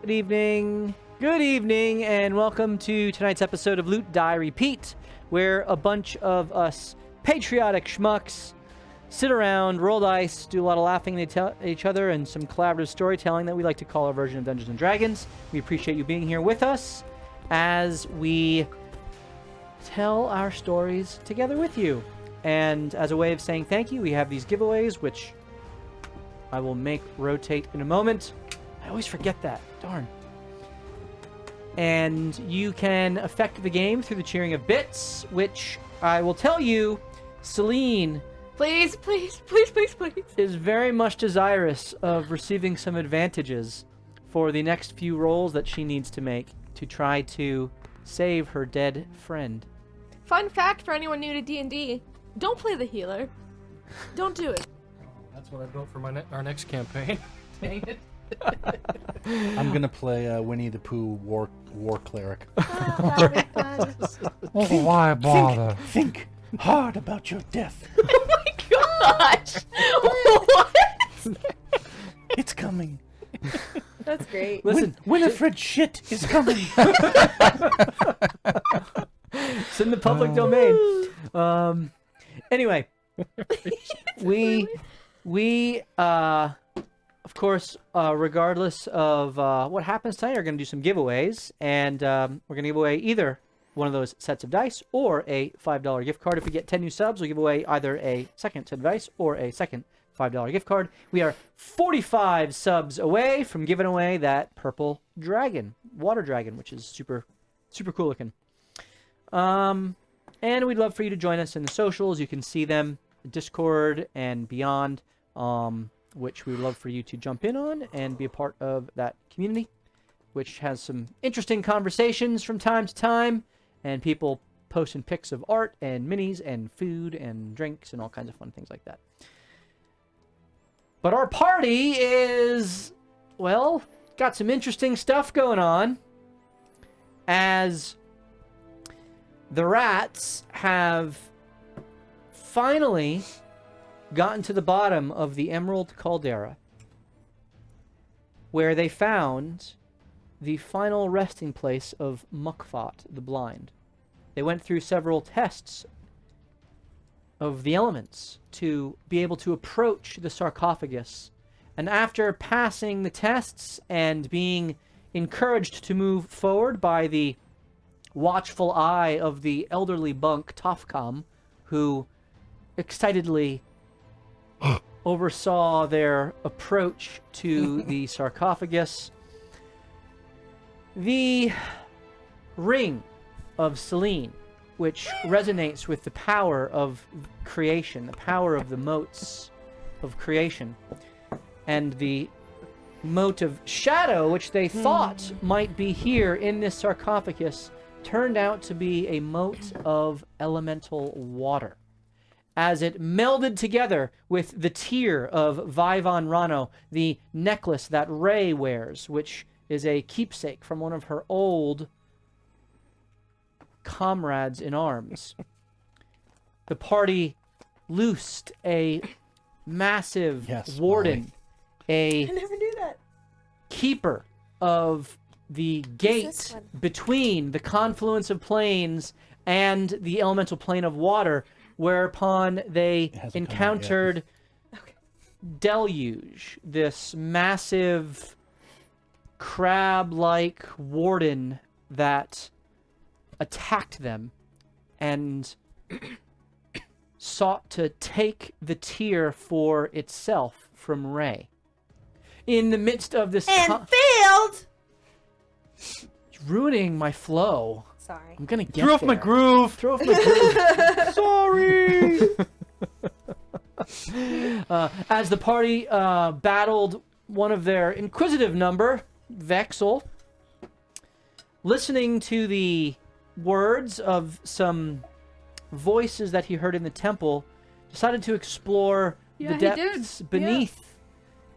Good evening, and welcome to tonight's episode of Loot Die Repeat, where a bunch of us patriotic schmucks sit around, roll dice, do a lot of laughing at each other, and some collaborative storytelling that we like to call our version of Dungeons & Dragons. We appreciate you being here with us as we tell our stories together with you. And as a way of saying thank you, we have these giveaways, which I will make rotate in a moment. I always forget that. Darn. And you can affect the game through the cheering of bits, which I will tell you, Celine... Please. ...is very much desirous of receiving some advantages for the next few rolls that she needs to make to try to save her dead friend. Fun fact for anyone new to D&D, don't play the healer. Don't do it. That's what I built for our next campaign. Dang it. I'm gonna play Winnie the Pooh war cleric. That'll be fun. Why bother? Think hard about your death. Oh my gosh! What? It's coming. That's great. Listen, Winifred shit is coming. it's in the public domain. Anyway, we of course, regardless of what happens tonight, are going to do some giveaways, and we're going to give away either one of those sets of dice or a $5 gift card. If we get 10 new subs, we'll give away either a second set of dice or a second $5 gift card. We are 45 subs away from giving away that purple dragon, water dragon, which is super cool looking. And we'd love for you to join us in the socials. You can see them, Discord and beyond, which we would love for you to jump in on and be a part of that community, which has some interesting conversations from time to time, and people posting pics of art and minis and food and drinks and all kinds of fun things like that. But our party is, well, got some interesting stuff going on, as the R.A.T.S have finally gotten to the bottom of the Emerald Caldera, where they found the final resting place of Mukfat the Blind. They went through several tests of the elements to be able to approach the sarcophagus, and after passing the tests and being encouraged to move forward by the watchful eye of the elderly bunk Tofcom, who excitedly oversaw their approach to the sarcophagus, the ring of Celine, which resonates with the power of creation, the power of the motes of creation, and the mote of shadow, which they thought might be here in this sarcophagus, turned out to be a mote of elemental water, as it melded together with the tear of Vivon Rano, the necklace that Ray wears, which is a keepsake from one of her old comrades in arms. The party loosed a massive warden, I never knew that. keeper of the gate between the confluence of planes and the elemental plane of water, whereupon they encountered Deluge, this massive crab-like warden that attacked them and sought to take the tear for itself from Ray. In the midst of this... And failed! It's ruining my flow. Sorry. I'm gonna get Throw off my groove. Throw off my groove. Sorry. As the party battled one of their inquisitive number, Vexel, listening to the words of some voices that he heard in the temple, decided to explore the depths beneath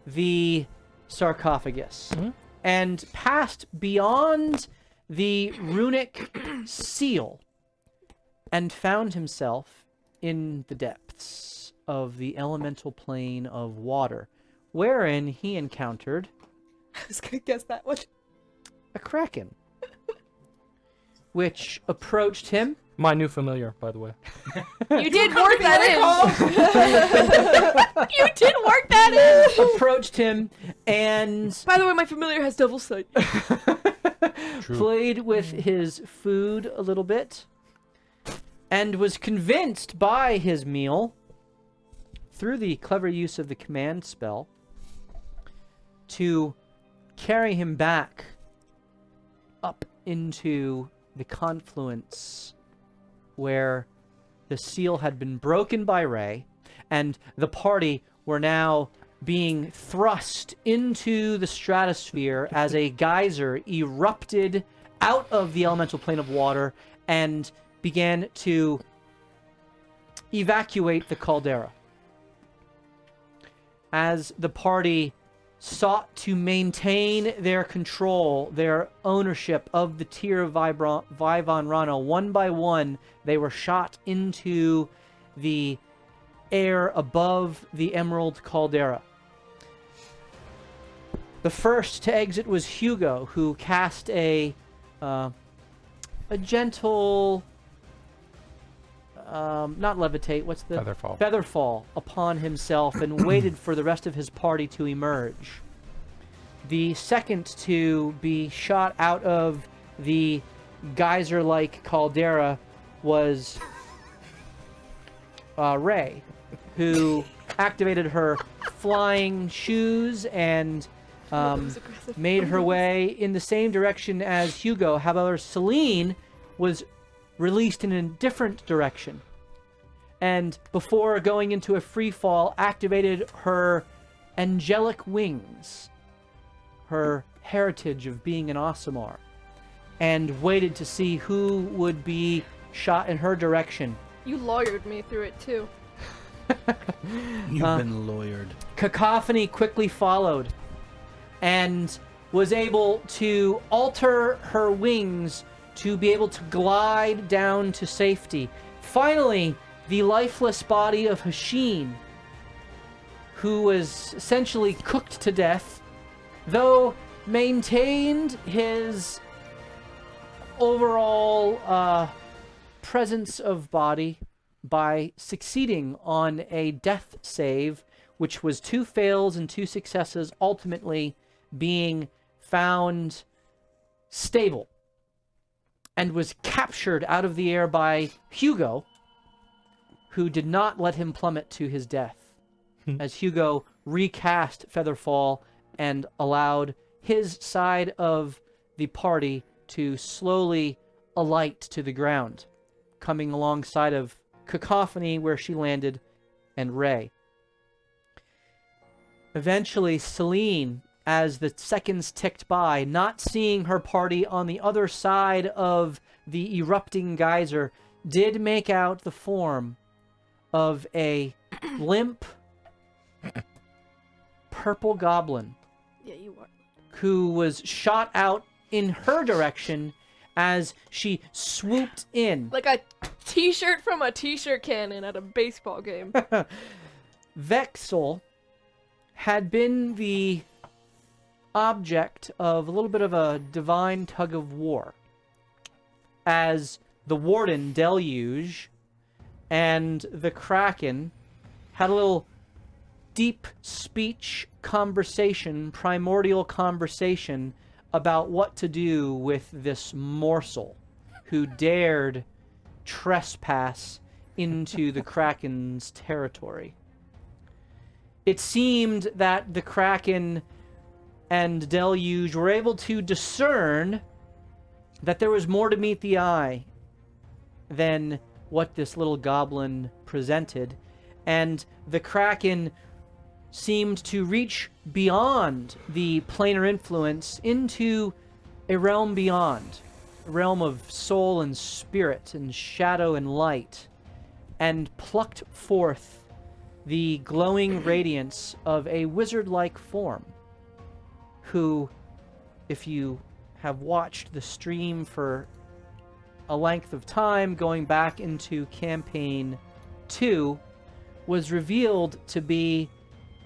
the sarcophagus, and passed beyond the runic seal and found himself in the depths of the elemental plane of water, wherein he encountered I was gonna guess that one. a kraken, which approached him. My new familiar, by the way. You did work that in. You did work that in. Approached him and By the way, my familiar has double sight. played with his food a little bit and was convinced by his meal, through the clever use of the command spell, to carry him back up into the confluence where the seal had been broken by Ray, and the party were now being thrust into the stratosphere as a geyser erupted out of the elemental plane of water and began to evacuate the caldera. As the party sought to maintain their control, their ownership of the tier of Vivon Rano, one by one, they were shot into the air above the Emerald Caldera. The first to exit was Hugo, who cast a gentle, not levitate, what's the... Featherfall. Featherfall upon himself and waited for the rest of his party to emerge. The second to be shot out of the geyser-like caldera was Ray, who activated her flying shoes and made her way in the same direction as Hugo. However, Celine was released in a different direction, and before going into a free fall, activated her angelic wings, her heritage of being an Aasimar, and waited to see who would be shot in her direction. You lawyered me through it too. You've been lawyered. Cacophony quickly followed and was able to alter her wings to be able to glide down to safety. Finally, the lifeless body of Hashin, who was essentially cooked to death, though maintained his overall presence of body by succeeding on a death save, which was 2 fails and 2 successes, ultimately being found stable, and was captured out of the air by Hugo, who did not let him plummet to his death, as Hugo recast Featherfall and allowed his side of the party to slowly alight to the ground, coming alongside of Cacophony where she landed, and Ray. Eventually, Celine, as the seconds ticked by, not seeing her party on the other side of the erupting geyser, did make out the form of a limp purple goblin Yeah, you are. who was shot out in her direction as she swooped in. Like a t-shirt from a t-shirt cannon at a baseball game. Vexel had been the object of a little bit of a divine tug of war, as the Warden, Deluge, and the Kraken had a little deep speech conversation, primordial conversation, about what to do with this morsel who dared trespass into the Kraken's territory. It seemed that the Kraken and Deluge were able to discern that there was more to meet the eye than what this little goblin presented, and the Kraken seemed to reach beyond the planar influence into a realm beyond, a realm of soul and spirit and shadow and light, and plucked forth the glowing radiance of a wizard-like form, who, if you have watched the stream for a length of time, going back into Campaign 2, was revealed to be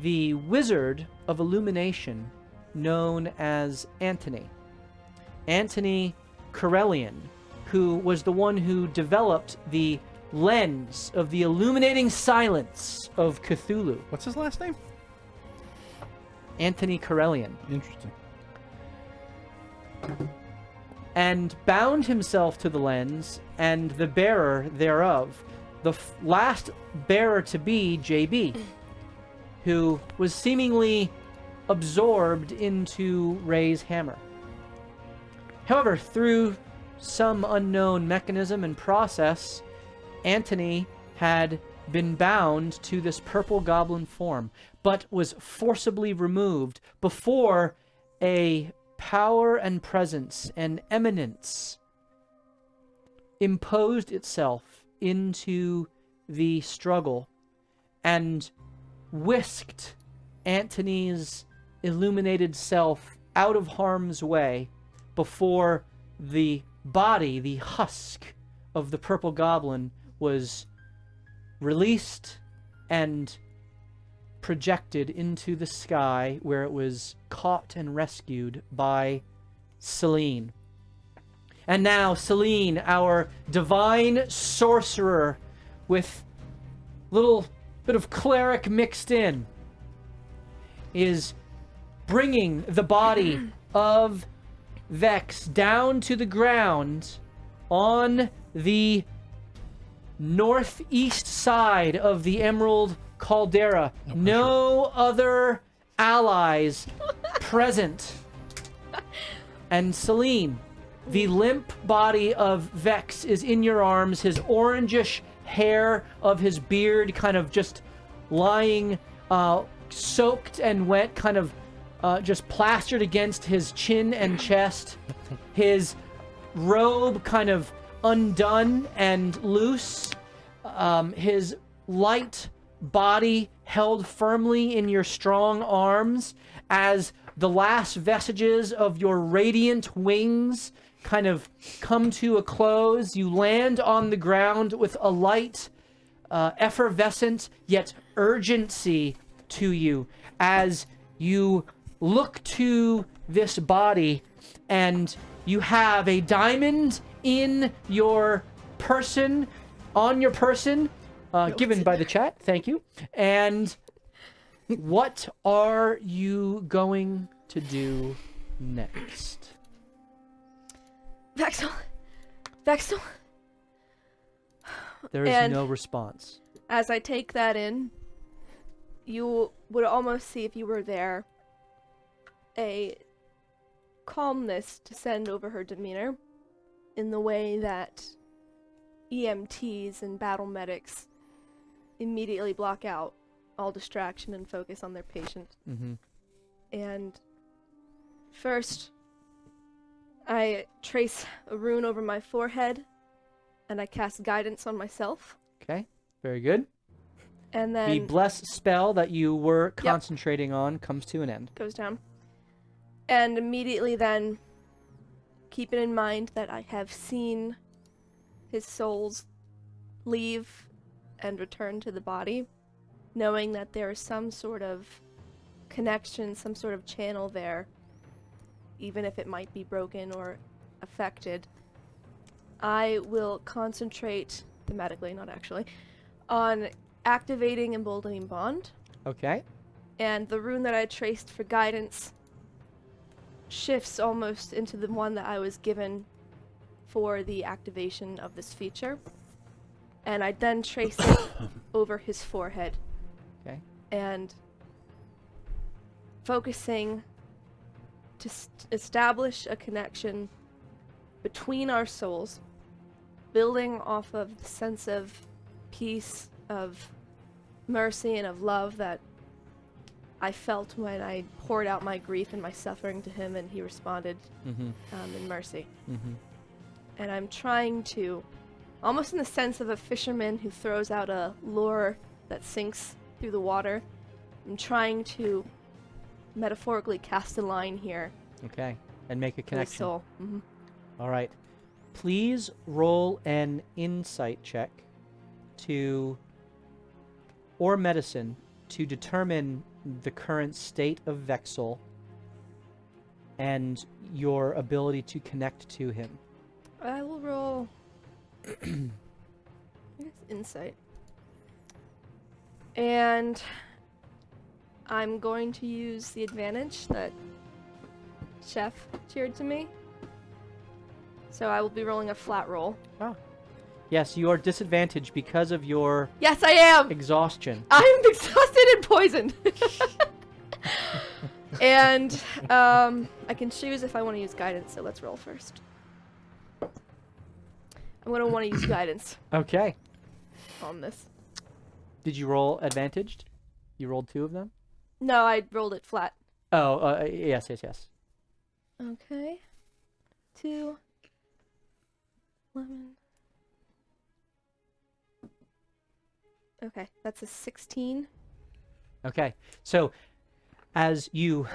the Wizard of Illumination, known as Antony. Antony Corellian, who was the one who developed the lens of the illuminating silence of Cthulhu. What's his last name? Antony Corellian. Interesting. And bound himself to the lens and the bearer thereof, the last bearer to be JB, who was seemingly absorbed into Ray's hammer. However, through some unknown mechanism and process, Antony had been bound to this purple goblin form, but was forcibly removed before a power and presence and eminence imposed itself into the struggle and whisked Antony's illuminated self out of harm's way before the body, the husk of the purple goblin, was released and projected into the sky, where it was caught and rescued by Selene. And now Selene, our divine sorcerer with little bit of cleric mixed in, is bringing the body of Vex down to the ground on the northeast side of the Emerald Caldera. No other allies present. And Selene, the limp body of Vex is in your arms, his orangish hair of his beard kind of just lying soaked and wet, kind of just plastered against his chin and chest. His robe kind of undone and loose. His light body held firmly in your strong arms as the last vestiges of your radiant wings kind of come to a close. You land on the ground with a light, effervescent yet urgency to you as you look to this body, and you have a diamond in your person, on your person, given by the chat. Thank you. And what are you going to do next? Vexel. Vexel. There is And- no response. As I take that in, you would almost see, if you were there, a calmness descend over her demeanor in the way that EMTs and battle medics immediately block out all distraction and focus on their patient. Mm-hmm. And first, I trace a rune over my forehead, and I cast guidance on myself. Okay, very good. And then The bless spell that you were concentrating on comes to an end. goes down. And immediately then, keeping in mind that I have seen his souls leave and return to the body, knowing that there is some sort of connection, some sort of channel there, even if it might be broken or affected, I will concentrate, thematically, not actually, on activating Emboldening Bond. Okay. And the rune that I traced for guidance shifts almost into the one that I was given for the activation of this feature. And I then trace it over his forehead. Okay. And focusing to establish a connection between our souls, building off of the sense of peace, of mercy, and of love that I felt when I poured out my grief and my suffering to him, and he responded Mm-hmm. in mercy. Mm-hmm. And I'm trying to, almost in the sense of a fisherman who throws out a lure that sinks through the water, I'm trying to metaphorically cast a line here Okay. And make a for his connection. soul. Mhm. All right. Please roll an insight check or medicine to determine the current state of Vexel and your ability to connect to him. I will roll. I guess insight. And I'm going to use the advantage that Chef cheered to me. So I will be rolling a flat roll. Yes, you are disadvantaged because of your Yes, I am! exhaustion. I'm exhausted and poisoned! And I can choose if I want to use guidance, so let's roll first. I'm going to want to use guidance Okay. on this. Did you roll advantaged? You rolled 2 of them? No, I rolled it flat. Oh, yes. Okay. 2. 11. Okay, that's a 16. Okay. So, as you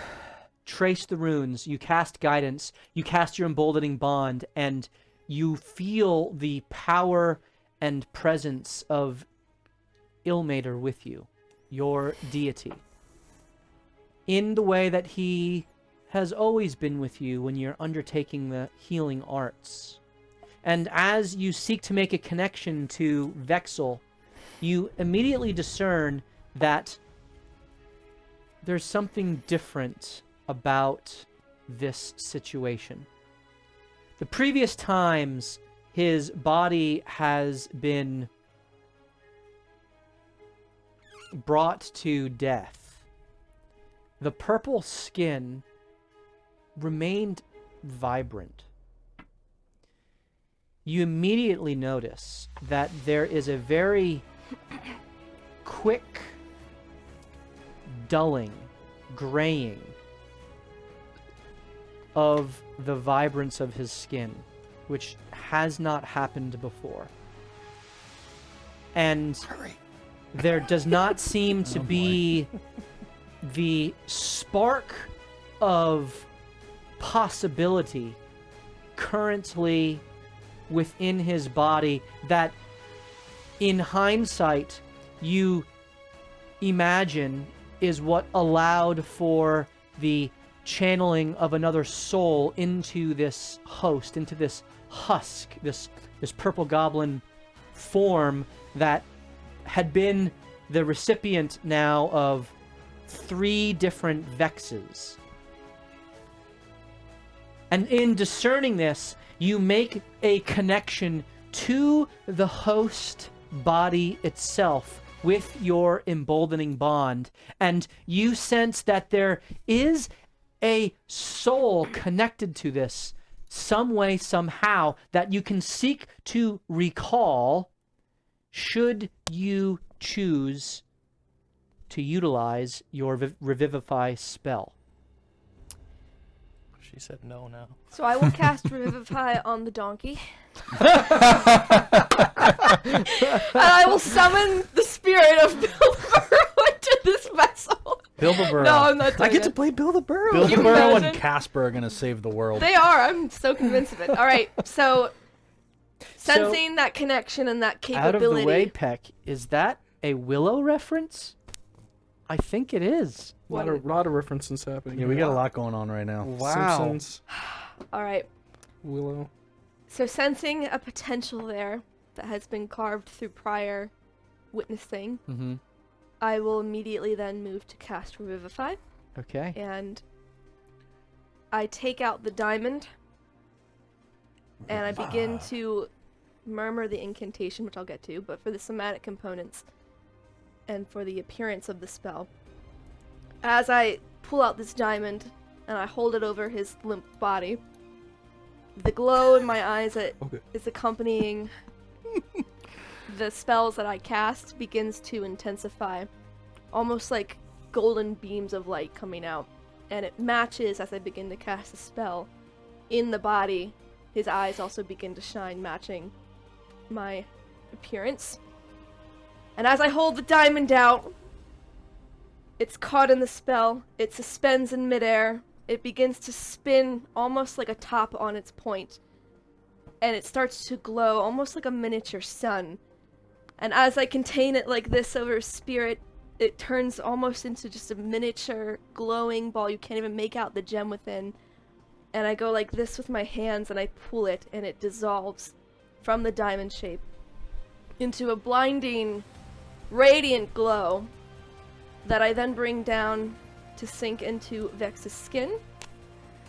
trace the runes, you cast guidance, you cast your emboldening bond, and you feel the power and presence of Ilmater with you, your deity, in the way that he has always been with you when you're undertaking the healing arts. And as you seek to make a connection to Vexel, you immediately discern that there's something different about this situation. The previous times his body has been brought to death, the purple skin remained vibrant. You immediately notice that there is a very quick dulling, graying of the vibrance of his skin, which has not happened before. And there does not seem to be the spark of possibility currently within his body that, in hindsight, you imagine is what allowed for the channeling of another soul into this host, into this husk, this purple goblin form that had been the recipient now of 3 different vexes. And in discerning this, you make a connection to the host body itself with your emboldening bond, and you sense that there is a soul connected to this some way, somehow, that you can seek to recall should you choose to utilize your Revivify spell. She said no now. So I will cast Revivify on the donkey. And I will summon the spirit of Bilbo into this vessel. Bilderberg. No, I'm not doing I get it. to play Bill the Burrow. Can you Bilderberg and imagine? Casper are gonna save the world. They are. I'm so convinced of it. All right. So, sensing that connection and that Out of capability. the way, Peck, is that a Willow reference? I think it is. A lot of references happening. Yeah, we got a lot going on right now. Wow. Simpsons, All right. Willow. So sensing a potential there that has been carved through prior witnessing, Mm-hmm. I will immediately then move to cast Revivify, Okay. and I take out the diamond, and I begin to murmur the incantation, which I'll get to, but for the somatic components and for the appearance of the spell. As I pull out this diamond and I hold it over his limp body, the glow in my eyes that Okay. is accompanying the spells that I cast begins to intensify, almost like golden beams of light coming out, and it matches as I begin to cast the spell. In the body, his eyes also begin to shine, matching my appearance. And as I hold the diamond out, it's caught in the spell, it suspends in midair, it begins to spin almost like a top on its point, and it starts to glow almost like a miniature sun. And as I contain it like this over spirit, it turns almost into just a miniature glowing ball. You can't even make out the gem within, And I go like this with my hands, and I pull it, and it dissolves from the diamond shape into a blinding, radiant glow that I then bring down to sink into Vex's skin,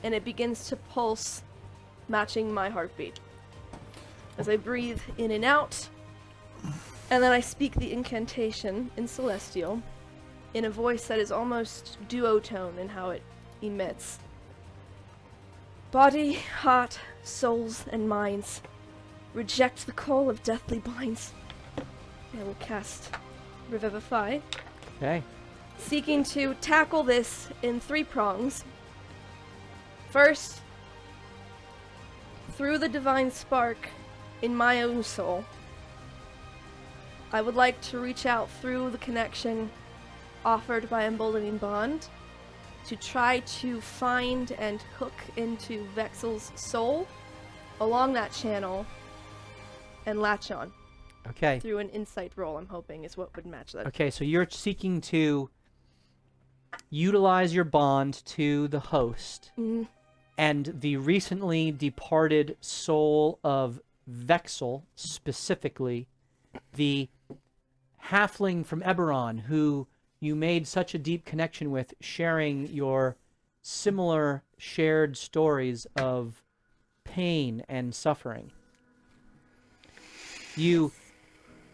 and it begins to pulse, matching my heartbeat. As I breathe in and out, and then I speak the incantation in Celestial, in a voice that is almost duotone in how it emits. Body, heart, souls, and minds, reject the call of deathly binds. I will cast Revivify, Okay. seeking to tackle this in 3 prongs. First, through the divine spark in my own soul, I would like to reach out through the connection offered by Emboldening Bond to try to find and hook into Vexel's soul along that channel and latch on Okay. through an insight roll, I'm hoping, is what would match that. Okay, so you're seeking to utilize your bond to the host Mhm. and the recently departed soul of Vexel, specifically the halfling from Eberron, who you made such a deep connection with, sharing your similar shared stories of pain and suffering. You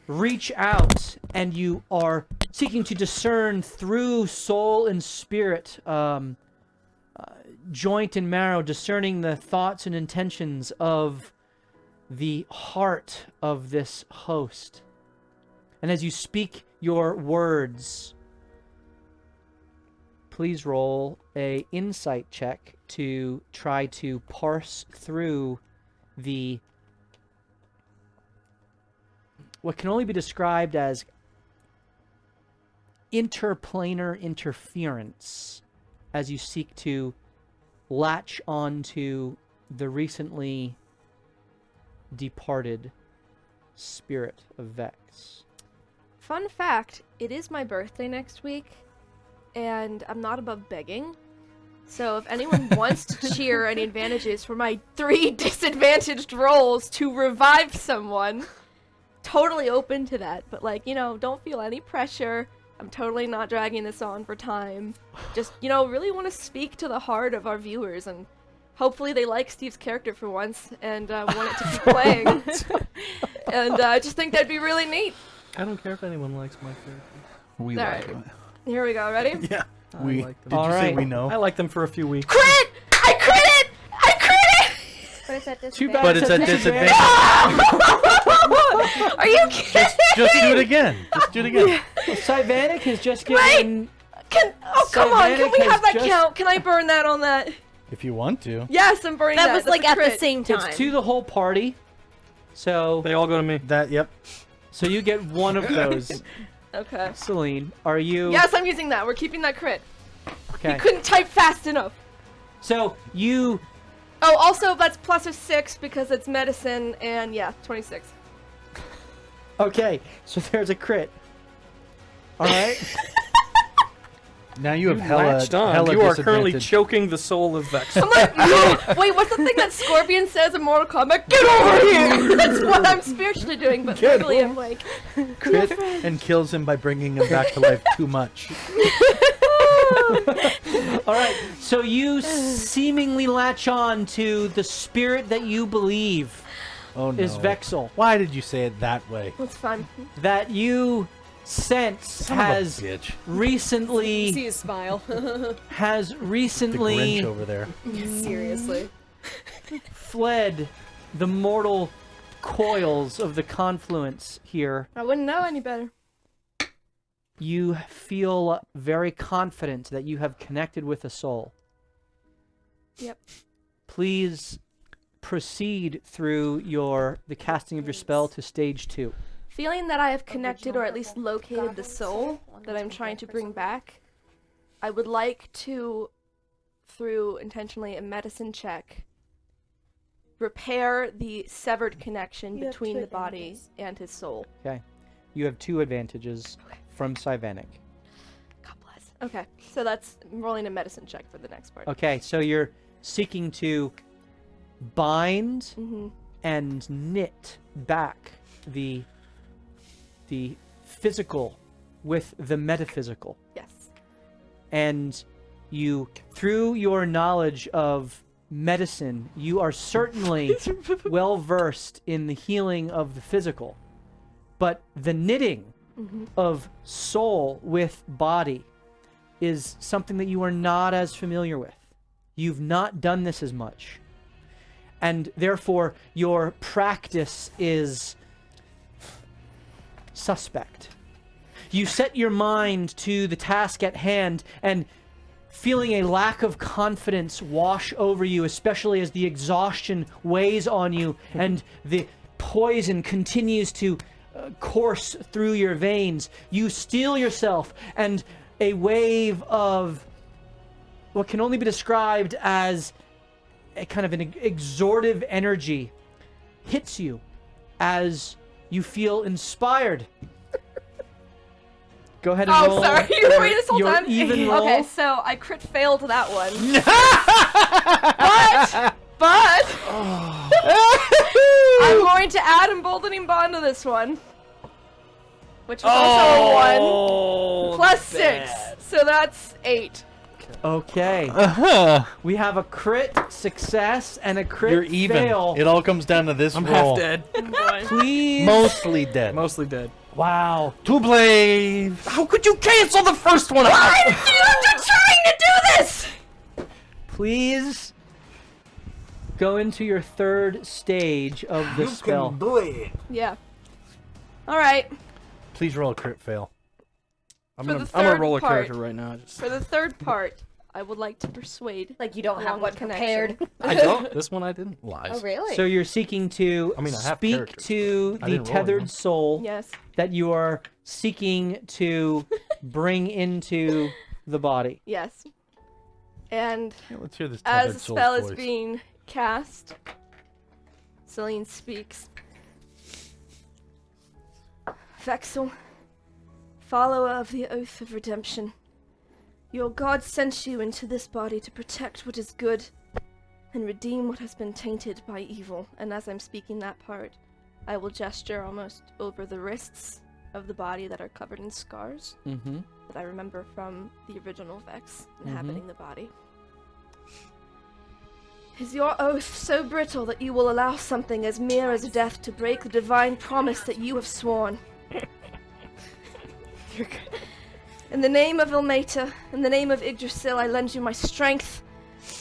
reach out and you are seeking to discern through soul and spirit, joint and marrow, discerning the thoughts and intentions of the heart of this host. And as you speak your words, please roll a insight check to try to parse through the what can only be described as interplanar interference as you seek to latch onto the recently departed spirit of Vex. Fun fact, it is my birthday next week, and I'm not above begging. So if anyone wants to cheer any advantages for my 3 disadvantaged rolls to revive someone, totally open to that. But don't feel any pressure. I'm totally not dragging this on for time. Just, really want to speak to the heart of our viewers, and hopefully they like Steve's character for once and want it to keep playing. And I just think that'd be really neat. I don't care if anyone likes my character. We All like right. him. Here we go, ready? Yeah. I We like them. did you All say right. we know? I like them for a few weeks. Crit! I crit it! I crit it! But it's at Too bad But it's a disadvantage. Are you kidding? Just do it again. Just do it again. Sylvanic has just Right. given... Come on, can we Sylvanic have has that just- count? Can I burn that on that? If you want to. Yes, I'm burning that. That was That's like a at the crit. same time. It's to the whole party. So They all go to me. Yep. so you get one of those. Okay. Celine, are you... Yes, I'm using that. We're keeping that crit. Okay. You couldn't type fast enough. So you... Oh, also, that's plus a 6 because it's medicine, and yeah, 26. Okay, so there's a crit. All right. Now you have Latched on. hella You are currently disadvantage. choking the soul of Vex. I'm like, no! Wait, what's the thing that Scorpion says in Mortal Kombat? Get over here! That's what I'm spiritually doing, but Get literally I'm like... Crit and kills him by bringing him back to life too much. All right. So you seemingly latch on to the spirit that you believe Oh no. is Vexel, Why did you say it that way? That's fine. that you sense Son has of a bitch. recently See his smile. has The recently Grinch over there. Seriously. fled the mortal coils of the confluence here. I wouldn't know any better. You feel very confident that you have connected with a soul. Yep. Please proceed through the casting of your spell to stage 2. Feeling that I have connected or at least located the soul that I'm trying to bring back, I would like to, through intentionally a medicine check, repair the severed connection between the body and his soul. Okay. You have 2 advantages from Sylvanic. God bless. Okay, so that's I'm rolling a medicine check for the next part. Okay, so you're seeking to bind Mm-hmm. and knit back the physical with the metaphysical. Yes. And you, through your knowledge of medicine, you are certainly well versed in the healing of the physical, but the knitting of soul with body is something that you are not as familiar with. You've not done this as much, and therefore your practice is suspect. You set your mind to the task at hand, and feeling a lack of confidence wash over you, especially as the exhaustion weighs on you and the poison continues to course through your veins, you steel yourself, and a wave of what can only be described as a kind of an exhortive energy hits you as you feel inspired. Go ahead and roll. Oh, sorry. You were waiting this whole your time? even roll. Okay, so I crit failed that one. but I'm going to add emboldening bond to this one, which is also a 1 plus 6, so that's 8. Okay. We have a crit success and a crit You're even. fail. It all comes down to this I'm roll. half dead. Please. Mostly dead. Mostly dead. Wow. To blame. How could you cancel the first one? I'm trying to do this! Please go into your third stage of the spell. Yeah. Alright, Please roll a crit fail. I'm For gonna the I'm gonna third roll a part. character right now. Just, for the third part, I would like to persuade. Like you don't have along one connection. prepared. I don't. This one I didn't. Lies. Oh really? So you're seeking to I mean, I have speak characters, to I the didn't roll tethered anyone. soul Yes. that you are seeking to bring into the body. Yes. And Yeah, let's hear this as tethered the soul's spell is voice. being cast, Celine speaks. Vexel, follower of the Oath of Redemption, your god sent you into this body to protect what is good and redeem what has been tainted by evil. And as I'm speaking that part, I will gesture almost over the wrists of the body that are covered in scars Mm-hmm. that I remember from the original Vex inhabiting the body. Is your oath so brittle that you will allow something as mere as death to break the divine promise that you have sworn? In the name of Ilmater, in the name of Yggdrasil, I lend you my strength,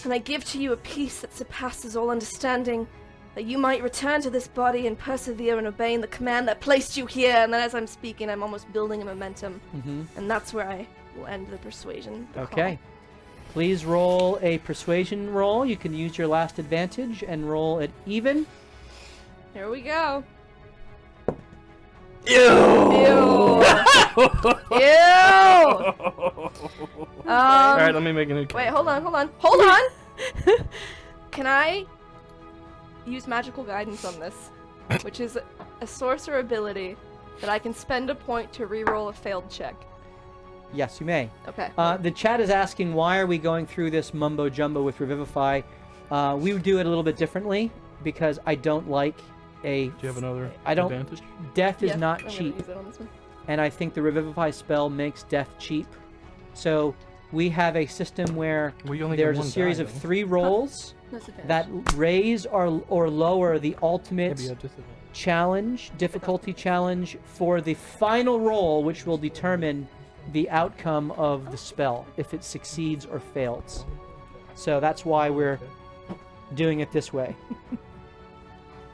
and I give to you a peace that surpasses all understanding, that you might return to this body and persevere in obeying the command that placed you here. And then as I'm speaking, I'm almost building a momentum, Mm-hmm. and that's where I will end the persuasion. the Okay. Please roll a persuasion roll. You can use your last advantage and roll it even. call. Here we go. Ew! Ew! Ew! All right, let me make a new. Wait, character. hold on. Can I use magical guidance on this, which is a sorcerer ability that I can spend a point to reroll a failed check? Yes, you may. Okay. The chat is asking, why are we going through this mumbo jumbo with Revivify? We would do it a little bit differently because I don't like a. Do you have another I don't- advantage? Death is Yeah, not I'm gonna cheap, use it on this one. and I think the Revivify spell makes death cheap. So we have a system where Well, you only get there's a one series die, of though. 3 rolls That's advantage. that raise or lower the Yeah, ultimate but you have disadvantage. challenge, difficulty challenge for the final roll, which will determine the outcome of the spell, if it succeeds or fails. So that's why we're doing it this way.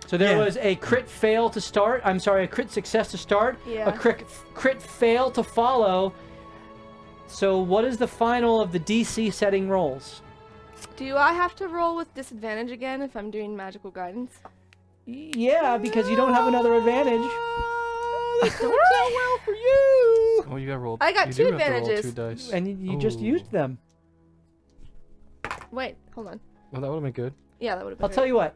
So there was a crit fail to start. I'm sorry, a crit success to start. Yeah. A crit fail to follow. So what is the final of the DC setting rolls? Do I have to roll with disadvantage again if I'm doing magical guidance? Yeah, because you don't have another advantage. well for you. Oh, you got rolled. I got you two do have to roll advantages. 2 dice. And you just Ooh. used them. Wait, hold on. Well, that would have been good. Yeah, that would have been. I'll tell you what.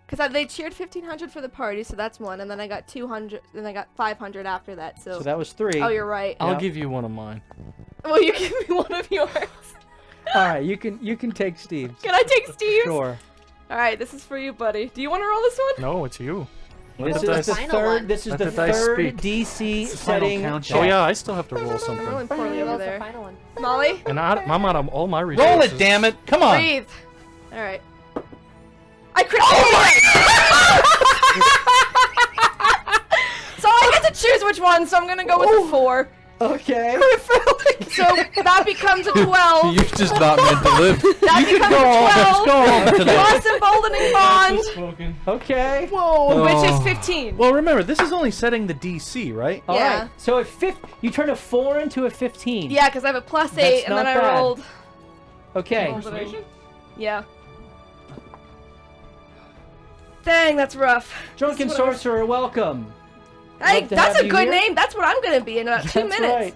Because they cheered 1,500 for the party, so that's one, and then I got 200, and I got 500 after that. So that was 3. Oh, you're right. I'll Yeah. give you one of mine. Will you give me one of yours? All right, you can take Steve's. Can I take Steve's? Sure. All right, this is for you, buddy. Do you want to roll this one? No, it's you. This the is the final third. one. This is Let the the dice third speak. DC Final setting. countdown. check. Oh yeah, I still have to roll I'm something. rolling poorly over What's the there. final one? Molly, And I'm out of all my resources. Roll it, damn it! Come on. breathe. All right. I crit. So I get to choose which one. So I'm gonna go with the 4. Okay. So that becomes a 12. You're just not meant to live. That becomes a 12. Go on today. Plus emboldening bond, Spoken. Okay. Whoa. which is 15. Well, remember, this is only setting the DC, right? All Yeah. right. So you turn a 4 into a 15. Yeah, because I have a plus 8, That's and then not I bad. rolled. Okay. Emboldening. Yeah. Dang, that's rough. Drunken That's what I was- Sorcerer, welcome. Hey, Love to that's have a you good here. name. That's what I'm gonna be in about 2 That's minutes.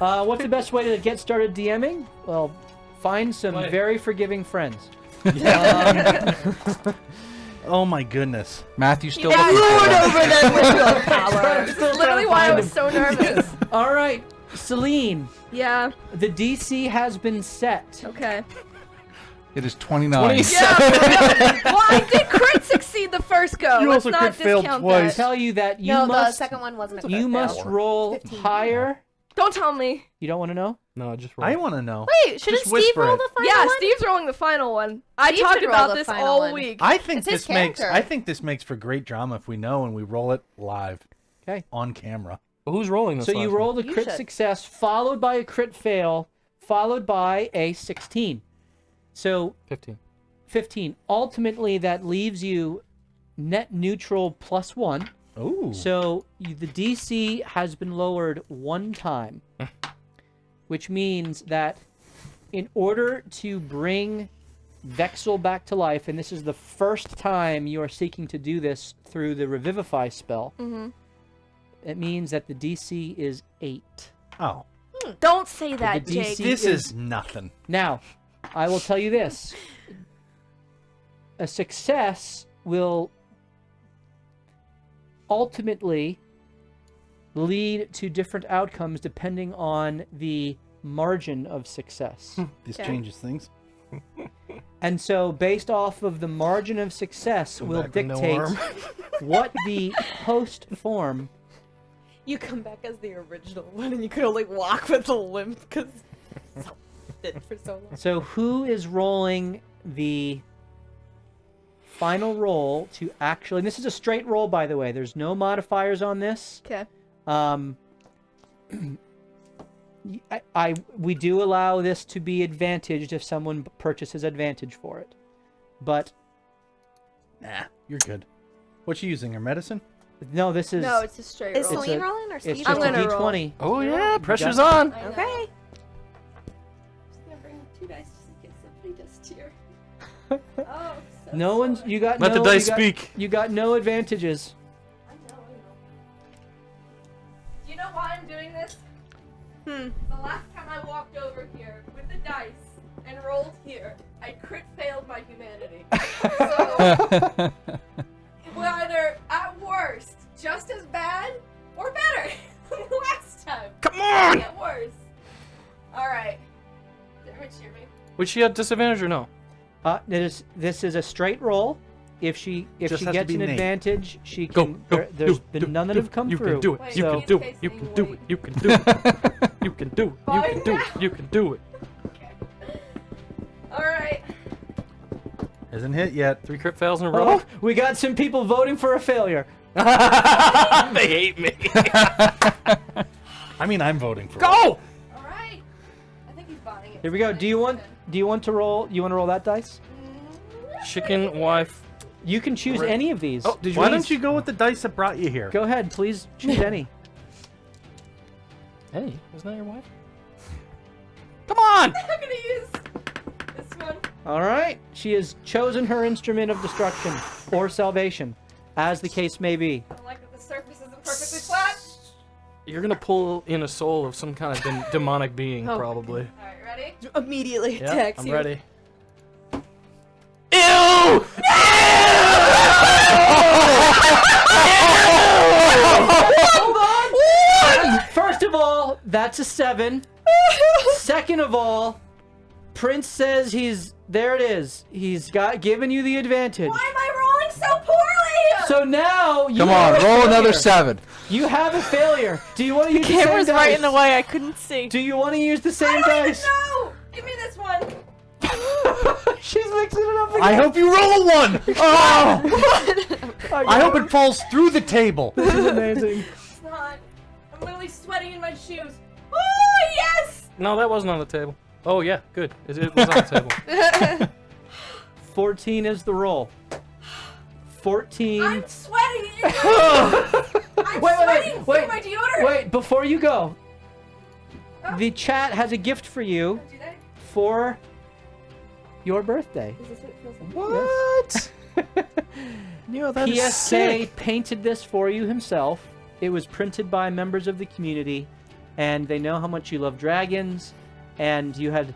right. What's the best way to get started DMing? Well, find some Play. very forgiving friends. Oh my goodness. Matthew still Yeah, looking for lord that. over them with your power. Still That's literally trying to why I find was so nervous. All right, Celine, Yeah. the DC has been set. Okay. It is 29. 27. Yeah. Well, I did crit succeed the first go. You Let's also not crit failed discount I twice. that. tell you that you No, the must second one wasn't a you crit must fail. roll 15. higher. Don't tell me. You don't want to know? No, just roll. I want to know. Wait, shouldn't Just Steve whisper roll it. the final Yeah, one? Steve's rolling the final one. I Steve talked should roll about the this final all one. week. I think It's his this makes character. for great drama if we know and we roll it live. 'Kay. On camera. Well, who's rolling this? So you last roll one? the You crit should. success, followed by a crit fail, followed by a 16. So 15. 15. Ultimately, that leaves you net neutral +1. Ooh. So the DC has been lowered 1 time, which means that in order to bring Vexel back to life, and this is the first time you are seeking to do this through the Revivify spell, it means that the DC is 8. Oh. Don't say that, the Jake. DC This is nothing. Now, I will tell you this. A success will ultimately lead to different outcomes depending on the margin of success. This Okay. changes things. And so, based off of the margin of success, will back with no dictate arm. what the host form. You come back as the original one, and you could only walk with a limp because did for so long. So, who is rolling the final roll to actually? And this is a straight roll, by the way. There's no modifiers on this. Okay. We do allow this to be advantaged if someone purchases advantage for it, but Nah, you're good. What you using? Her medicine? no, this is No, it's a straight Is roll. It's Celine a- rolling or it's Steve? just I'm a gonna roll. D20. Oh yeah, pressure's got- on. Okay. Just gonna bring 2 dice just in case somebody does tier. Oh, so No one's. sorry. You got Let no. the dice you got- speak. You got no advantages. I know. Do you know why I'm doing this? The last time I walked over here with the dice and rolled here, I crit failed my humanity. So we're either at worst just as bad or better than the last time. Come on! Get worse. All right. Did everyone cheer me? Would she have disadvantage or no? This is a straight roll. If she Just has to gets be an Nate. advantage, she Go, can. go. There's do, been none that have come you through. can do it. Wait, You so- can do he's it. You facing can do away. it. You can do it. You can do it. You can do it. You can do it. All right. Hasn't hit yet. 3 crit fails in a row. Oh, we got some people voting for a failure. They hate me. I mean, I'm voting for it. Go! All right. I think he's buying it. Here we go. Do you want to roll? You want to roll that dice? Chicken wife. You can choose Right. any of these. Oh, did you? Why don't you go with the dice that brought you here? Go ahead, please choose any. Hey, isn't that your wife? Come on! I'm gonna use this one. All right. She has chosen her instrument of destruction or salvation, as the case may be. I don't like that the surface isn't perfectly flat. You're gonna pull in a soul of some kind of demonic being, Oh. probably. All right, ready? Immediately Yeah, attacks I'm you. ready. Ew! First of all, that's a 7. Second of all, Prince says there it is. He's given you the advantage. Why am I rolling so poorly? So now you Come have on, a roll failure. another 7. You have a failure. Do you want to use the same Camera's dice? right in the way. I couldn't see. Do you want to use the I same don't dice? even know. Give me this one. She's mixing it up again. I hope you roll a 1. Oh! I hope it falls through the table. This is amazing. It's not. I'm literally sweating in my shoes. Oh, yes! No, that wasn't on the table. Oh, yeah, good. It was on the table. 14 is the roll. 14. I'm sweating. I'm sweating. wait, Feel my deodorant. wait, before you go, Oh. the chat has a gift for you Do they? for your birthday. Is this what it feels like? What? Yo, that is PSA sick. painted this for you himself. It was printed by members of the community, and they know how much you love dragons, and you had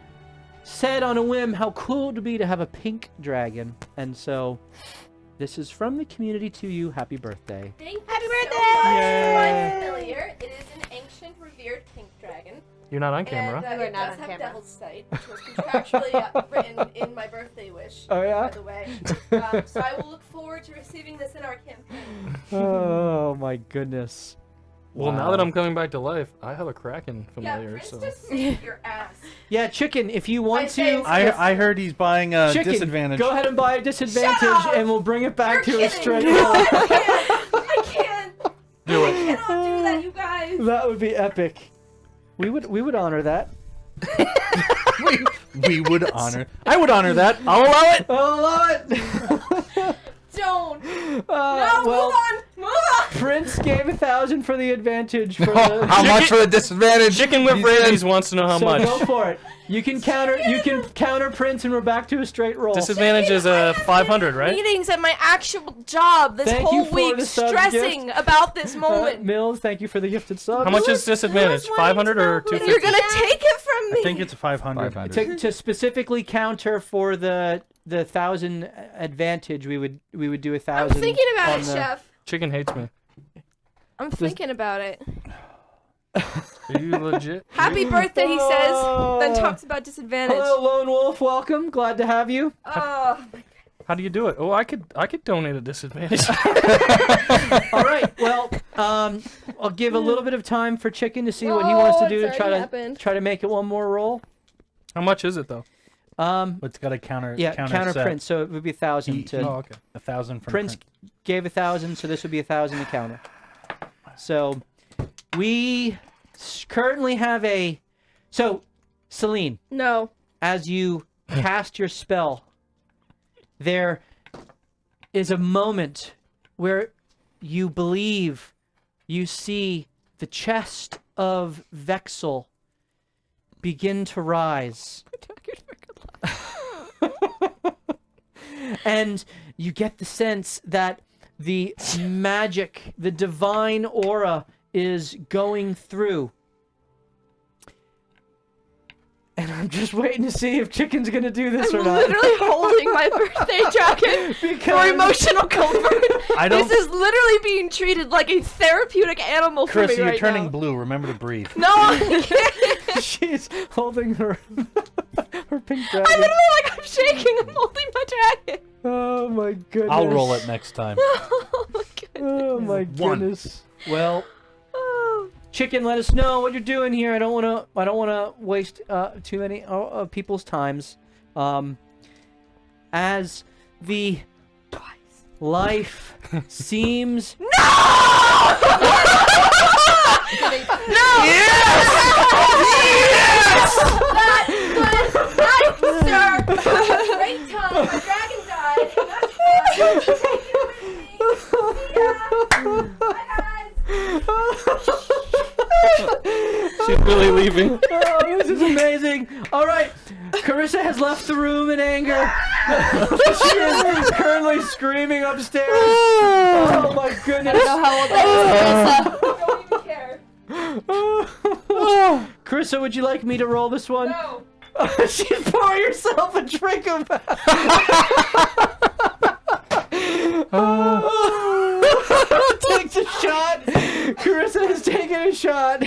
said on a whim how cool it would be to have a pink dragon, and so this is from the community to you. Happy birthday. Thank you Happy so birthday! much. Yay. I'm familiar. It is an ancient, revered pink dragon. You're not on camera. And You are it not does on have camera. Devil's Sight, which was contractually written in my birthday wish, Oh, yeah? by the way. So I will look forward to receiving this in our campaign. Oh my goodness. Well, now that I'm coming back to life, I have a Kraken Yeah, familiar, Prince so. just saved your ass. Yeah, Chicken, if you want I say to... it's- I heard he's buying a Chicken, disadvantage. go ahead and buy a disadvantage, Shut up! and we'll bring it back You're to a kidding. straight No, roll. I can't. Do I it. cannot do that, you guys. That would be epic. We would honor that. we would honor. I would honor that. I'll allow it. Oh, I love it. Don't. No, well, move on. Move on. Prince gave 1,000 for the advantage. For the... How much for the disadvantage? Chicken with You said- rabies wants to know how so much. go for it. You can counter Prince, and we're back to a straight roll. Disadvantage is 500, right? Meetings at my actual job this Thank you whole for week, the sub stressing about this moment. Mills, thank you for the gifted sub. How much is disadvantage? Who's wanting 500 to or know who- 250? You're gonna take it from me. I think it's a 500. 500. To specifically counter for the 1,000 advantage, we would do 1,000. I'm thinking about on it, the- Chef. Chicken hates me. I'm thinking about it. Are you legit? Happy birthday, he says, then Oh. talks about disadvantage. Hello, Lone Wolf. Welcome. Glad to have you. Oh, How do you do it? Oh, I could donate a disadvantage. All right. Well, I'll give a little bit of time for Chicken to see what he wants to Oh, do to it's try already to happened. try to make it one more roll. How much is it though? It's got a counter. Yeah, counter set. Prince, so it would be 1,000 to Oh, okay. 1,000 from Prince gave 1,000, so this would be 1,000 to counter. So we currently have a. So, Celine, no. as you cast your spell, there is a moment where you believe you see the chest of Vexel begin to rise. And you get the sense that the magic, the divine aura is going through. And I'm just waiting to see if Chicken's gonna do this I'm or not. literally holding my birthday jacket for Because- emotional comfort. I don't- This is literally being treated like a therapeutic animal for Chris, me you're right turning now. blue. Remember to breathe. No, I can't. She's holding her her pink I dragon. literally like I'm shaking. I'm holding my jacket. Oh my goodness. I'll roll it next time. Oh my goodness. Oh my One. goodness. Well, Oh. Chicken, let us know what you're doing here. I don't want to waste too many people's times. As the life seems No! Yes! That was right, sir. Great time. My dragon died. That's fine. Take it with me. See ya. Bye, guys. She's really leaving. Oh, this is amazing. All right. Carissa has left the room in anger. She is currently screaming upstairs. Oh my goodness. I don't know how old that is, Carissa. Don't even care. Carissa, would you like me to roll this one? No. She's pouring herself a drink of takes a shot. Carissa has taken a shot.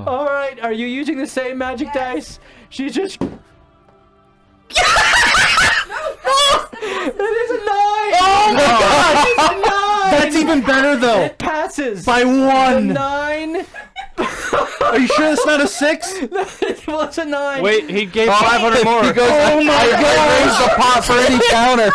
All right. are you using the same magic dice? She's just. It is a 9! Oh my god! It's a 9! That's even better though. It passes By A 1. 9. Are you sure it's not a 6? It was a 9. Wait, he gave 500 more. He goes, oh my god! I raised the pot for any counter.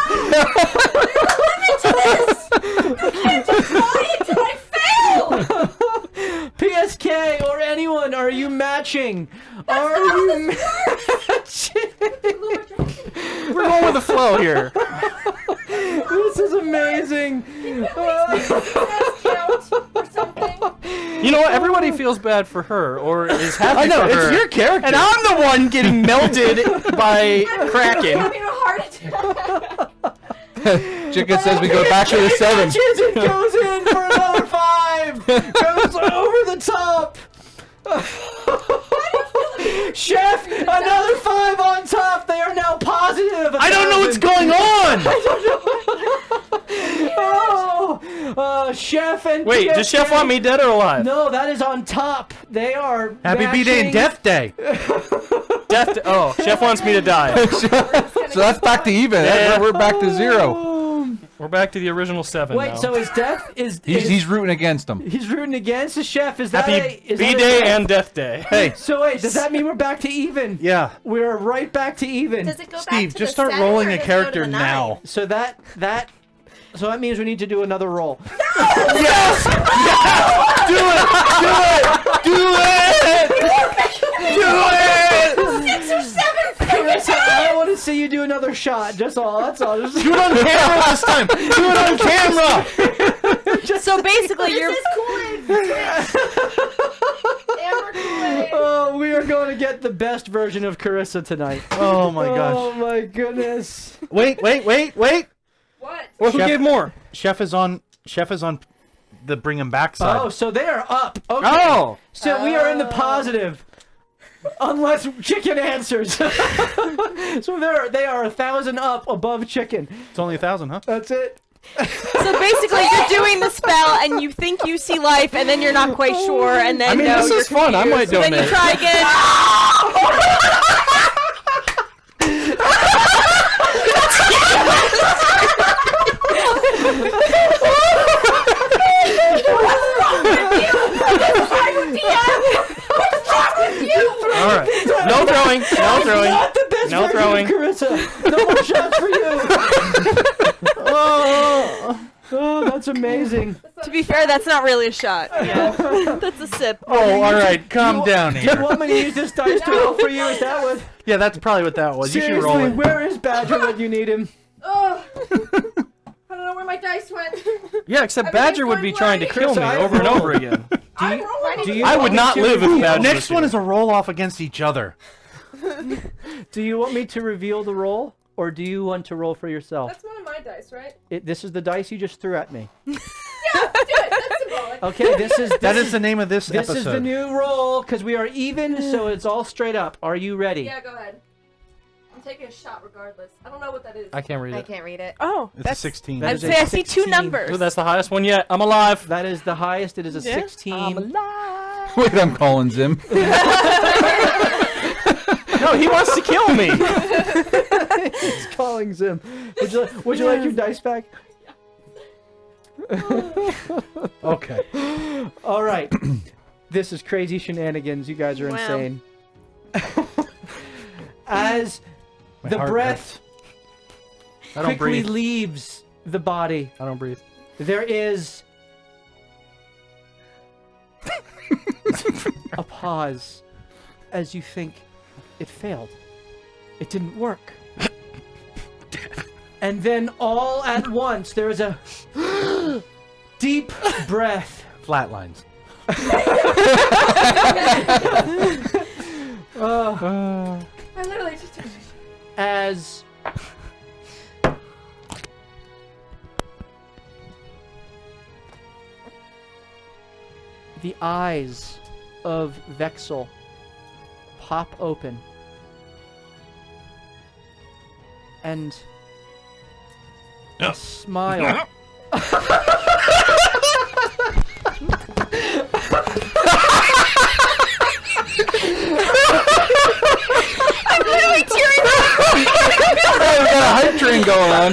PSK or anyone, are you matching? Are you matching? We're going with the flow here. This is amazing. You know what? Everybody feels bad for her, or is happy I know, for her. it's your character. And I'm the one getting melted by Kraken. having a heart attack. Chicken says we go back to the 7. It goes in for another 5. Goes over the top. Chef, another 5 on top. They are now positive. I don't know what's going on! Chef and Wait, does Chef want me dead or alive? No, that is on top. They are Happy B-Day and Death Day. Oh, Chef wants me to die. So that's back to even. Yeah. We're back to 0. We're back to the original 7 Wait, now. so is Death He's rooting against him. he's rooting against the Chef? Is that Happy is that a- B-Day and Death Day. Hey, So wait, does that mean we're back to even? yeah. We're right back to even. Does it go back Steve, to just the start 7 rolling or a does it go to character the 9? now. So that means we need to do another roll. Yes! Do it! Do it! Do it! 6 or 7 Carissa, I want to see you do another shot. Just all. That's all. Just Do it on camera this time! Do it on camera! So basically, you're. Amber Kool-Aid. Oh, we are going to get the best version of Carissa tonight. Oh my Oh gosh. my goodness. Wait! What? Well, who Chef- gave more? Chef is on the bring him back side. Oh, so they are up. Okay. Oh! So we are in the positive. Unless Chicken answers. So they are 1,000 up above Chicken. It's only 1,000, huh? That's it. So basically, you're doing the spell, and you think you see life, and then you're not quite sure, and then I mean, no, this you're is fun. I might confused. So then you donate. try again. All right. No throwing. No throwing. Not the best No version throwing. of Carissa. No more shots for you. Oh, that's amazing. To be fair, that's not really a shot. Yeah. That's a sip. Oh, all right. Calm down Do you here. want me to use this dice to roll for you? Is that what? Yeah, that's probably what that was. You should roll Seriously, it. where is Badger when you need him? Oh, I don't know where my dice went. Yeah, except Badger would be trying to kill me Chris, I over and roll. over again. I'm rolling. Do you I want would me not to live if reveal- Badger Next was one here. is a roll off against each other. Do you want me to reveal the roll, or do you want to roll for yourself? That's one of my dice, right? This is the dice you just threw at me. Yeah, do it. That's symbolic. Okay, That is the name of this This episode. is the new roll because we are even, so it's all straight up. Are you ready? Yeah, go ahead. I'm taking a shot regardless. I don't know what that is. I can't read I it. can't read it. Oh, It's a that's. 16. That I'd is say a I see two 16. numbers. Ooh, that's the highest one yet. I'm alive. That is the highest. It is a Yeah. 16. Wait, I'm calling Zim. No, he wants to kill me. He's calling Zim. Would you like your dice back? Okay. All right. This is crazy shenanigans. You guys are Wow. insane. As My the heart breath I don't quickly breathe. leaves the body, I don't breathe. there is a pause as you think it failed. It didn't work. And then all at once there is a deep breath. Flatlines. I literally just took a shot. As the eyes of Vexel pop open and a smile going on.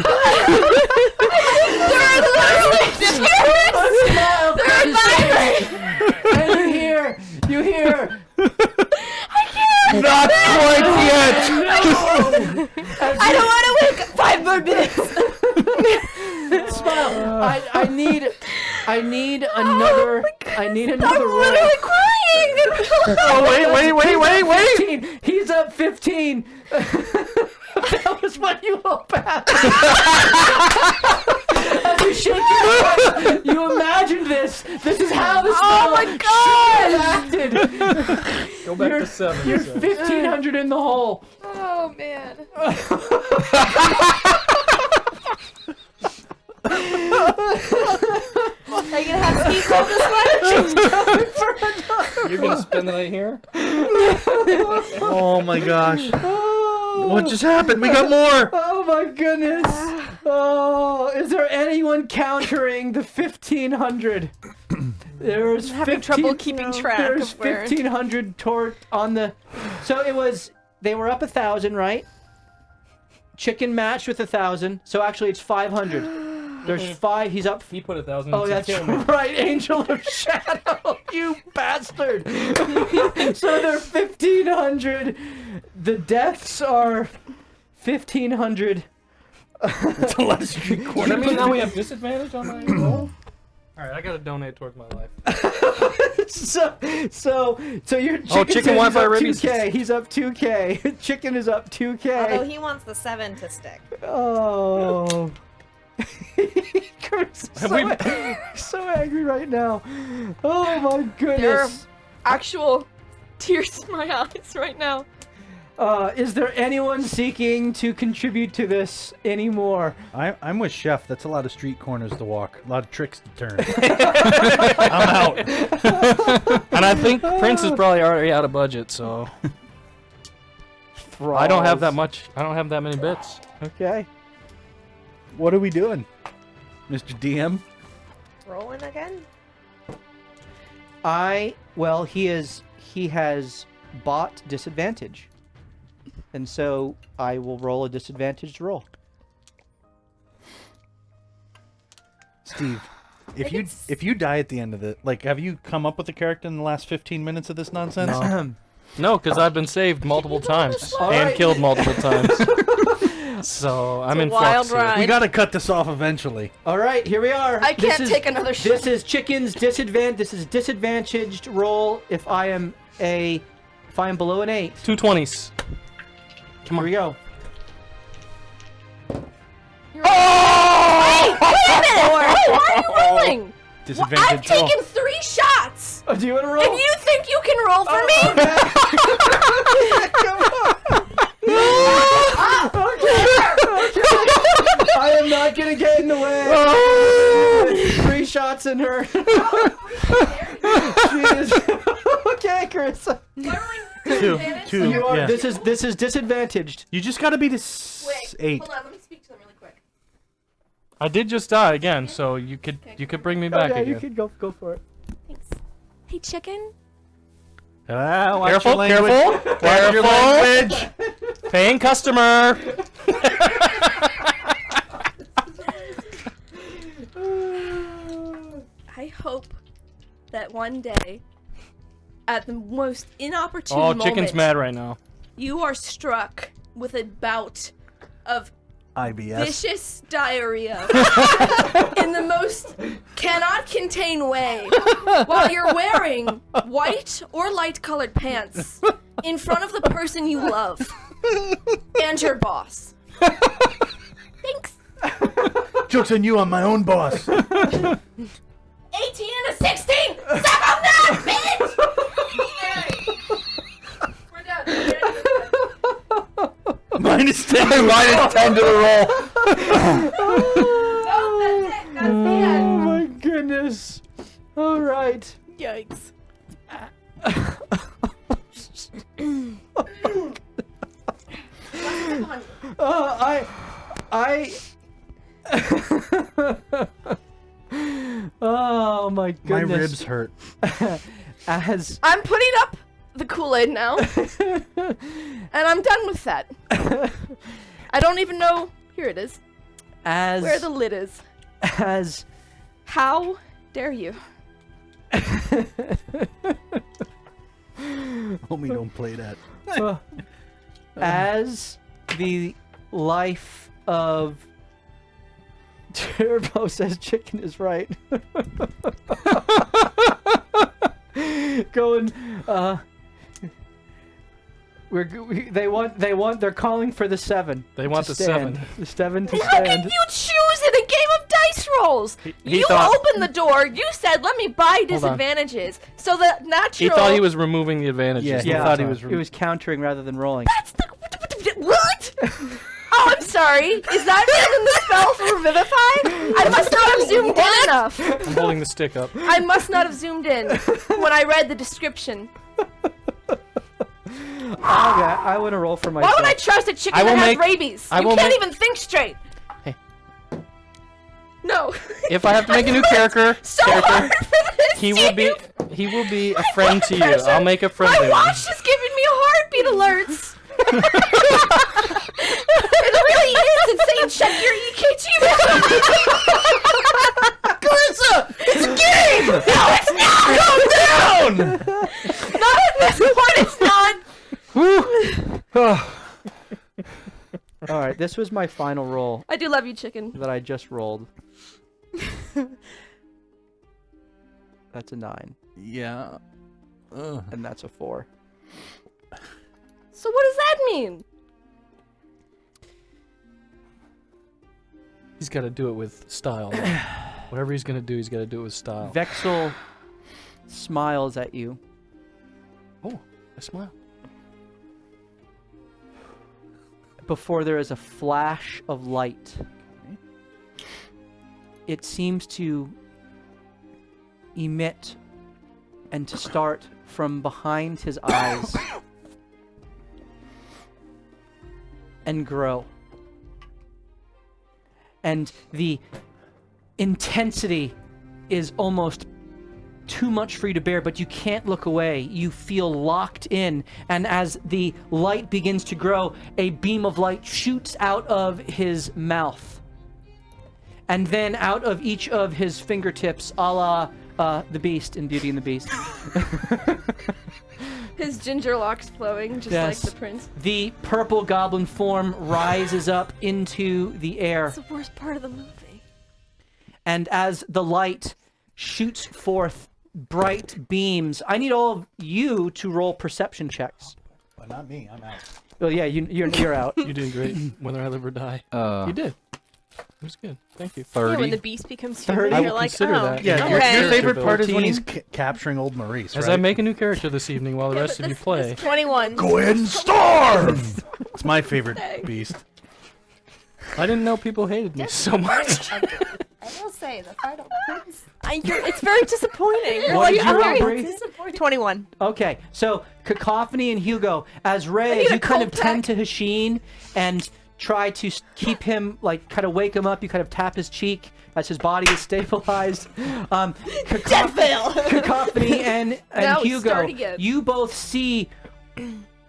And you hear. Not quite yet. I don't want to wake up 5 more minutes. Smile. I need another. I need another I'm roll. literally crying. Oh, wait. 15. He's up 15. That was what you hope at. As you shake your head, you imagined this. This is how this Oh my God! acted. Go back to 7. You're 1,500 in the hole. Oh man. Are you gonna have ski club this one? You're gonna spend the night here? Oh my gosh. What just happened? We got more. Oh my goodness. Oh, is there anyone countering the 1,500? There's I'm having trouble keeping track There's of where. 1,500 on the. So it was. They were up 1,000, right? Chicken matched with 1,000. So actually, it's 500. There's 5. He's up. He put 1,000. Oh, to that's kill me. right, Angel of Shadow, you bastard! So they're 1,500. The deaths are 1,500. That's a lot of street Does corners. that mean now we have disadvantage on my roll? Alright, I gotta donate towards my life. So your chicken, chicken Wi-Fi up ribbies. 2K. He's up 2K. Chicken is up 2K. Although he wants the 7 to stick. Oh. Chris is so angry right now. Oh my goodness. Actual tears in my eyes right now. Is there anyone seeking to contribute to this anymore? I'm with Chef. That's a lot of street corners to walk. A lot of tricks to turn. I'm out. And I think Prince is probably already out of budget, so I don't have that much. I don't have that many bits. Okay. What are we doing, Mr. DM? Rolling again? He has bought disadvantage. And so I will roll a disadvantaged roll. Steve, if you die at the end of it, like, have you come up with a character in the last 15 minutes of this nonsense? No, because I've been saved multiple times All and right. killed multiple times. So I'm in wild flux. here. ride. We gotta cut this off eventually. All right, here we are. I can't take another shot. This is Chicken's disadvantage. This is disadvantaged roll if I am below an 8. 2 20s. Here we go. Hey, wait a minute! Why are you rolling? I've Disadvantage roll. taken 3 shots! Oh, do you want to roll? And you think you can roll for me? I am not gonna get in the way. 3 shots in her. She is okay, Chris. Two. You are. Yeah. This is disadvantaged. You just gotta be to 8. Hold on, let me speak to them really quick. I did just die again, so you could bring me back yeah, again. you can go for it. Thanks. Hey, chicken. Watch Careful, your language. careful, Watch your language. Paying customer. I hope that one day, at the most inopportune Oh, moment, chicken's mad right now. you are struck with a bout of IBS. vicious diarrhea in the most cannot contain way while you're wearing white or light colored pants in front of the person you love and your boss. Thanks. Joke's on you, I'm my own boss. 18 and a 16! Suck on that, bitch! We're done. Minus 10. Minus 10 to the roll. No, that's it. That's the Oh end. my goodness. All right. Yikes. Oh my My goodness. ribs hurt. As I'm putting up the Kool-Aid now, and I'm done with that. I don't even know. Here it is. As Where the lid is. as How dare you? Homie, don't play that. as the life of Turbo says chicken is right. Going they're calling for the 7. They want to the stand. 7. The 7 to How can stand. you choose in a game of dice rolls? He You thought- opened the door. You said, "Let me buy Hold on. disadvantages." So the natural. He thought he was removing the advantages. Yeah, the he whole thought he time. was. It was countering rather than rolling. That's the what? Oh, I'm sorry. Is that in the spell for Revivify? I must not have zoomed in enough. I'm holding the stick up. I must not have zoomed in when I read the description. Okay, I want to roll for Why myself. would I trust a chicken I will that has make- rabies? I You will can't make- even think straight. Hey. No. If I have to make a new character, So hard for this. he will be a friend to you. pressure. I'll make a friendly My one. watch is giving me heartbeat alerts. It really is. It's saying check your EKG. Carissa, it's a game. No, it's not. Calm down. Not at this point. It's not. All right, this was my final roll I do love you, chicken. that I just rolled. That's a 9, Yeah. Ugh. and that's a 4. So what does that mean? He's got to do it with style. Whatever he's gonna do, he's got to do it with style. Vexel smiles at you. Oh, I smile. Before there is a flash of light. It seems to emit and to start from behind his eyes and grow. And the intensity is almost too much for you to bear, but you can't look away. You feel locked in, and as the light begins to grow, a beam of light shoots out of his mouth. And then out of each of his fingertips, a la the Beast in Beauty and the Beast. His ginger locks flowing, just Yes. like the prince. The purple goblin form rises up into the air. That's the worst part of the movie. And as the light shoots forth bright beams, I need all of you to roll perception checks. But not me. I'm out. Well, yeah, you're out. You did great. Whether I live or die. You did. It was good. Thank you. Yeah, when 30. the beast becomes 30? human, I you're will like, consider oh, that. Yeah, okay. your favorite part is when 14. he's capturing old Maurice, As right? I make a new character this evening while the rest of you play. 21. Go ahead and starve! It's my favorite beast. I didn't know people hated me so much. I will say the final prince. It's very disappointing. You're What like, did you oh, roll, Bree? Disappointing. 21. Okay, so Cacophony and Hugo, as Ray, need as a you kind of cold tend to Hasheen and try to keep him, like, kind of wake him up, you kind of tap his cheek as his body is stabilized. Cacophony and Now we Hugo, start again. you both see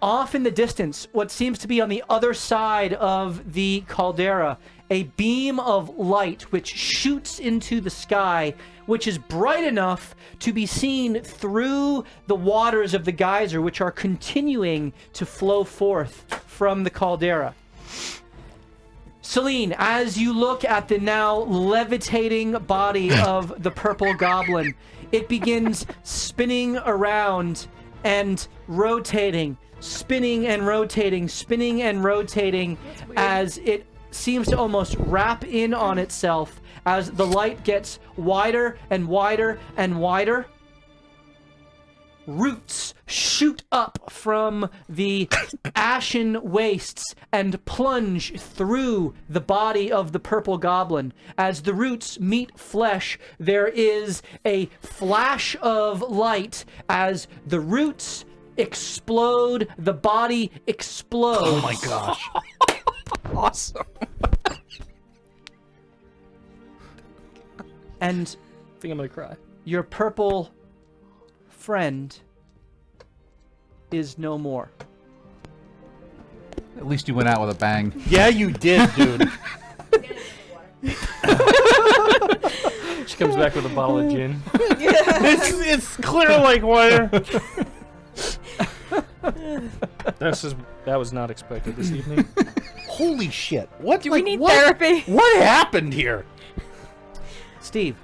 off in the distance what seems to be on the other side of the caldera a beam of light which shoots into the sky, which is bright enough to be seen through the waters of the geyser, which are continuing to flow forth from the caldera. Celine, as you look at the now levitating body of the purple goblin, it begins spinning around and rotating, spinning and rotating, spinning and rotating, as it seems to almost wrap in on itself as the light gets wider and wider and wider. Roots shoot up from the ashen wastes and plunge through the body of the purple goblin. As the roots meet flesh, there is a flash of light as the roots explode, the body explodes. Oh my gosh. Awesome. And I think I'm gonna cry. your purple friend is no more. At least you went out with a bang. Yeah, you did, dude. She comes back with a bottle of gin. It's clear like water. That was not expected this evening. Holy shit! What? Do we need therapy? What happened here? Steve,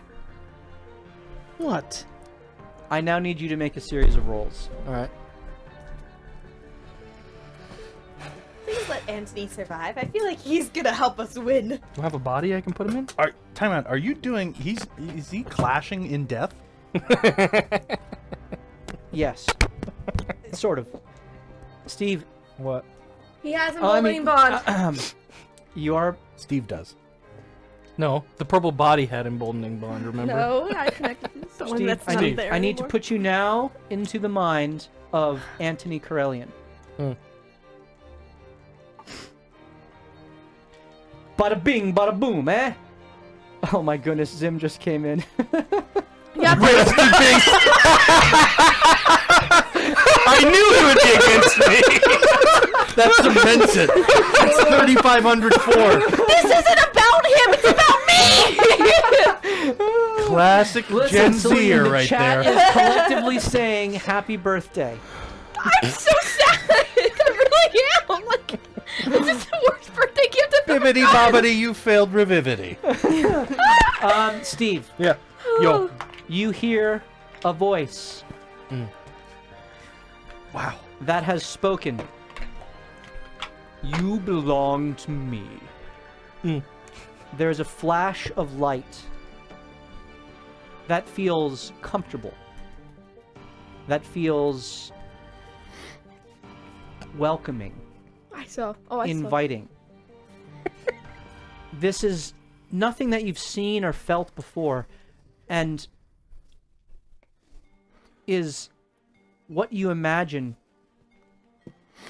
What? I now need you to make a series of rolls. All right. Please let Anthony survive. I feel like he's gonna help us win. Do I have a body I can put him in? Time out. Are you doing? Is he clashing in death? Yes. Sort of. Steve, What? He has a I molding mean, bond. you are Steve does. No, the purple body had emboldening bond. Remember? No, I connected to someone Steve, that's I not need, there I need to anymore. put you now into the mind of Antony Corellian. Bada bing, bada boom, eh? Oh my goodness, Zim just came in. Yeah, I knew it would be against me. That cements it. It's 3,504. this isn't about him, it's about me! Classic Listen, Gen Celine, Zer the right chat there. is collectively saying happy birthday. I'm so sad! I really am! Like, this is the worst birthday gift I've ever Bibbity gotten. bobbity, you failed revivity. Steve, Yeah. Yo. you hear a voice Wow. that has spoken. You belong to me. There's a flash of light that feels comfortable, that feels welcoming, I saw. Oh, I saw. inviting. This is nothing that you've seen or felt before, and is what you imagine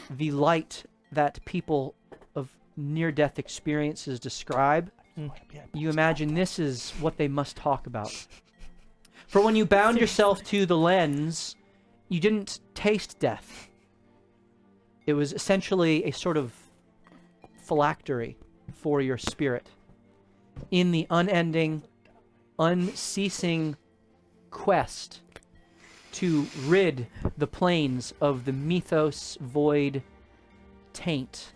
the light that people of near-death experiences describe. You imagine this is what they must talk about. For when you bound yourself to the lens, you didn't taste death. It was essentially a sort of phylactery for your spirit in the unending, unceasing quest to rid the planes of the mythos void taint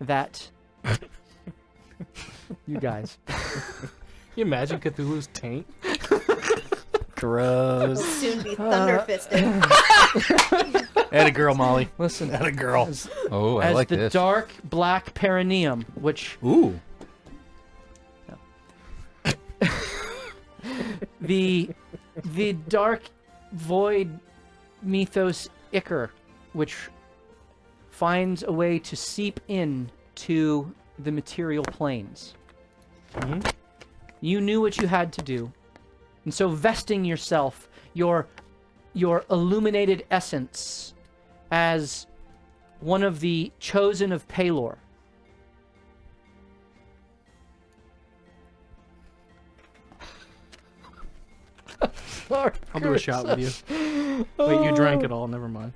that you guys. You imagine Cthulhu's taint? Gross. We'll soon be thunder fisted. Atta girl, Molly. Listen, Atta girl. Oh, I as like the this. dark black perineum, which Ooh. the dark void mythos ichor, which finds a way to seep in to the material planes. You knew what you had to do, and so vesting yourself, your illuminated essence, as one of the chosen of Pelor. Sorry, I'll do a shot with you. Wait, you drank it all. Never mind.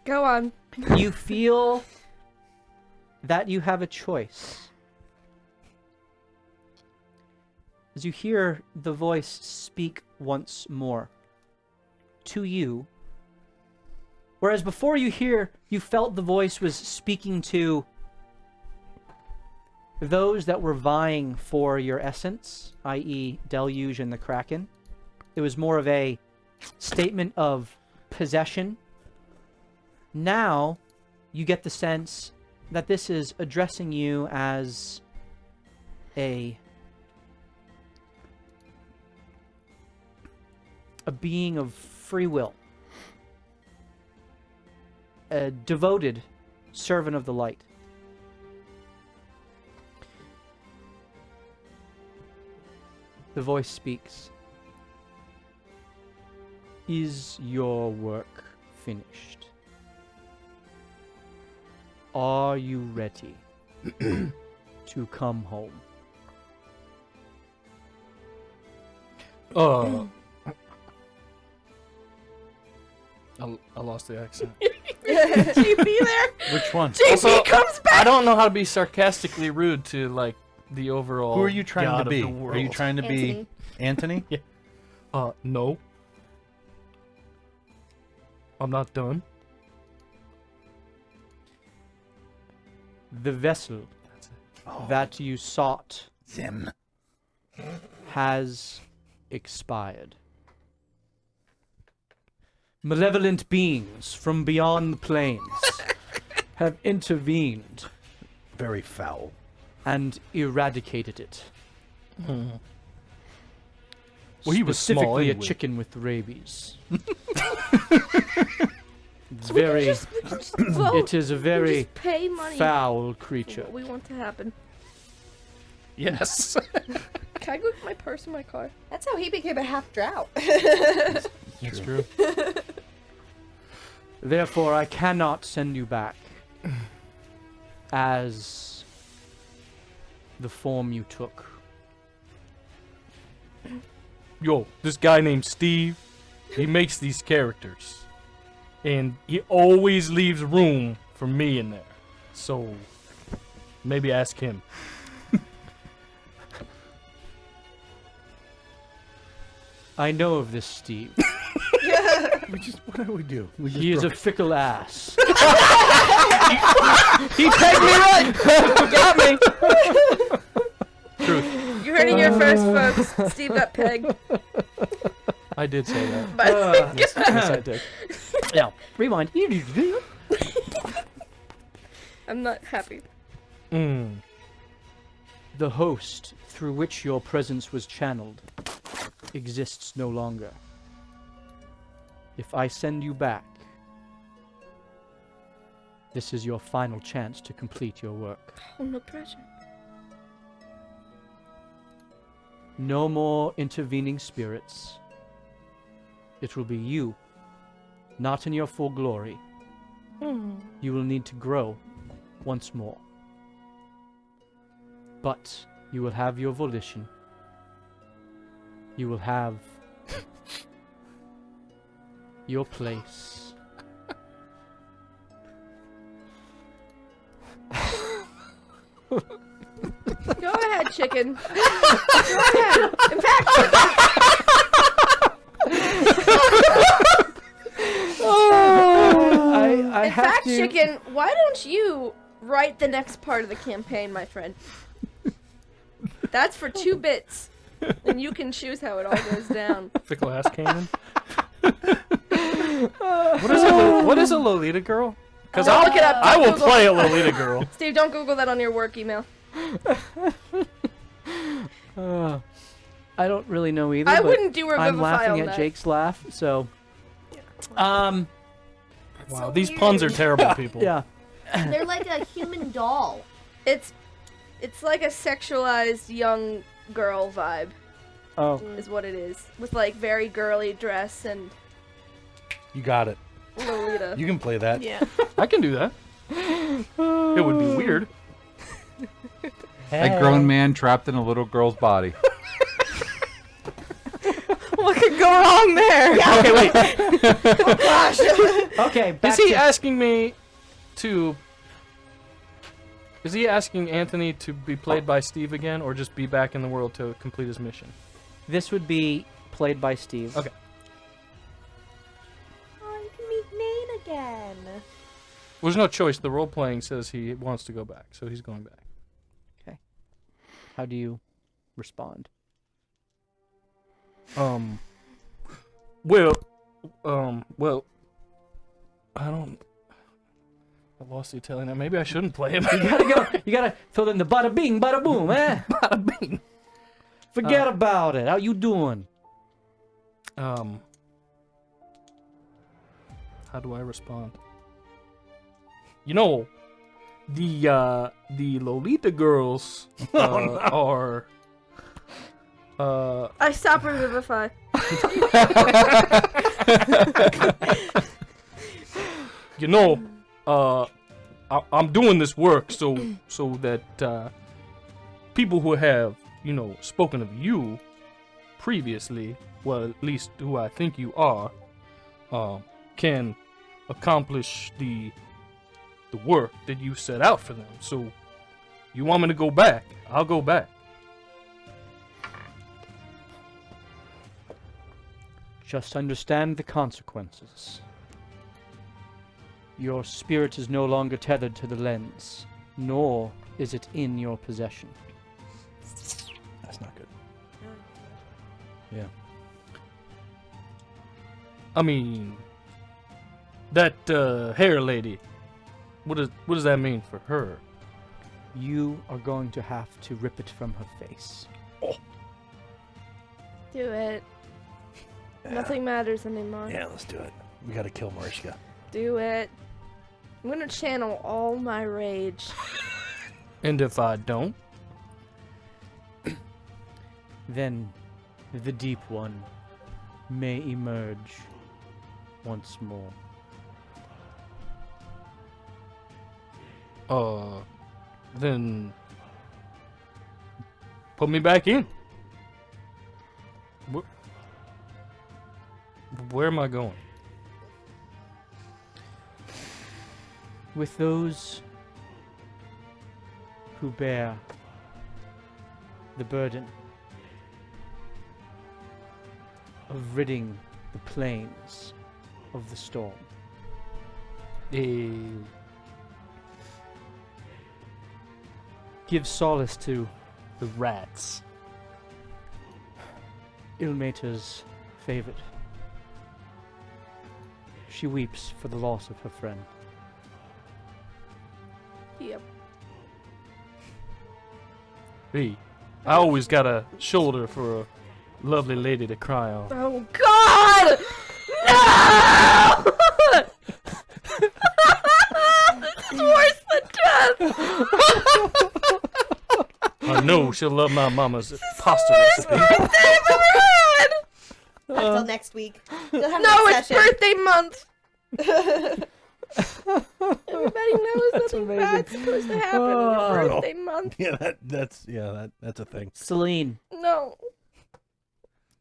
Go on. You feel that you have a choice. As you hear the voice speak once more to you, whereas before you felt the voice was speaking to those that were vying for your essence, i.e. Deluge and the Kraken. It was more of a statement of possession. Now, you get the sense that this is addressing you as a being of free will. A devoted servant of the light. The voice speaks. Is your work finished? Are you ready to come home? I lost the accent. GP there. Which one? GP Also, comes back. I don't know how to be sarcastically rude to like the overall. Who are you trying god to be? Of the world. Are you trying to be Anthony? No. I'm not done. The vessel that you sought Them. has expired. Malevolent beings from beyond the planes have intervened Very foul. and eradicated it. Well, he was small Specifically anyway. a chicken with rabies. It's very, We can just vote. it is a We can very just pay money foul for creature. what we want to happen. Yes. Can I go get my purse in my car? That's how he became a half drow. That's true. Therefore, I cannot send you back as the form you took. Yo, this guy named Steve, he makes these characters. And he always leaves room for me in there. So, maybe ask him. I know of this Steve. What do we do? We just He is a broke- fickle ass. He pegged me right! Got me! You heard it here first, folks. Steve got pegged. I did say that. But Yes, yes, I did. Yeah. Rewind. I'm not happy. Mm. The host through which your presence was channeled exists no longer. If I send you back, this is your final chance to complete your work. Oh, no pressure. No more intervening spirits. It will be you, not in your full glory. You will need to grow once more. But you will have your volition. You will have your place. Go ahead, chicken. Go ahead. In fact, I in have fact, to... chicken, why don't you write the next part of the campaign, my friend? That's for 2 bits, and you can choose how it all goes down. Fickle ass cannon. What is a Lolita girl? Because Don't look it up. I will Google. play a Lolita girl. Steve, don't Google that on your work email. I don't really know either. I but wouldn't do Revivify I'm laughing on at that. Jake's laugh, so... Wow, so these weird. puns are terrible, people. Yeah. They're like a human doll. It's like a sexualized young girl vibe, Oh. is what it is. With like very girly dress and You got it. Lolita. You can play that. Yeah. I can do that. It would be weird. A grown man trapped in a little girl's body. What could go wrong there? Okay, wait. Okay, back Is he to... asking me to... Is he asking Anthony to be played by Steve again, or just be back in the world to complete his mission? This would be played by Steve. Okay. Oh, you can meet Nate again. Well, there's no choice. The role-playing says he wants to go back, so he's going back. How do you respond? Well, I don't... I lost the Italian. Maybe I shouldn't play him. You gotta fill in the bada bing, bada boom, eh? Bada bing. Forget about it. How you doing? How do I respond? You know, the Lolita girls are I stop Revivify. you know, I'm doing this work so that people who have, you know, spoken of you previously, well, at least who I think you are, can accomplish the work that you set out for them. So, you want me to go back? I'll go back. Just understand the consequences. Your spirit is no longer tethered to the lens, nor is it in your possession. That's not good. Yeah. I mean, that hair lady. What does that mean for her? You are going to have to rip it from her face. Do it. Nothing matters anymore. Yeah, let's do it. We gotta kill Mariska. Do it. I'm gonna channel all my rage. And if I don't, Then the Deep One may emerge once more. then put me back in. Where am I going? With those who bear the burden of ridding the plains of the storm. Give solace to The rats. Ilmater's favorite. She weeps for the loss of her friend. Yep. I always got a shoulder for a lovely lady to cry on. Oh God! No! This is worse than death. I know she'll love my mama's pasta recipe. Birthday I've ever had. Until next week. You'll have No, next it's session. birthday month. Everybody knows nothing amazing. bad's supposed to happen in your birthday month. Yeah, that's a thing. Celine, No.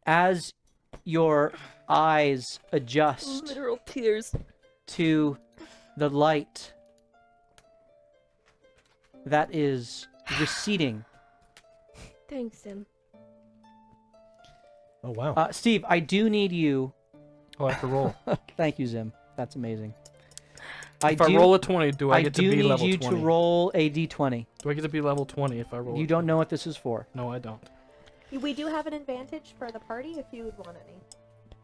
as your eyes adjust Literal tears. to the light that is receding. Thanks, Sim. Oh wow. Steve, I do need you. Oh, I have to roll. Thank you, Zim. That's amazing. If I roll a 20, do I get to do be need level you 20? to roll a d20. Do I get to be level 20 if I roll? You don't know what this is for. No, I don't. We do have an advantage for the party if you would want any.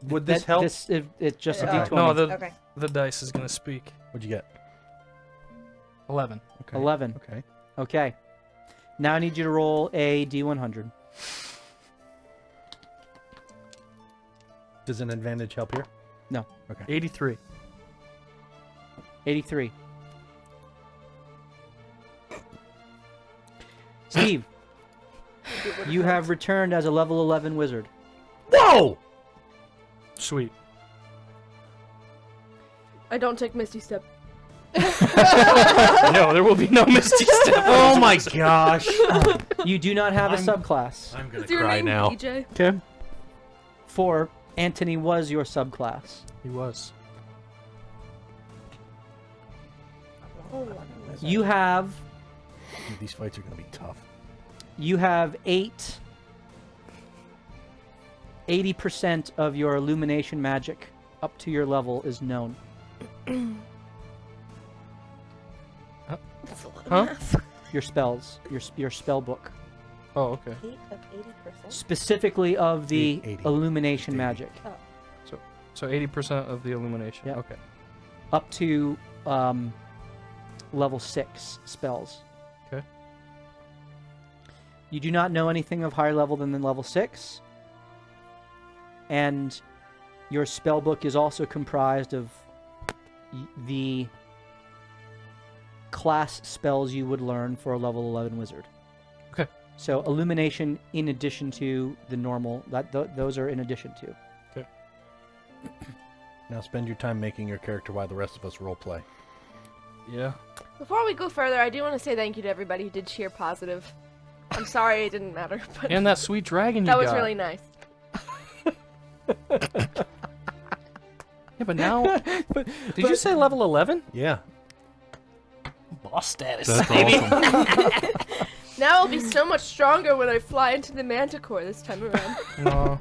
Would this help? It's just a Alright. d20. No, Okay. the dice is gonna speak. What'd you get? 11. Okay. 11. Okay. Okay. Now I need you to roll a d100. Does an advantage help here? 83. 83. Steve, you have returned as a level 11 wizard. Whoa! Sweet. I don't take Misty Step. No, there will be no Misty Step. Oh my gosh! You do not have a I'm- subclass. I'm gonna Is your cry name now. DJ? Okay. For Anthony was your subclass. He was. You have Dude, these fights are gonna be tough. 80% of your illumination magic up to your level is known. Huh? Your spells, your spell book, Oh, okay. 8 of 80%. specifically of the 80. illumination 80. magic, So 80% of the illumination. Yeah. Okay. up to level 6 spells. Okay. You do not know anything of higher level than level 6, and your spell book is also comprised of the class spells you would learn for a level 11 wizard. Okay. So illumination in addition to the normal, those are in addition to. Now spend your time making your character while the rest of us role play. Yeah. Before we go further, I do want to say thank you to everybody who did cheer positive. I'm sorry it didn't matter, but And that sweet dragon you that was got. really nice. Yeah, but now... Did you say level 11? Yeah. Boss status, That's baby. awesome. Now I'll be so much stronger when I fly into the Manticore this time around. No.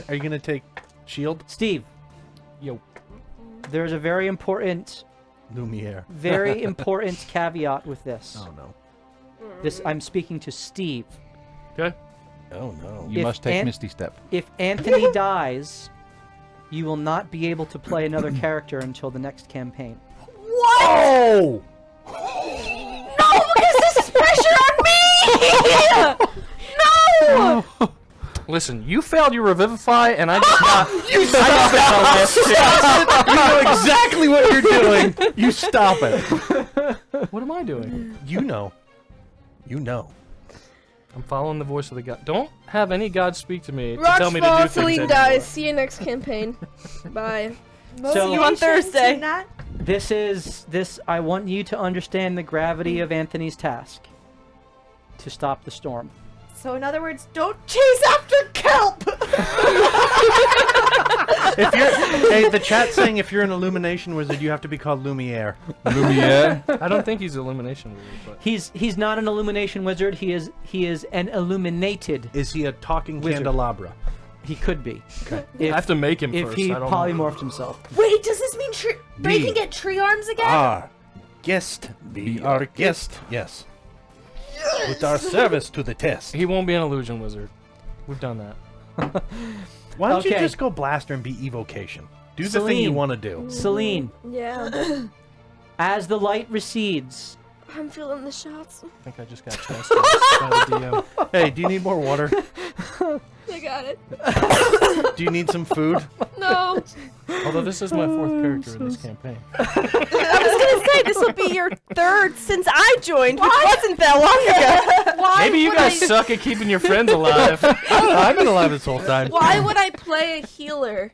Are you gonna take shield? Steve, Yo. there's a very important Lumiere. caveat with this. Oh no. This I'm speaking to Steve. Okay. Oh no. You If must take Ant- Misty Step. If Anthony dies, you will not be able to play another character until the next campaign. Oh! No, because this is pressure on me! No! Listen, you failed your Revivify, and I just got... you stop it! You know exactly what you're doing. You stop it. What am I doing? You know. You know. I'm following the voice of the god. Don't have any god speak to me to Rocks tell me to fall, do things Celine anymore. dies. See you next campaign. Bye. So- See you on Thursday. I want you to understand the gravity of Anthony's task. To stop the storm. So in other words, don't chase after kelp! If you're, hey, the chat's saying if you're an Illumination wizard, you have to be called Lumiere. Lumiere. I don't think he's Illumination wizard, but... He's not an illumination wizard. He is an illuminated. Is he a talking Wizard. candelabra? He could be. Okay. If, I have to make him if first. he I don't polymorphed himself. Wait, does this mean they can get tree arms again? Our guest. Be our guest. Yes. With our service to the test. He won't be an illusion wizard. We've done that. Why don't you Okay. just go blaster and be evocation? Do the thing you Celine. want to do. Celine, Yeah. as the light recedes, I'm feeling the shots. I think I just got chastised by the DM. Hey, do you need more water? I got it. Do you need some food? No. Although this is my fourth character in this campaign. I was gonna say this will be your third since I joined, which wasn't that long ago. Why Maybe you would guys I, suck at keeping your friends alive. I've been alive this whole time. Why would I play a healer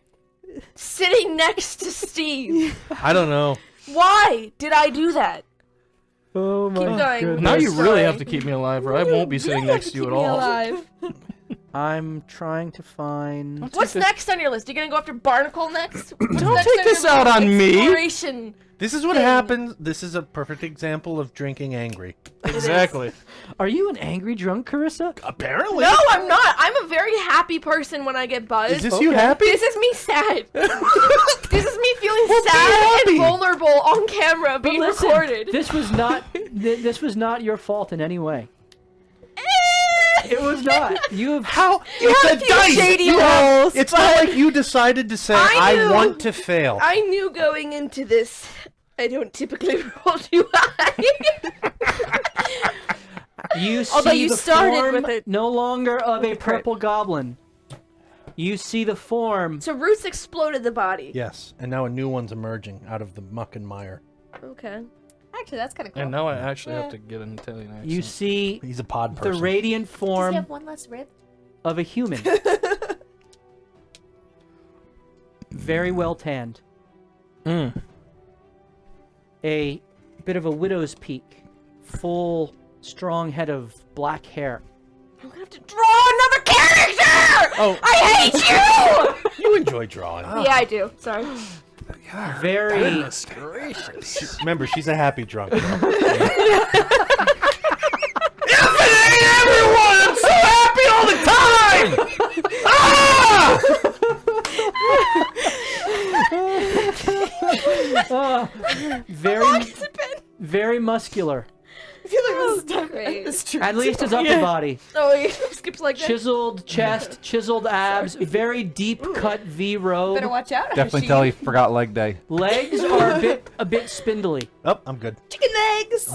sitting next to Steve? I don't know. Why did I do that? oh my Keep going. goodness. Now you really Sorry. have to keep me alive, or I won't be sitting next to you at all. Alive. I'm trying to find. What's next on your list? You gonna go after Barnacle next? What's Don't next take on this your out on me. exploration? This is what happens. This is a perfect example of drinking angry. Exactly. Are you an angry drunk, Carissa? Apparently. No, I'm not. I'm a very happy person when I get buzzed. Is this you happy? This is me sad. This is me feeling sad happy. and vulnerable on camera But being listen, recorded. this was not. This was not your fault in any way. It was not. You have. How? You It's had a a few dice. shady You have- rolls, It's not like you decided to say, I I knew- want to fail. I knew going into this, I don't typically roll too high. You see Although you the started form with it. no longer of a purple goblin. You see the form. So Roots exploded the body. Yes, and now a new one's emerging out of the muck and mire. Okay. Actually, that's kind of cool. And now I actually have to get an Italian accent. You see He's a pod the person. radiant Does he form have one less rib? of a human. Very well tanned. Mm. A bit of a widow's peak. Full, strong head of black hair. I'm gonna have to draw another character! Oh. I hate you! You enjoy drawing. Yeah, I do. Sorry. Very. Remember, she's a happy drunk. Everyone! I'm so happy all the time! Very, very muscular. I feel like this is time Great. this true. At least his upper body. Oh, he skips like that. Chiseled chest, chiseled abs, very deep cut V Better robe. watch out. Definitely tell he forgot leg day. Legs are a bit spindly. Oh, I'm good. Chicken legs.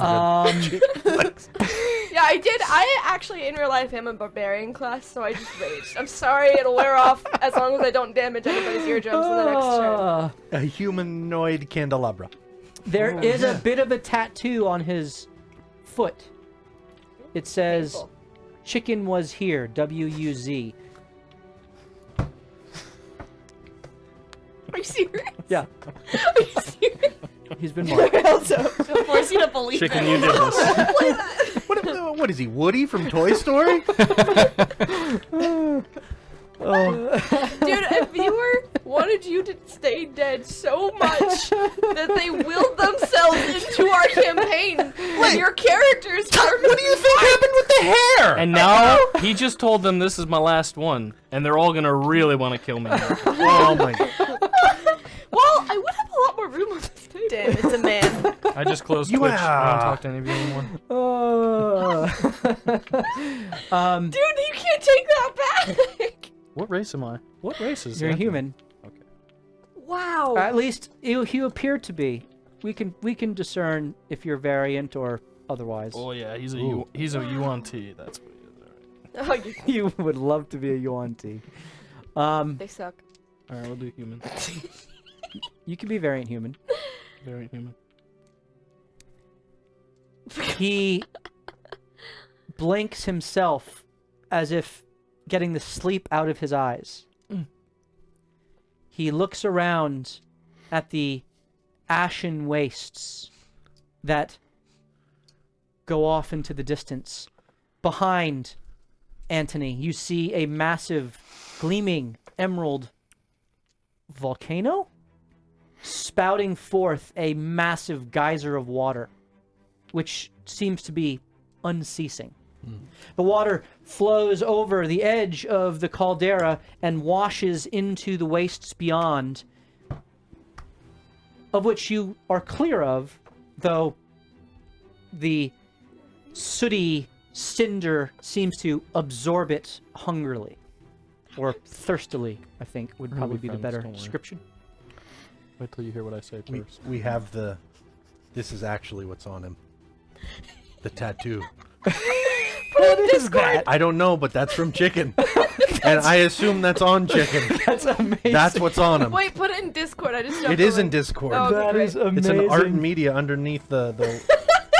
Yeah, I did. I actually, in real life, am a barbarian class, so I just raged. I'm sorry, it'll wear off as long as I don't damage anybody's eardrums in the next turn. A humanoid candelabra. There is a bit of a tattoo on his foot. It says, Painful. "Chicken was here." WUZ. Are you serious? Yeah, Are you serious? he's been marked. Also, don't force you to believe Chicken, it. you did this. What is he, Woody from Toy Story? Dude, if you were one of wanted you to stay dead so much that they willed themselves into our campaign. And your characters were... What do you think happened with the hair? And now he just told them this is my last one, and they're all gonna really want to kill me. Now. Oh my god. Well, I would have a lot more room on this table. Damn, it's a man. I just closed You Twitch. I are- don't talk to any of you anymore. Dude, you can't take that back. What race am I? What race is You're a that? human. Wow. At least you appear to be. We can discern if you're variant or otherwise. Oh yeah, he's a Ooh. he's a UNT. That's what he is. All right. Oh, You would love to be a Yuan-Ti. they suck. All right, we'll do human. You can be variant human. Very human. He blinks himself as if getting the sleep out of his eyes. He looks around at the ashen wastes that go off into the distance. Behind Antony, you see a massive, gleaming emerald volcano spouting forth a massive geyser of water, which seems to be unceasing. The water flows over the edge of the caldera and washes into the wastes beyond, of which you are clear of, though the sooty cinder seems to absorb it hungrily, or thirstily, I think would We're probably gonna be be the friends, better don't worry. description. Wait till you hear what I say first. We have the. This is actually what's on him. The tattoo. What is that? I don't know, but that's from Chicken. And I assume that's on Chicken. That's amazing. That's what's on him. Wait, put it in Discord. I just jumped It is over. in Discord. Oh, okay, That great. is amazing. It's an art and media underneath the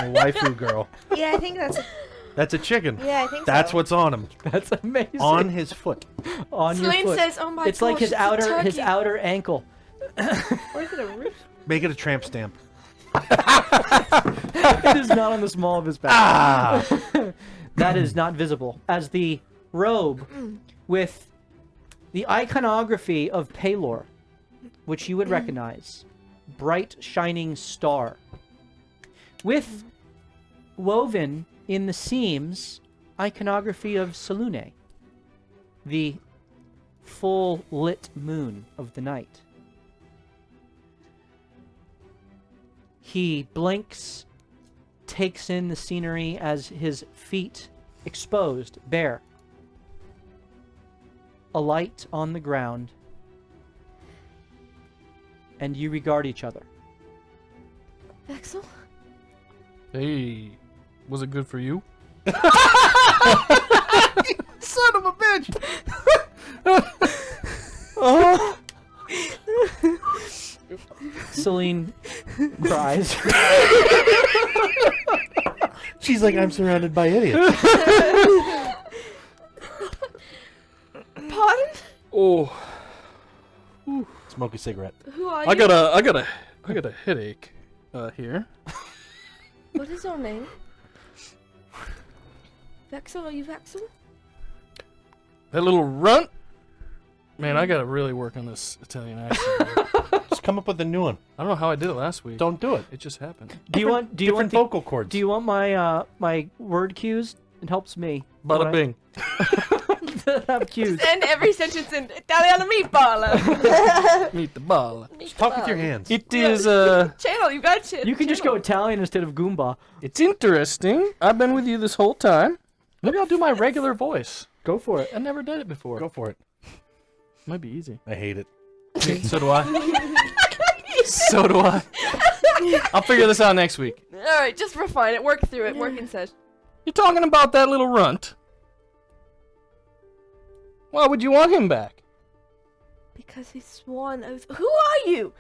waifu girl. Yeah, I think that's. That's a chicken. Yeah, I think That's so. what's on him. That's amazing. On his foot. On your Selene foot. says, "Oh my It's gosh, like his it's a turkey." outer ankle. Or is it a roof? Make it a tramp stamp. It is not on the small of his back. Ah! That is not visible. As the robe with the iconography of Palor, which you would recognize, bright shining star, with woven in the seams iconography of Selune, the full lit moon of the night. He blinks, takes in the scenery as his feet exposed, bare. A light on the ground, and you regard each other. Vexel? Hey, was it good for you? Son of a bitch! Oh! Selene cries. She's like, I'm surrounded by idiots. Pardon? Oh, Smoke a cigarette. Who are you? I got a headache here. What is your name? Vexel? Are you Vexel? That little runt. Man, I gotta really work on this Italian accent. Just come up with a new one. I don't know how I did it last week. Don't do it. It just happened. Do you want Different the, vocal cords. do you want my my word cues? It helps me. Bada bing. Have cues. End every sentence in Italiano meatball. Meet the ball. Just talk with your hands. It is Channel, you got shit. You can just go Italian instead of Goomba. It's interesting. I've been with you this whole time. Maybe I'll do my regular voice. Go for it. I never did it before. Go for it. Might be easy. I hate it. So do I. So do I. I'll figure this out next week. Alright, just refine it. Work through it. Work in session. You're talking about that little runt. Why would you want him back? Because he sworn oath. Who are you?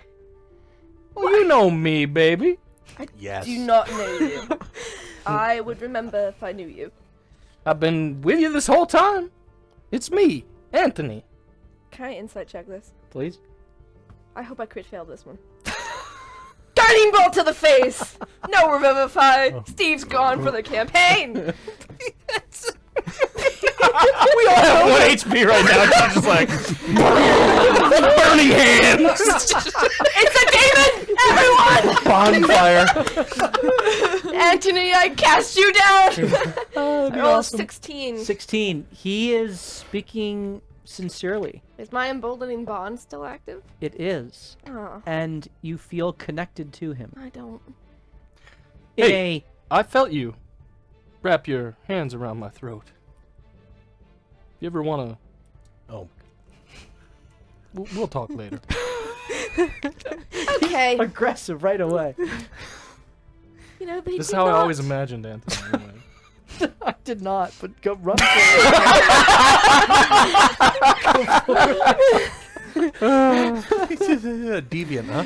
Well, you know me, baby. Yes. Do not know you. I would remember if I knew you. I've been with you this whole time. It's me, Anthony. Can I insight check this? Please. I hope I crit failed this one. Guiding bolt to the face! No revivify! Steve's gone for the campaign! We all have 1 HP right now. She's just like burning hands. It's a demon! Everyone! Bonfire. Anthony, I cast you down! Oh, I rolled 16. 16. He is speaking sincerely. Is my emboldening bond still active? It is. Oh, And you feel connected to him. I don't. In Hey. I felt you wrap your hands around my throat. You ever want to? Oh. We'll talk later. Okay. aggressive right away. You know, they This is did how I not- always imagined Anthony. Anyway. I did not, but go run Deviant, huh?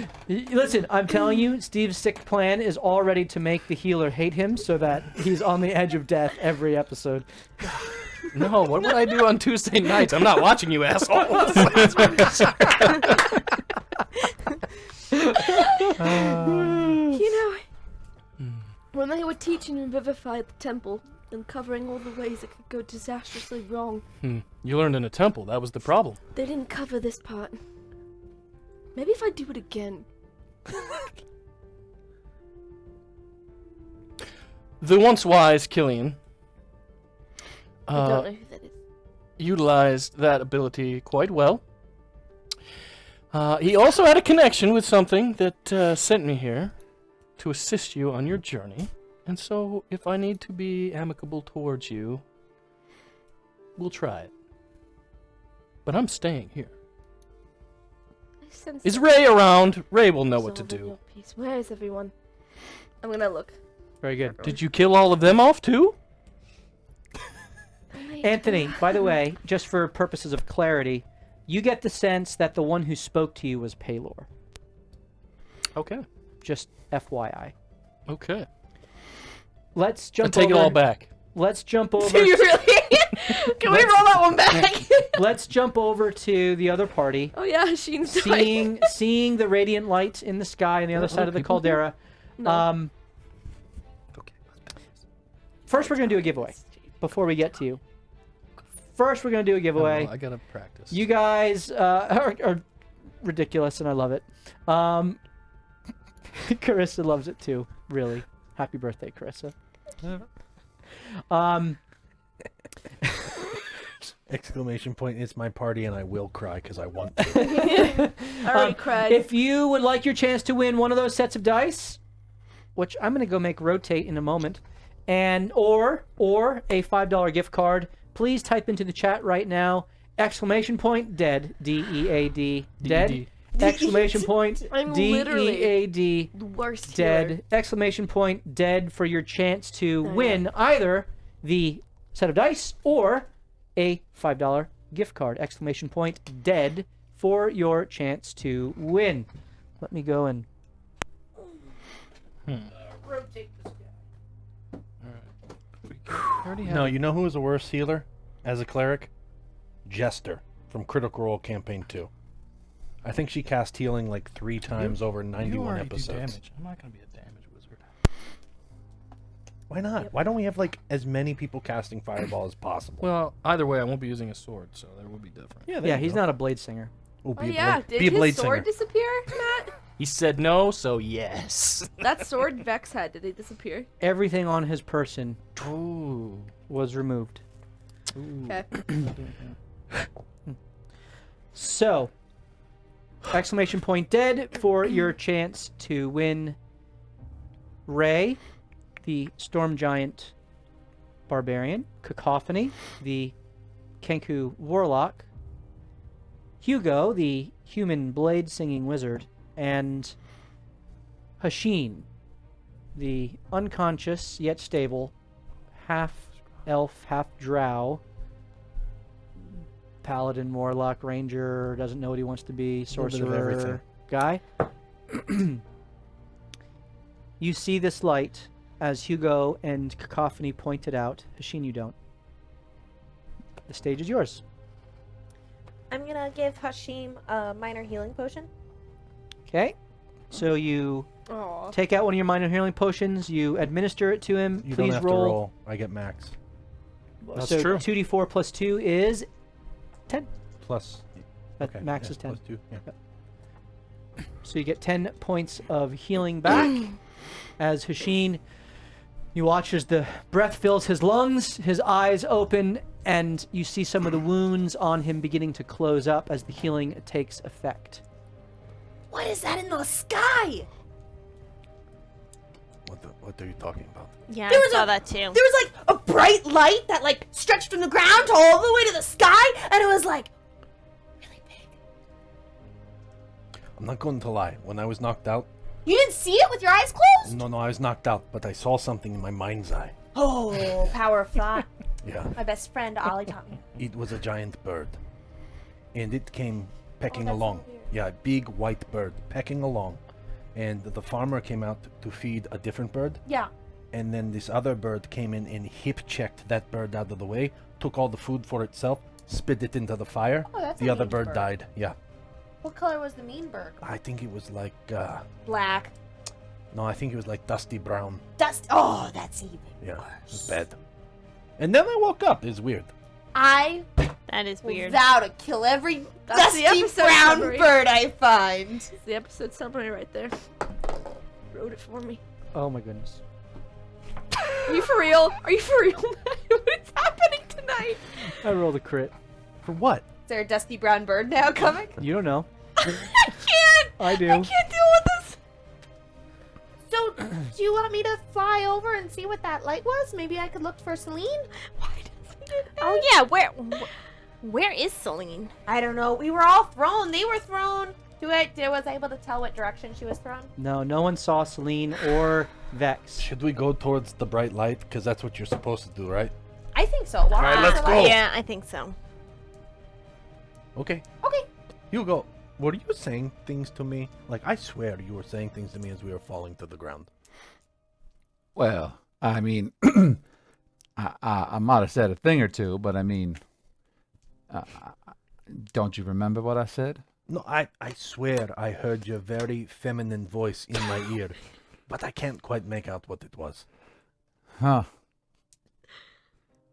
Listen, I'm telling you, Steve's sick plan is all ready to make the healer hate him so that he's on the edge of death every episode. No, what would I do on Tuesday nights? I'm not watching you, assholes. You know, when they were teaching and vivify the temple and covering all the ways it could go disastrously wrong, You learned in a temple. That was the problem. they didn't cover this part. Maybe if I do it again. The once wise Killian I don't know who that is. utilized that ability quite well. He also had a connection with something that sent me here to assist you on your journey. And so, if I need to be amicable towards you, we'll try it. But I'm staying here. I sense Is that Ray around? Ray will know what to resolve in do. your peace. Where is everyone? I'm gonna look. Very good. Did you kill all of them off too? Anthony, by the way, just for purposes of clarity, you get the sense that the one who spoke to you was Paylor. Okay. Just FYI. Okay. Let's I jump take over. it all back. Let's jump over. Do you really? Can we roll that one back? Let's jump over to the other party. Oh yeah, Sheen's dying. Seeing the radiant light in the sky on the other side of the people here? caldera. No. Okay. First, we're gonna do a giveaway before we get to you. First, we're gonna do a giveaway. I gotta practice. You guys are ridiculous, and I love it. Carissa loves it too. Really, happy birthday, Carissa. Exclamation point, it's my party and I will cry because I want to. I already cried. If you would like your chance to win one of those sets of dice, which I'm gonna go make rotate in a moment, and or a $5 gift card, please type into the chat right now exclamation point dead DEAD dead DED. exclamation point I'm literally DEAD the worst dead healer. exclamation point dead for your chance to win either the set of dice or a $5 gift card. Exclamation point dead for your chance to win. Let me go and rotate this guy. No, you know who is a worse healer as a cleric? Jester from Critical Role Campaign 2. I think she cast healing like 3 times over 91 episodes. Damage. I'm not gonna be a damage wizard. Why not? Why don't we have like as many people casting Fireball as possible? Well, either way, I won't be using a sword, so that would be different. Yeah, he's not a blade singer. Ooh, Oh be a yeah, blade, did be a blade his sword singer. disappear, Matt? He said no, so yes. That sword Vex had, did it disappear? Everything on his person Ooh. was removed. Okay. So, exclamation point dead for your chance to win Ray, the Storm Giant Barbarian, Cacophony, the Kenku Warlock, Hugo, the Human Blade Singing Wizard, and Hashin, the unconscious yet stable half elf, half drow paladin, warlock, ranger, doesn't know what he wants to be, Little bit of sorcerer everything. guy. You see this light as Hugo and Cacophony pointed out. Hashin, you don't. The stage is yours. I'm gonna give Hashim a minor healing potion. Okay. So you Aw. take out one of your minor healing potions, you administer it to him. You Please don't have to roll. I get max. That's so true. 2d4 plus 2 is 10. Plus. That Okay, max yeah, is 10. plus 2. Yeah. So you get 10 points of healing back. As Hashin, you watch as the breath fills his lungs, his eyes open, and you see some of the wounds on him beginning to close up as the healing takes effect. What is that in the sky? What are you talking about? Yeah, There I was saw a- that too. There was like a bright light that like stretched from the ground all the way to the sky, and it was like really big. I'm not going to lie. When I was knocked out, You didn't see it with your eyes closed? no, I was knocked out, but I saw something in my mind's eye. Oh, power of thought. Yeah. My best friend Ollie taught me. It was a giant bird. And it came pecking that's so along. weird. Yeah, a big white bird pecking along. And the farmer came out to feed a different bird. Yeah. And then this other bird came in and hip checked that bird out of the way, took all the food for itself, spit it into the fire. Oh, that's the a other mean bird bird. died. Yeah. What color was the mean bird? I think it was like, Black. no, I think it was like dusty brown. Dust. Oh, that's even Yeah, it was worse. bad. And then I woke up. It's weird. I That is will weird. vow to kill every That's the dusty episode brown summary. bird I find. It's the episode summary right there. Wrote it for me. Oh my goodness. Are you for real? Are you for real, Matt? What is happening tonight? I rolled a crit. For what? Is there a dusty brown bird now coming? You don't know. I can't! I do. I can't deal with this! So, do you want me to fly over and see what that light was? Maybe I could look for Celine? Why doesn't it Oh yeah, where is Celine? I don't know. We were all thrown. They were thrown. Was I able to tell what direction she was thrown? No, no one saw Celine or Vex. Should we go towards the bright light? Because that's what you're supposed to do, right? I think so. Walk Alright, past let's the go. light. Yeah, I think so. Okay. Okay. You go. Were you saying things to me? Like, I swear you were saying things to me as we were falling to the ground. Well, I mean, I might have said a thing or two, but I mean, don't you remember what I said? No, I swear I heard your very feminine voice in my ear, but I can't quite make out what it was. Huh.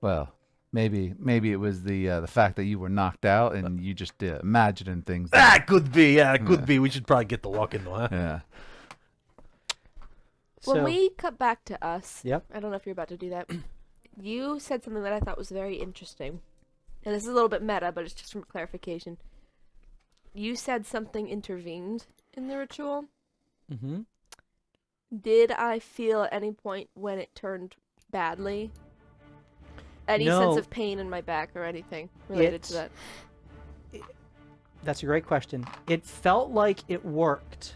Well, maybe it was the fact that you were knocked out and you just imagining things. Could be. Yeah, it could Yeah. be. We should probably get to walking though, huh? Yeah. When So, we cut back to us, Yep. I don't know if you're about to do that. You said something that I thought was very interesting. And this is a little bit meta, but it's just from clarification. You said something intervened in the ritual. mm-hmm. Did I feel at any point when it turned badly? Any No. sense of pain in my back or anything related to that? That's a great question. It felt like it worked.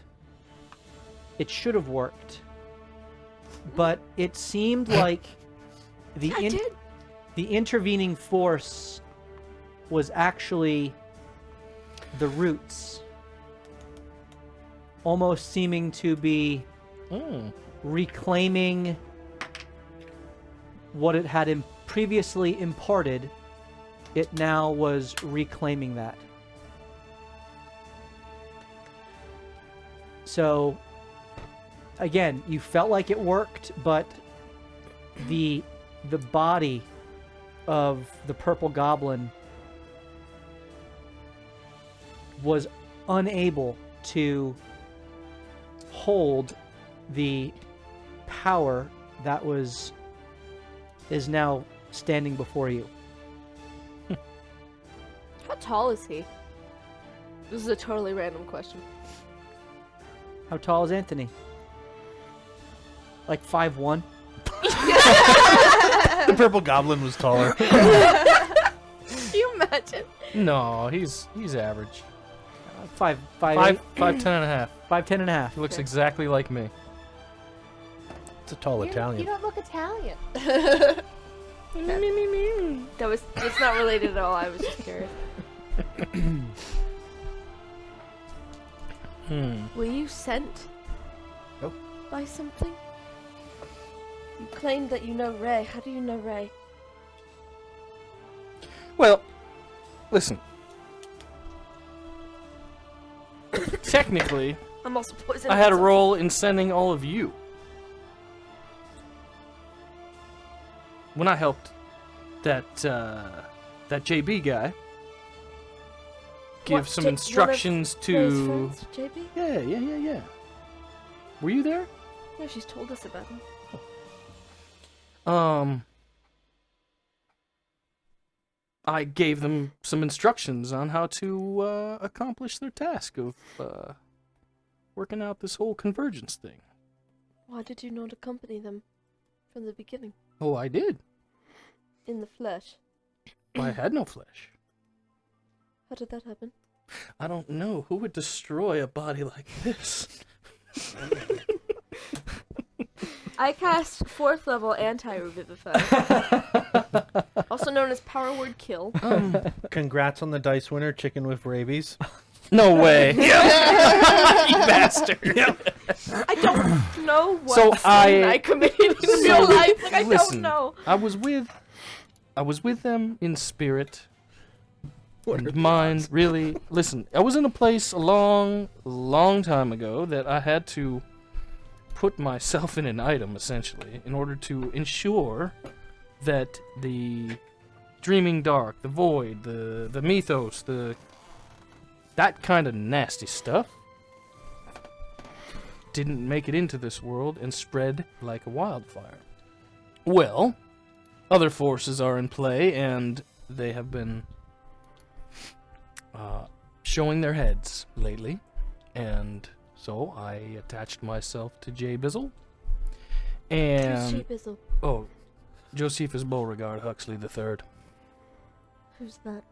It should have worked. But it seemed like the I did. the intervening force was actually the roots, almost seeming to be reclaiming what it had previously imparted. It now was reclaiming that. So, again, you felt like it worked, but the body of the purple goblin was unable to hold the power that is now standing before you. How tall is he? This is a totally random question. How tall is Anthony? Like 5'1"? The purple goblin was taller. Can you imagine? No, he's average. 5'10" 5'10" and a half. 5'10" and a half. He looks Okay. exactly like me. It's a tall You Italian. don't look Italian. That was it's not related at all. I was just curious. Were you sent Nope. by something? You claimed that you know Ray. How do you know Ray? Well, listen. Technically, I'm also poisoned. I had a role in sending all of you. When I helped that JB guy give What, some one of instructions Ray's to. friends, JB? Yeah. Were you there? Yeah, she's told us about him. I gave them some instructions on how to accomplish their task of working out this whole convergence thing. Why did you not accompany them from the beginning? Oh, I did. In the flesh. I had no flesh. How did that happen? I don't know who would destroy a body like this. I cast 4th level anti-revivify. Also known as power word kill. Congrats on the dice winner, chicken with rabies. No way. You bastard. I don't know what So sin I- I committed in real life. Like, I Listen, don't know. I was with them in spirit and mind. Really, listen. I was in a place a long time ago that I had to put myself in an item, essentially, in order to ensure that the dreaming dark, the void, the mythos, that kind of nasty stuff didn't make it into this world and spread like a wildfire. Well, other forces are in play, and they have been showing their heads lately, and so I attached myself to Jay Bizzle. Who's And Sheepizzle? oh, Josephus Beauregard Huxley III. Who's that?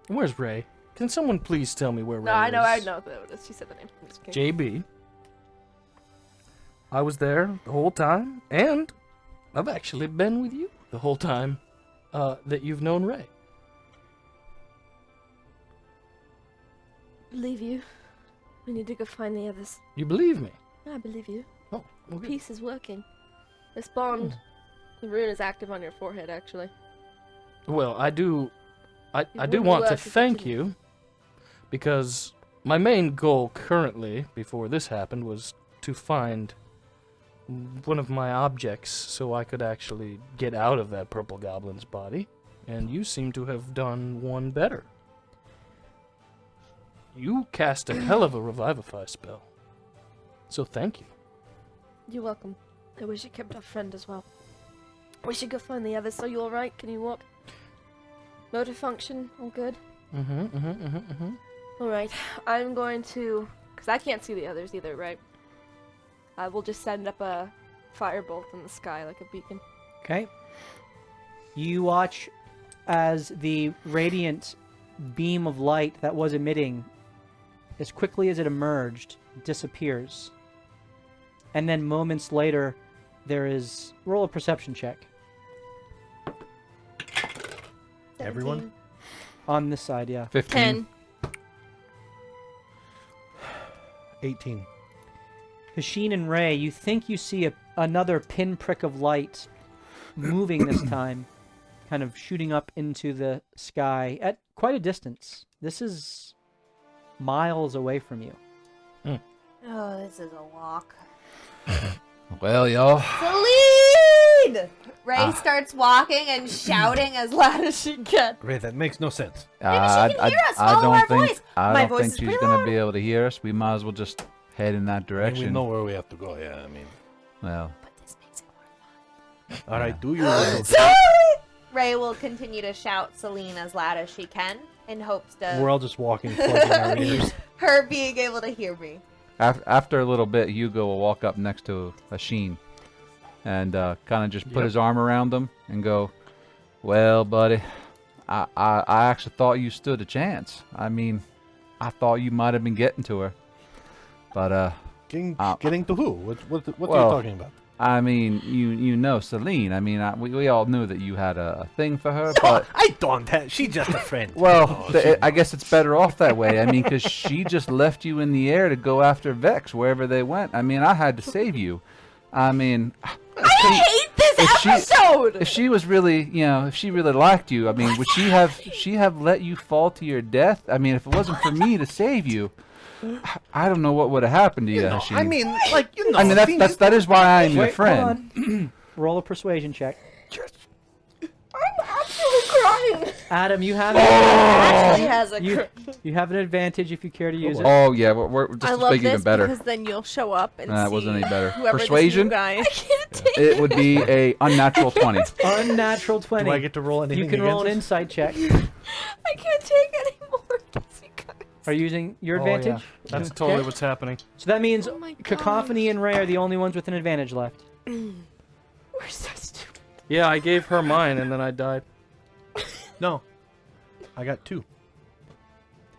Where's Ray? Can someone please tell me where Ray No, I know is? that. She said the name. I'm just kidding. JB. I was there the whole time, and I've actually been with you the whole time that you've known Ray. Believe you. We need to go find the others. You believe me? I believe you. Oh, okay. Peace is working. This bond, the rune is active on your forehead, actually. Well, I do It want to wouldn't work if it thank didn't. you, because my main goal currently, before this happened, was to find one of my objects so I could actually get out of that purple goblin's body, and you seem to have done one better. You cast a hell of a revivify spell, so thank you. You're welcome. I wish you kept our friend as well. We should go find the others. So you alright? Can you walk? Motor function, all good? Alright, I'm going to... Because I can't see the others either, right? I will just send up a firebolt in the sky like a beacon. Okay. You watch as the radiant beam of light that was emitting, as quickly as it emerged, disappears. And then moments later, there is... Roll a perception check. Everyone? On this side, yeah. 15. 18. Hasheen and Ray, you think you see another pinprick of light moving this time, kind of shooting up into the sky at quite a distance. This is miles away from you. Oh, this is a walk. Well, y'all. Celine! Ray starts walking and shouting as loud as she can. Ray, that makes no sense. Maybe she can hear us. Follow our voice. I My don't voice think is she's pretty gonna loud. be able to hear us. We might as well just head in that I mean, direction. we know where we have to go, yeah, I mean. Well, But this makes it more fun. Alright, do your little... So, Ray will continue to shout Celine as loud as she can in hopes We're of all just walking, plugging our ears. her being able to hear me. after a little bit, Hugo will walk up next to Hasheen and kind of just put Yep. his arm around him and go, "Well, buddy, I actually thought you stood a chance. I mean, I thought you might have been getting to her, but Getting to who? What are you well, talking about? I mean, you know Celine. I mean, we all knew that you had a thing for her, but I don't have... She's just a friend. well, I guess it's better off that way. I mean, because she just left you in the air to go after Vex wherever they went. I mean, I had to save you. I mean, I hate this episode! if she was really, if she really liked you, I mean, would she have let you fall to your death? I mean, if it wasn't for me to save you, I don't know what would have happened to you, Hasheen. I mean, like, you know... I mean, that is why I am your Wait, friend. hold on. Roll a persuasion check. Adam, you have Actually has a. you have an advantage if you care to use it. Oh yeah, we're just I to love make it this even better. because then you'll show up and Nah, it see wasn't any better. whoever Persuasion? This new guy. I can't take It would be a unnatural 20. Unnatural 20. Do I get to roll anything You can roll an against insight check. I can't take any more. against you guys. Are you using your Oh, yeah. advantage? That's Okay. totally what's happening. So that means Oh my Cacophony and Ray are the only ones with an advantage left. We're so stupid. Yeah, I gave her mine and then I died. it? No. I got 2.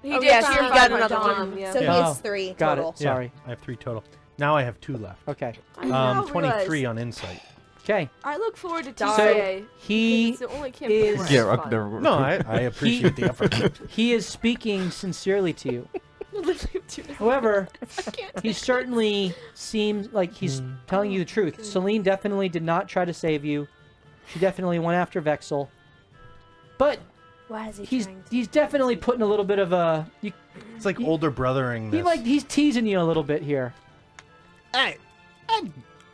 Oh, yeah, so you got another Dom, one. Yeah. So he Oh, has 3 Got total. it. Sorry. I have 3 total. Now I have 2 left. Okay. I now 23 realize on insight. Okay. I look forward to So Tuesday. he It's the only campaign is- where Yeah, it's they're- fun. No, I appreciate the effort. he is speaking sincerely to you. Literally Tuesday. However, I can't he take certainly seems like he's telling you the truth. Celine definitely did not try to save you. She definitely went after Vexel. But Why is he he's trying to... he's definitely putting a little bit of a It's like older brothering this. he's teasing you a little bit here.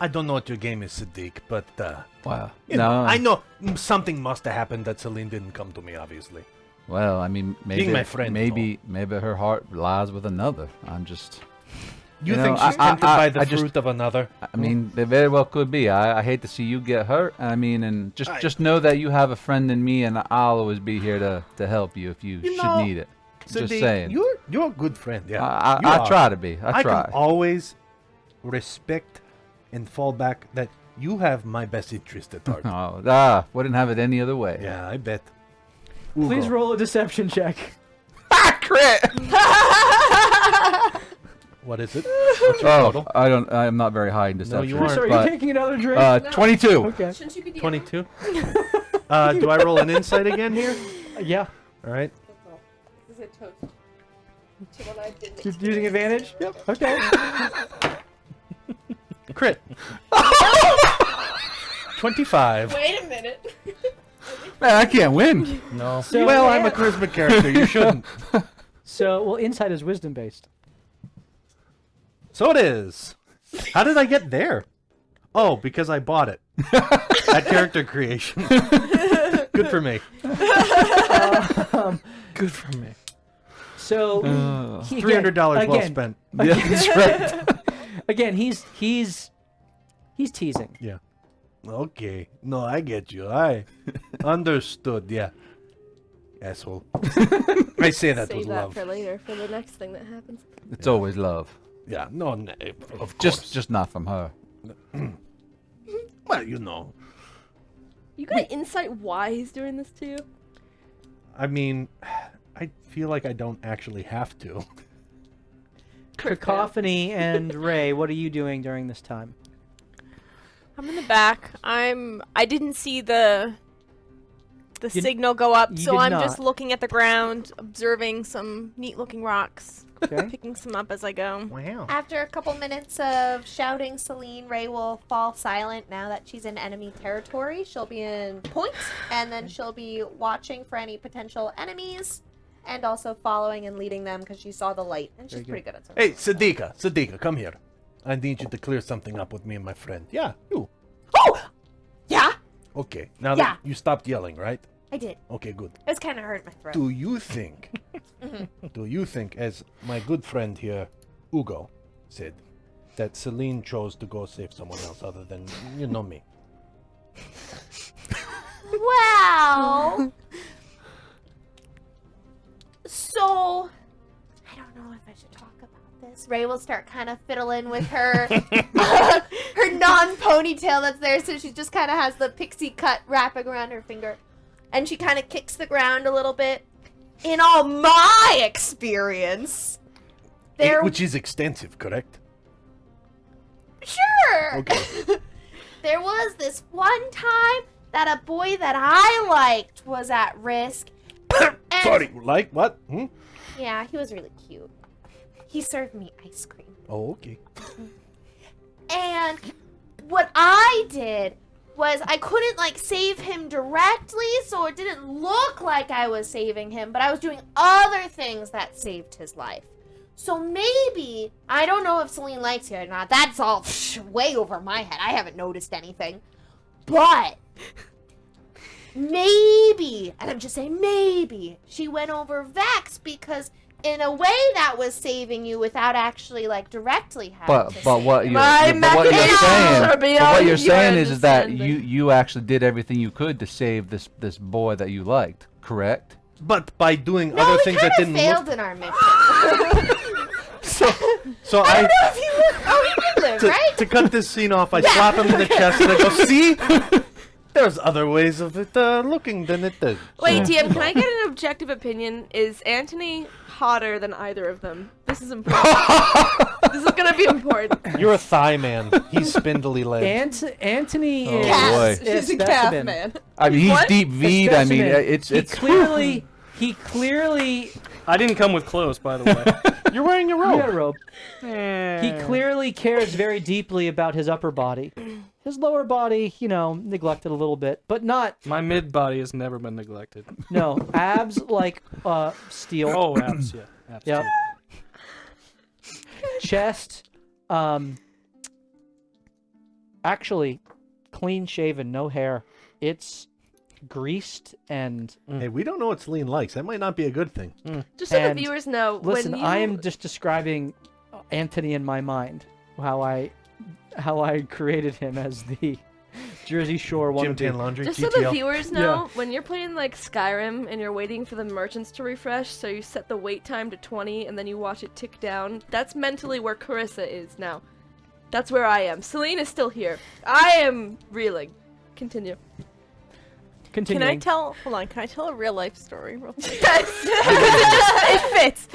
I don't know what your game is, Sadiq, but Wow. you No. know, I know something must have happened that Celine didn't come to me, obviously. Well, I mean, maybe my friend, maybe her heart lies with another. I'm just. You, You think know, she's tempted by the I just- fruit of another? I mean, they very well could be. I hate to see you get hurt. I mean, and just know that you have a friend in me, and I'll always be here to help you if you, You should know, need it. Just Sadiq, saying. You're a good friend, yeah. You I are. try to be. I I try. can always respect and fall back that you have my best interest at heart. Wouldn't have it any other way. Yeah, I bet. Please Ugo. roll a deception check. Crit. What is it? What's your Oh, total? I'm not very high in deception. you aren't. So are you but, taking another drink? 22. Okay. Shouldn't you be the 22. Do I roll an insight again here? Yeah. All right. This is a toast. To what I did. You're using advantage? Yep. Okay. Crit. 25. Wait a minute. Man, I can't win. No. So- Well, I'm a charisma character. You shouldn't. So, well, insight is wisdom based. So it is. How did I get there? Oh, because I bought it. At character creation. Good for me. Good for me. So, he- again- $300 well again- spent. Yeah, that's right. Again, he's teasing. Yeah. Okay. No, I get you. I understood. Yeah. Asshole. I say that Save with that love. for later, for the next thing that happens. It's always love. Yeah. No, of course. Just not from her. Well, you know. You got insight why he's doing this to you? I mean, I feel like I don't actually have to. Cacophony and Ray, what are you doing during this time? I'm in the back. I didn't see the You- signal go up, you so did I'm not. just looking at the ground, observing some neat-looking rocks, Okay. picking some up as I go. Wow. After a couple minutes of shouting, Celine, Ray will fall silent now that she's in enemy territory. She'll be in point, and then she'll be watching for any potential enemies, and also following and leading them because she saw the light, and she's Very pretty good at Hey, Sadiqa, come here. I need you to clear something up with me and my friend. Yeah, you. Yeah, Okay. Now Yeah. that you stopped yelling, right? I did. Okay, good. It was kind of hurt my throat. Do you think, as my good friend here, Ugo, said, that Celine chose to go save someone else other than, me? Well, so I don't know if I should talk about this. Ray will start kind of fiddling with her her non-ponytail that's there, so she just kind of has the pixie cut wrapping around her finger, and she kind of kicks the ground a little bit. In all my experience, there Which is extensive, correct? Sure. Okay. There was this one time that a boy that I liked was at risk. and- Sorry, like what? Yeah, he was really cute. He served me ice cream. Oh, okay. And what I did was I couldn't save him directly, so it didn't look like I was saving him, but I was doing other things that saved his life. So maybe, I don't know if Celine likes you or not. That's all way over my head. I haven't noticed anything. But maybe, and I'm just saying maybe, she went over Vex because in a way that was saving you without actually like directly having to But save what you. you're, My but what you're mechanisms saying, are but beyond what you're your saying is that understanding. you actually did everything you could to save this boy that you liked, correct? But by doing No, other we things kind that of didn't failed look... in our mission. So I I... don't know if you look. Oh, he did live, right? To cut this scene off, I slap him in the chest and I go, see? There's other ways of it looking than it did. Wait, So- DM, can I get an objective opinion? Is Anthony hotter than either of them? This is important. This is gonna be important. You're a thigh man. He's spindly legged. Anthony Oh, is boy. a She's a calf specimen. man. I mean, he's What? deep V'd. I mean, Specimen. it's He clearly I didn't come with clothes, by the way. You're wearing your he had a robe. robe. He clearly cares very deeply about his upper body. His lower body, neglected a little bit, but not My mid body has never been neglected. abs like steel. Oh, abs, yeah. Abs Yep. too. Chest, actually clean shaven, no hair. It's greased and Hey, we don't know what Celine likes. That might not be a good thing. Just so the And viewers know, listen, when you... I am just describing Anthony in my mind, how I created him as the Jersey Shore Gym wannabe. tan laundry, Just GTL. so the viewers know, when you're playing like Skyrim and you're waiting for the merchants to refresh, so you set the wait time to 20 and then you watch it tick down, that's mentally where Carissa is now. That's where I am. Celine is still here. I am reeling. Continue. Continuing. Hold on, can I tell a real life story real quick? Yes. It fits.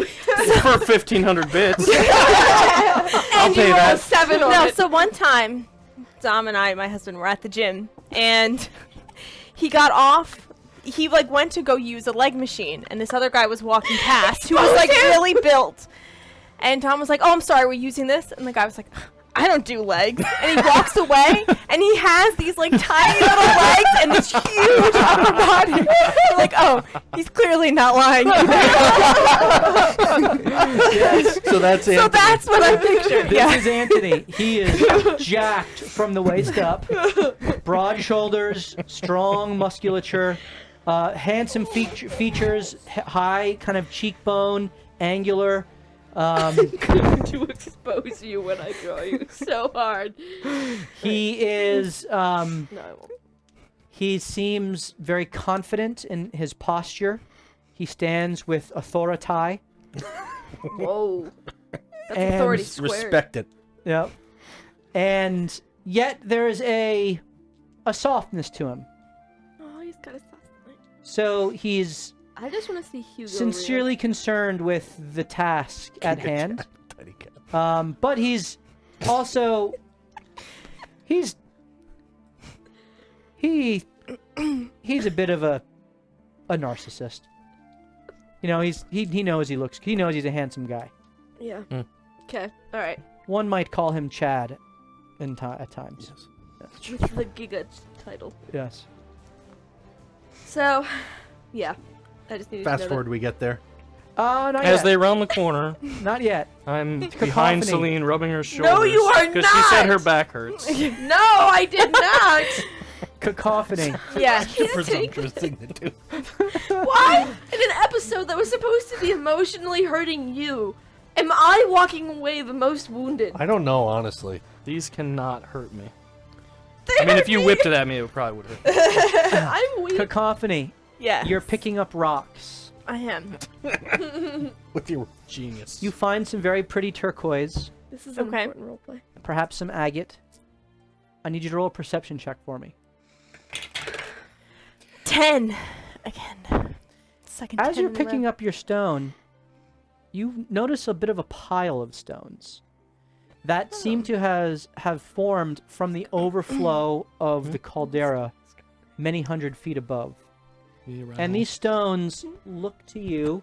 For 1,500 bits. And pay you roll that. 7 on No, it. so one time, Dom and I, my husband, were at the gym, and he got off. He like went to go use a leg machine, and this other guy was walking past who was like really built. And Tom was like, "Oh, I'm sorry, we're using this," and the guy was like, "I don't do legs," and he walks away, and he has these like tiny little legs and this huge upper body. We're like, "Oh, he's clearly not lying." Yes, so that's So Anthony. that's what I pictured. This Yeah. is Anthony. He is jacked from the waist up, broad shoulders, strong musculature, handsome features, high kind of cheekbone, angular. Going to expose you when I draw you so hard. He is. No, I won't. He seems very confident in his posture. He stands with authority. Whoa. That's And authority squared. Respect it. Yep. And yet there is a softness to him. Oh, he's got a sauce. So he's I just want to see Hugo. sincerely concerned with the task at hand. Tiny cat. But he's also he's a bit of a narcissist. He knows he knows he's a handsome guy. Yeah. Okay. All right. One might call him Chad at times. With the Giga title. Yes. So, yeah. I just needed Fast to know forward, we get there. Not As yet. they round the corner, Not yet. I'm Cacophony. behind Celine, rubbing her shoulders. you are Because she said her not! back hurts. that. No, I did not. Cacophony. Yeah. Presumptuous thing to do. Why? In an episode that was supposed to be emotionally hurting you, am I walking away the most wounded? I don't know, honestly. These cannot hurt me. I mean, if you whipped it at me, it probably would hurt. I'm weak. Cacophony. Yeah. You're picking up rocks. I am. With your Genius. You find some very pretty turquoise, This is an Okay. important roleplay. perhaps some agate. I need you to roll a perception check for me. 10 again. Second. As 10 you're in a picking row. up your stone, you notice a bit of a pile of stones that seem to have formed from the overflow of the caldera many hundred feet above. And these stones look to you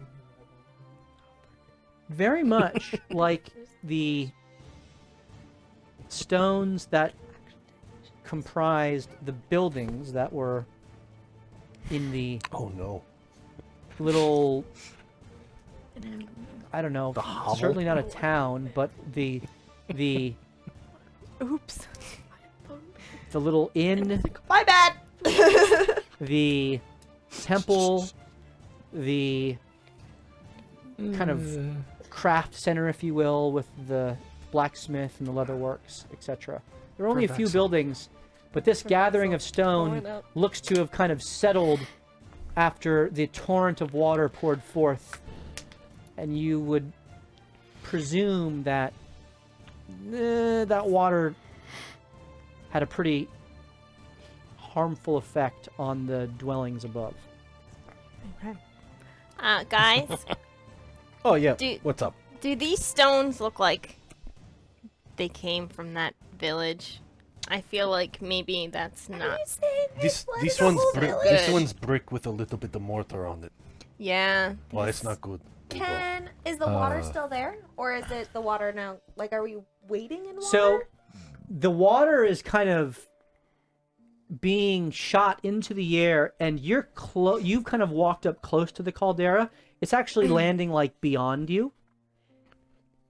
very much like the stones that comprised the buildings that were in the Oh no. little, I don't know, The hovel? certainly not a town, but the Oops. little inn. My bad. the temple, the kind of craft center, if you will, with the blacksmith and the leatherworks, etc. There are only a few buildings, but this gathering of stone Blowing up. looks to have kind of settled after the torrent of water poured forth, and you would presume that that water had a pretty harmful effect on the dwellings above. Guys, Oh yeah. Do- What's up? do these stones look like they came from that village? I feel like maybe that's not. This flooded one's the whole brick. village. This one's brick with a little bit of mortar on it. Yeah. Well, it's not good. people. Is the water still there, or is it the water now? Like, are we waiting in water? So the water is kind of being shot into the air, and you've kind of walked up close to the caldera. It's actually landing like beyond you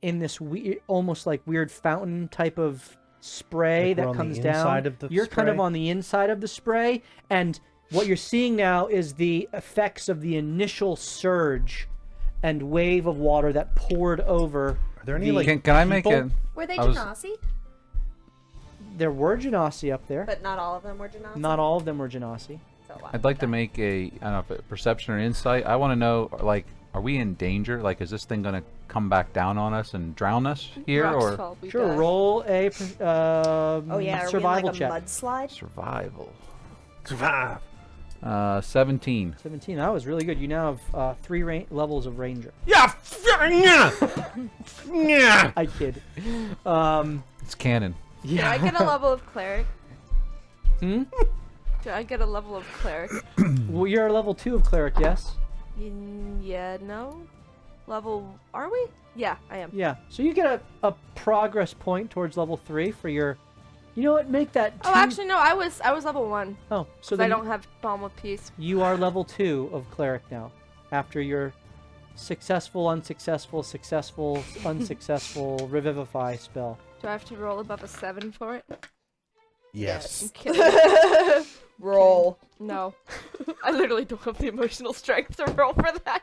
in this almost like weird fountain type of spray Like we're that on the comes inside down. of the You're kind of spray? on the inside of the spray, and what you're seeing now is the effects of the initial surge and wave of water that poured over. Are there any the- like Can I make people? it? Were they I was- Genasi? There were Genasi up there. But not all of them were Genasi. Not all of them were Genasi. So, I'd like to make a, I don't know if it, perception or insight. I want to know, like, are we in danger? Like, is this thing gonna come back down on us and drown us here, Rocks or fall, we Sure, die. roll a Oh yeah, are survival we in check. like a mudslide? survival? Survive. 17. 17. That was really good. You now have 3 levels of ranger. Yeah. Yeah. I kid. It's canon. Do I Yeah. get a level of cleric? Hmm? Do I get a level of cleric? Well, you're a level 2 of cleric, yes? Yeah, no. Level, are we? Yeah, I am. Yeah. So you get a progress point towards level 3 for your. You know what? Make that. Oh, actually, no. I was level 1. Oh, so So I then don't have Balm of Peace. you are level 2 of cleric now, after your successful, unsuccessful, successful, unsuccessful revivify spell. Do I have to roll above a 7 for it? Yes. I'm kidding. Roll. No. I literally don't have the emotional strength to roll for that.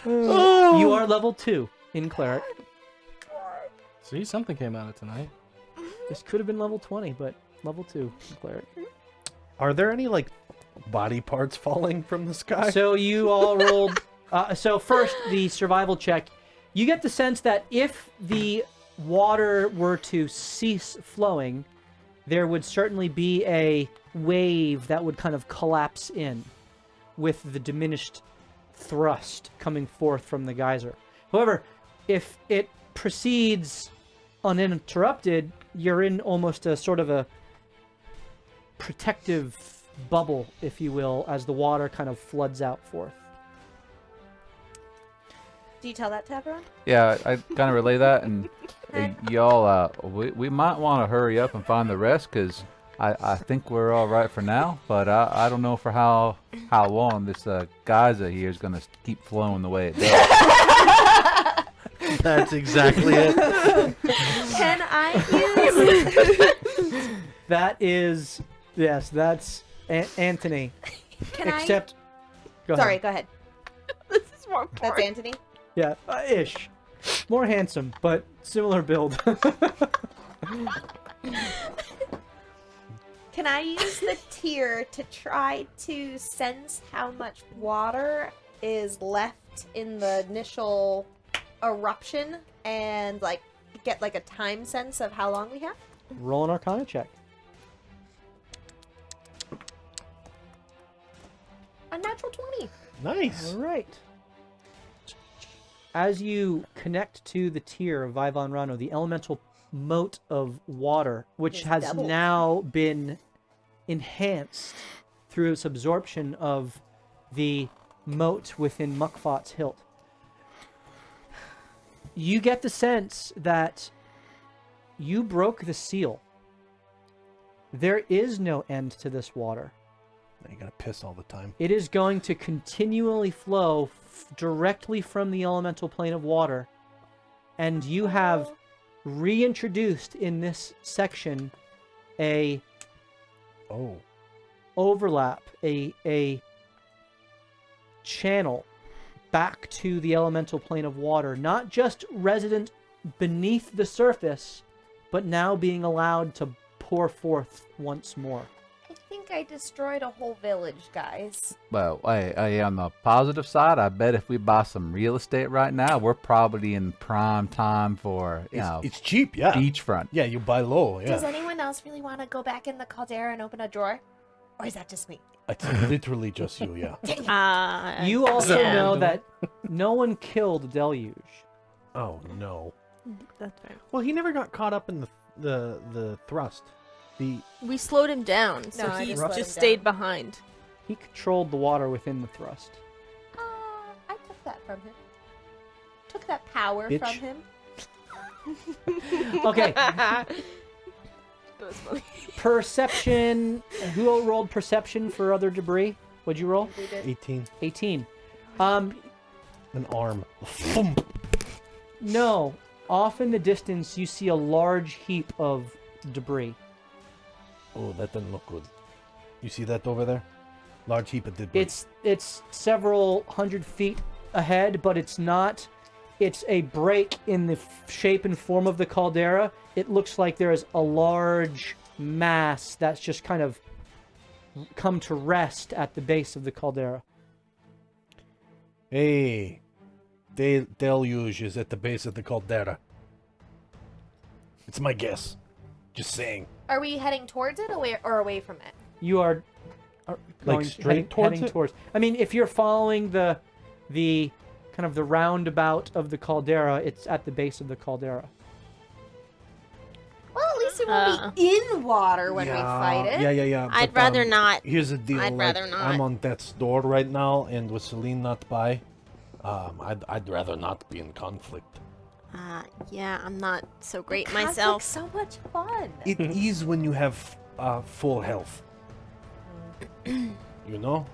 You are level 2 in cleric. See, something came out of tonight. This could have been level 20, but level 2 in cleric. Are there any like body parts falling from the sky? So you all rolled. So first, the survival check. You get the sense that if the water were to cease flowing, there would certainly be a wave that would kind of collapse in with the diminished thrust coming forth from the geyser. However, if it proceeds uninterrupted, you're in almost a sort of a protective bubble, if you will, as the water kind of floods out forth. Do you tell that to everyone? Yeah, I kind of relay that, and y'all, we might want to hurry up and find the rest, because I think we're all right for now, but I don't know for how long this geyser here is going to keep flowing the way it does. That's exactly it. Can I use? That is, yes, that's Anthony. Can Except, go Sorry, ahead. go ahead. This is more That's important. Anthony. Yeah, ish. More handsome, but similar build. Can I use the tier to try to sense how much water is left in the initial eruption and like get like a time sense of how long we have? Roll an Arcana check. A natural 20. Nice. All right. As you connect to the tier of Vivon Rano, the elemental moat of water, which Is has doubled. now been enhanced through its absorption of the moat within Mukfat's hilt, you get the sense that you broke the seal. There is no end to this water. Now you gotta piss all the time. It is going to continually flow directly from the elemental plane of water, and you have reintroduced in this section a Oh. overlap, a channel back to the elemental plane of water, not just resident beneath the surface, but now being allowed to pour forth once more. I think I destroyed a whole village, guys. Well, on the positive side, I bet if we buy some real estate right now, we're probably in prime time for, It's cheap, yeah. beachfront. Yeah, you buy low, yeah. Does anyone else really want to go back in the caldera and open a drawer? Or is that just me? It's literally just you, yeah. You also Yeah. know that no one killed Deluge. Oh, no. That's fair. Well, he never got caught up in the thrust. We slowed him down, so No, I he didn't slow him just down. stayed behind. He controlled the water within the thrust. I took that from him. Took that power Bitch. from him. Okay, That was funny. perception. Who rolled perception for other debris? What'd you roll? We did. 18. 18. An arm. Thump. No. Off in the distance, you see a large heap of debris. Oh, that doesn't look good. You see that over there? Large heap of debris. It's several hundred feet ahead, but it's not. It's a break in the shape and form of the caldera. It looks like there is a large mass that's just kind of come to rest at the base of the caldera. Hey, deluge is at the base of the caldera. It's my guess. Just saying. Are we heading towards it or away from it? You are going straight towards heading it? towards. I mean, if you're following the kind of the roundabout of the caldera, it's at the base of the caldera. Well, at least it won't be in water when we fight it. Yeah. I'd but, rather not. Here's the deal. I'd rather not. I'm on death's door right now, and with Celine not by, I'd rather not be in conflict. Yeah, I'm not so great Conflict's myself. so much fun. It is when you have full health. You know?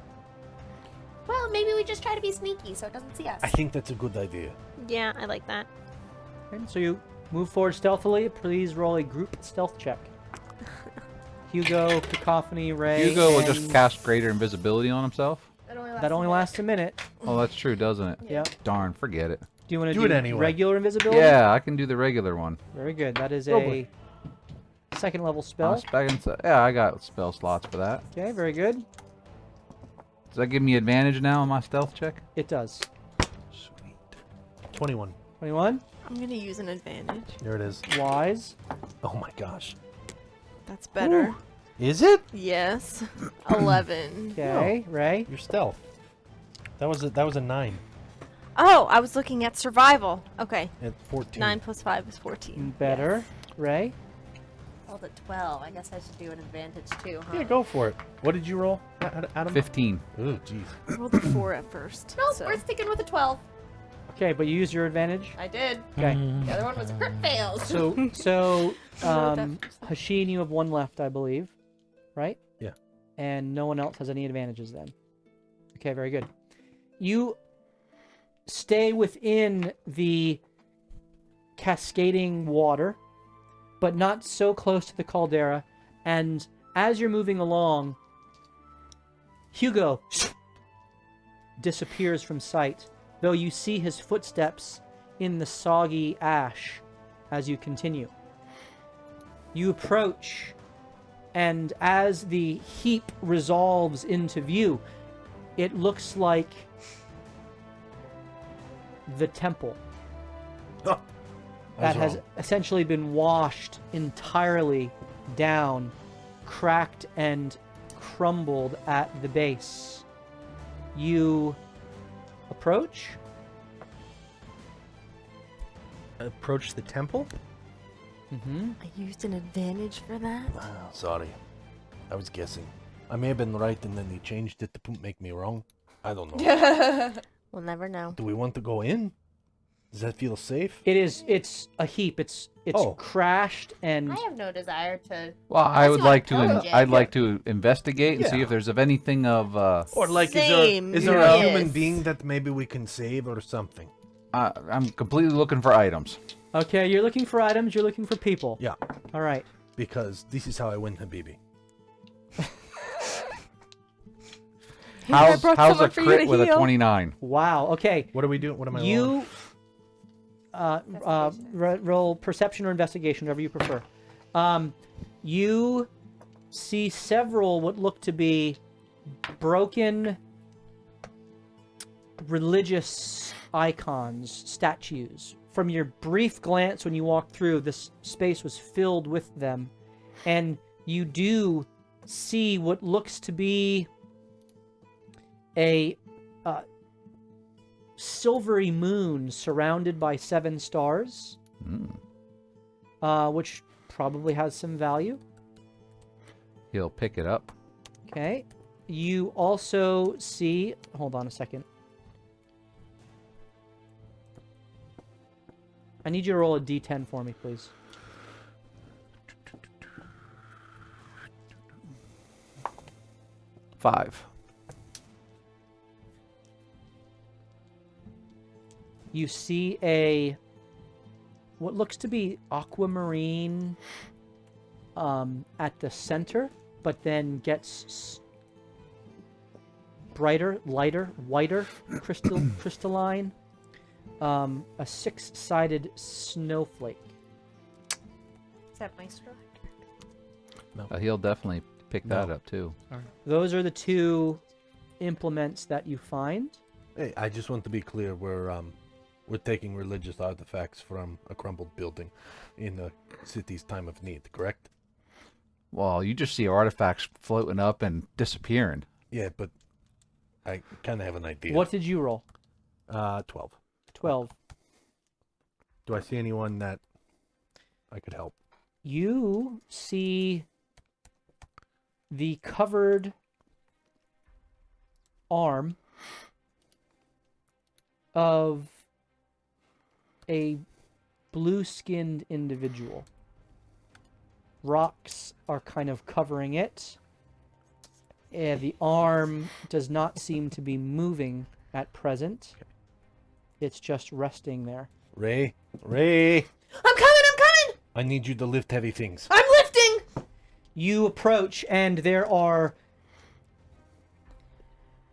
Well, maybe we just try to be sneaky so it doesn't see us. I think that's a good idea. Yeah, I like that. Okay, so you move forward stealthily. Please roll a group stealth check. Hugo, Cacophony, Ray. Hugo will and- just cast greater invisibility on himself. That only lasts a minute. Oh, that's true, doesn't it? Yeah. Darn, forget it. Do you want to Do do it anyway. regular invisibility? Yeah, I can do the regular one. Very good. That is Lovely. a second level spell. Yeah, I got spell slots for that. Okay, very good. Does that give me advantage now on my stealth check? It does. Sweet. 21. 21. I'm gonna use an advantage. There it is. Wise. Oh my gosh. That's better. Is it? Yes. 11. Okay, Ray. Your stealth. That was a 9 Oh, I was looking at survival. Okay. at 14. 9 plus 5 is 14. Better. Ray. Rolled at 12. I guess I should do an advantage too, huh? Yeah, go for it. What did you roll, Adam? 15. Oh, jeez. I rolled a 4 at first. No, so. we're sticking with a 12. Okay, but you used your advantage. I did. Okay. The other one was a crit fail. So Hashin, you have one left, I believe, right? Yeah. And no one else has any advantages then. Okay, very good. You stay within the cascading water, but not so close to the caldera. And as you're moving along, Hugo disappears from sight, though you see his footsteps in the soggy ash as you continue. You approach, and as the heap resolves into view, it looks like the temple that has essentially been washed entirely down, cracked and crumbled at the base. You approach. Approach the temple? Mm-hmm. I used an advantage for that. Sorry. I was guessing. I may have been right and then they changed it to make me wrong. I don't know. We'll never know. Do we want to go in? Does that feel safe? It's a heap. It's Oh. crashed and I have no desire to. Well, I Unless would you wanna like to. pillage it. I'd like to investigate and see Yeah. if there's of anything of. Or like, Same, is there a yes. human being that maybe we can save or something? I'm completely looking for items. Okay, you're looking for items. You're looking for people. Yeah, All right. because this is how I win Habibi. I How's brought a someone for you crit to with a heal. 29? Wow. Okay. What are we doing? What am I rolling? You roll perception or investigation, whatever you prefer. You see several what look to be broken religious icons, statues. From your brief glance when you walked through, this space was filled with them. And you do see what looks to be a silvery moon surrounded by 7 stars, which probably has some value. He'll pick it up. Okay. You also see... Hold on a second. I need you to roll a d10 for me, please. Five. You see a what looks to be aquamarine at the center, but then gets brighter, lighter, whiter, crystalline. A 6-sided snowflake. Is that my straw? He'll definitely pick that up too. Those are the 2 implements that you find. Hey, I just want to be clear. We're taking religious artifacts from a crumbled building in the city's time of need, correct? Well, you just see artifacts floating up and disappearing. Yeah, but I kind of have an idea. What did you roll? 12. 12. Do I see anyone that I could help? You see the covered arm of a blue-skinned individual. Rocks are kind of covering it. The arm does not seem to be moving at present. It's just resting there. Ray! I'm coming! I need you to lift heavy things. I'm lifting! You approach, and there are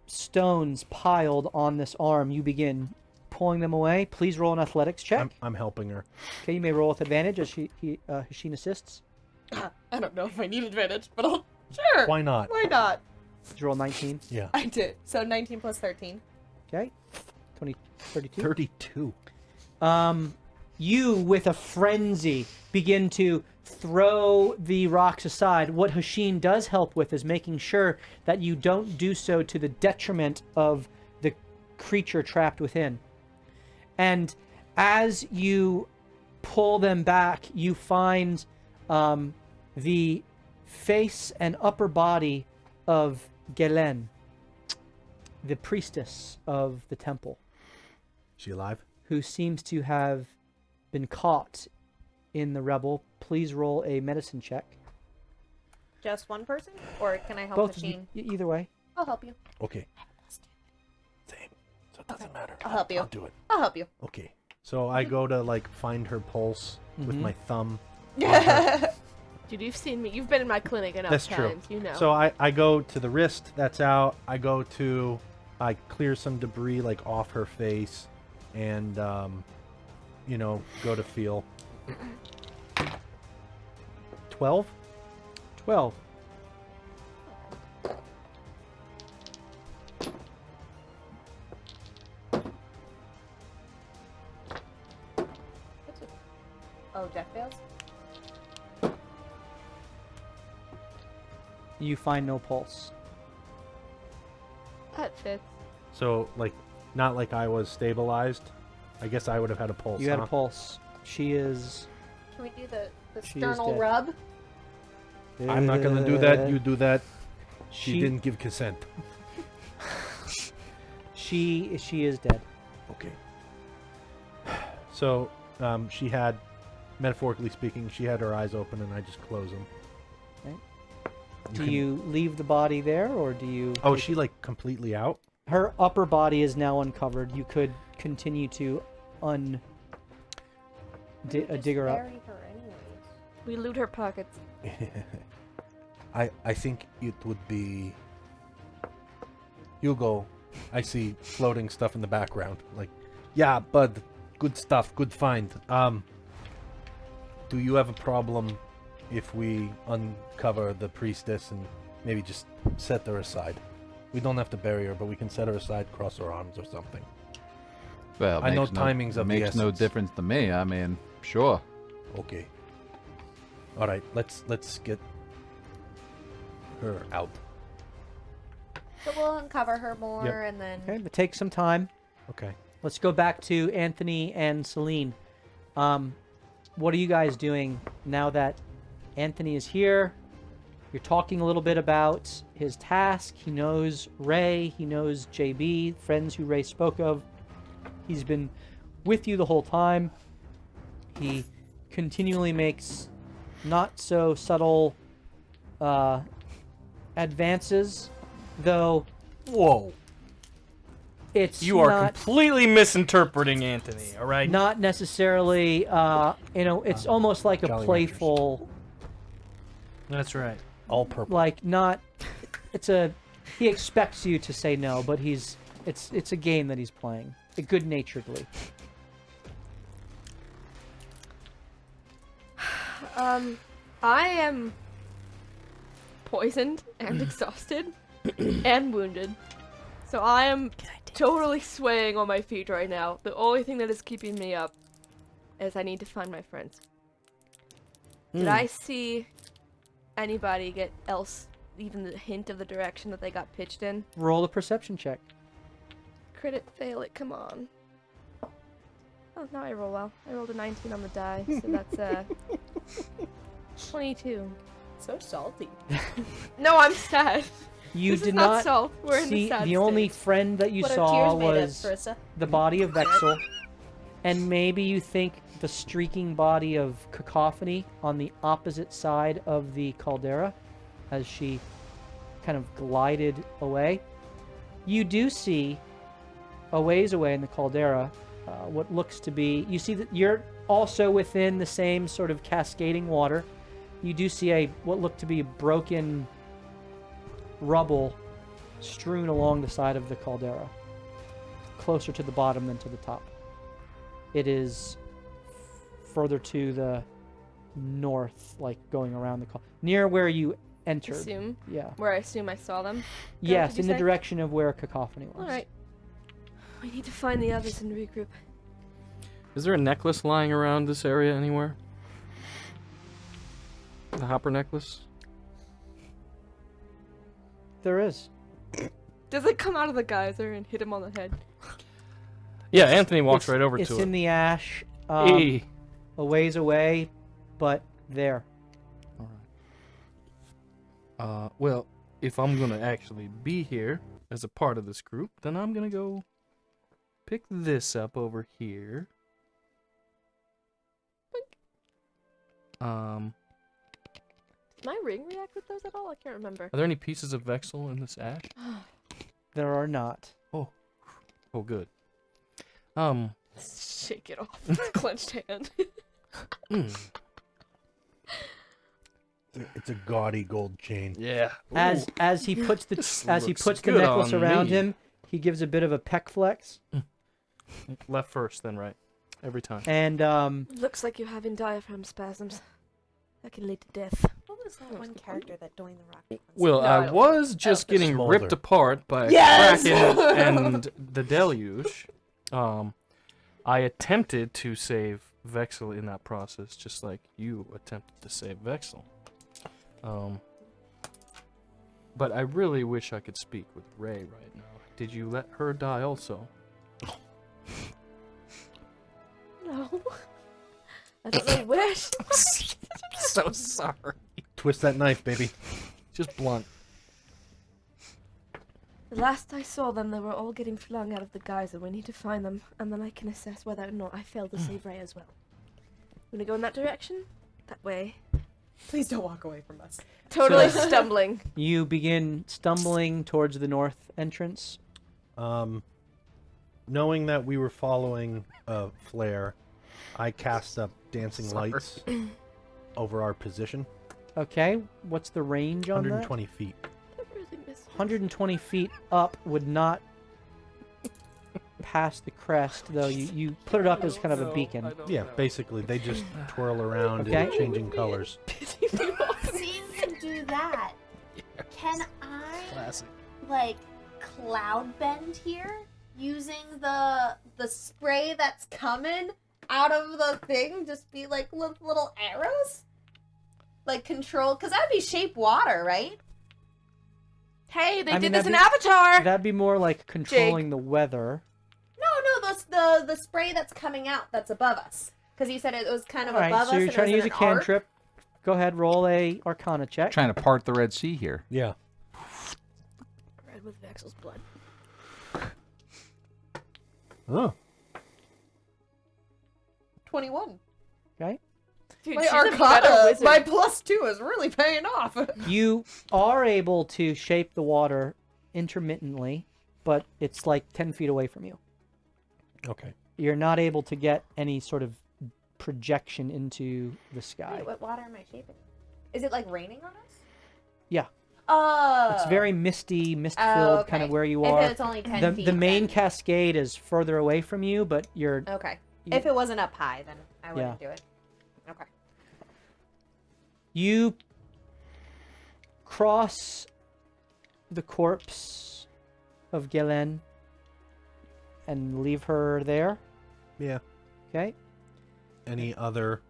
stones piled on this arm. You begin pulling them away. Please roll an athletics check. I'm helping her. Okay, you may roll with advantage as Hashine assists. I don't know if I need advantage, but I'll... Sure! Why not? Why not? Did you roll 19? Yeah. I did. So 19 plus 13. Okay. 32. 32. You, with a frenzy, begin to throw the rocks aside. What Hashine does help with is making sure that you don't do so to the detriment of the creature trapped within. And as you pull them back, you find the face and upper body of Gelen, the priestess of the temple, She alive? who seems to have been caught in the rebel. Please roll a medicine check. Just one person? Or can I help Both the machine? either way. I'll help you. Okay. Same. So it doesn't matter. I'll help you. I'll do it. I'll help you. Okay. So I go to like find her pulse with my thumb. Dude, you've seen me. You've been in my clinic enough That's times. true. You know. So I go to the wrist. That's out. I clear some debris like off her face, and go to feel. 12. 12. Oh, Jeff fails? You find no pulse. That fits. So like, not like I was stabilized. I guess I would have had a pulse. You had huh? a pulse. She is... Can we do the She is sternal dead. rub? I'm not gonna do that. You do that. She She- didn't give consent. She is dead. Okay. So, she had, metaphorically speaking, she had her eyes open, and I just close them. Okay. Do you leave the body there, or do you... Oh, is she like completely out? Her upper body is now uncovered. You could continue to dig her up. Bury her anyways. We loot her pockets. I think it would be Hugo. I see floating stuff in the background. Like, yeah, bud, good stuff, good find. Do you have a problem if we uncover the priestess and maybe just set her aside? We don't have to bury her, but we can set her aside, cross her arms or something. Well, I know makes no- timings of the makes no essence. difference to me. I mean, sure. Okay. All right, let's get her out. So we'll uncover her more Yep. and then. Okay, but take some time. Okay. Let's go back to Anthony and Celine. What are you guys doing now that Anthony is here? You're talking a little bit about his task. He knows Ray. He knows JB, friends who Ray spoke of. He's been with you the whole time. He continually makes not so subtle advances, though Whoa. it's You are not completely misinterpreting Anthony, all right? not necessarily, it's almost like a Jolly playful, That's right. All purple. like not, he expects you to say no, but it's a game that he's playing, good-naturedly. I am poisoned and exhausted and wounded. So I am totally swaying on my feet right now. The only thing that is keeping me up is I need to find my friends. Did I see anybody get else even the hint of the direction that they got pitched in? Roll a perception check. Crit it, fail it, come on. Oh, now I roll well. I rolled a 19 on the die, so that's 22. So salty. No, I'm sad. You This did is not not so. We're in see the sad only stage. friend that you What are saw tears made of, was Carissa? the body of Vexel, and maybe you think the streaking body of Cacophony on the opposite side of the caldera as she kind of glided away. You do see a ways away in the caldera what looks to be, you see that you're also within the same sort of cascading water. You do see what looked to be broken rubble strewn along the side of the caldera, closer to the bottom than to the top. It is further to the north, like going around the near where you entered. Assume? Yeah. Where I assume I saw them? Yes, did you in the say? direction of where Cacophony was. Alright. We need to find the others and regroup. Is there a necklace lying around this area anywhere? The Hopper necklace? There is. Does it come out of the geyser and hit him on the head? Yeah, Anthony walks It's- right over It's to in it. the ash, Hey. a ways away, but there. Alright. Well, if I'm gonna actually be here as a part of this group, then I'm gonna go pick this up over here. Does my ring react with those at all? I can't remember. Are there any pieces of Vexel in this ash? There are not. Oh, good. Shake it off with a clenched hand. It's a gaudy gold chain. Yeah. As he puts the This as he looks puts the good necklace on around me. him, he gives a bit of a peck flex, Left first, then right. Every time. and Looks like you're having diaphragm spasms. That can lead to death. What was that one character that joined the Rocket? Well, No, I I don't was just getting Smolder. ripped apart by Yes! Kraken and the Deluge. I attempted to save Vexel in that process, just like you attempted to save Vexel. But I really wish I could speak with Ray right now. Did you let her die also? No. I don't know where she... So sorry. Twist that knife, baby. Just blunt. The last I saw them, they were all getting flung out of the geyser. We need to find them, and then I can assess whether or not I failed to save Ray as well. I'm gonna go in that direction? That way. Please don't walk away from us. Totally stumbling. you begin stumbling towards the north entrance. Knowing that we were following a flare, I cast up dancing lights over our position. Okay, what's the range on 120 feet. that? 120 feet up would not pass the crest, though. You put it up as kind of a beacon. Yeah, basically, they just twirl around Okay. and changing colors. Seeing them do that, can I Classic. like cloud bend here using the spray that's coming out of the thing? Just be like little arrows, like control, because that'd be shape water, right? Hey, they I mean, did this in that'd Avatar. That'd be more like controlling the weather. No, the spray that's coming out that's above us. Because you said it was kind of All right, above so us. you're and trying to it use was a in an arc. cantrip. Go ahead, roll a Arcana check. Trying to part the Red Sea here. Yeah. Red with Vexel's blood. Oh. 21. Okay. Dude, My she's a better Arcana, wizard. my +2 is really paying off. You are able to shape the water intermittently, but it's like 10 feet away from you. Okay. You're not able to get any sort of projection into the sky. Wait, what water am I shaping? Is it like raining on us? Yeah. Oh. It's very misty, mist-filled, kind of okay. where you If are. it's only 10 feet. The main then- cascade is further away from you, but you're Okay. you- If it wasn't up high, then I wouldn't do it. Okay. you cross the corpse of Galen and leave her there. Yeah. Okay, Any other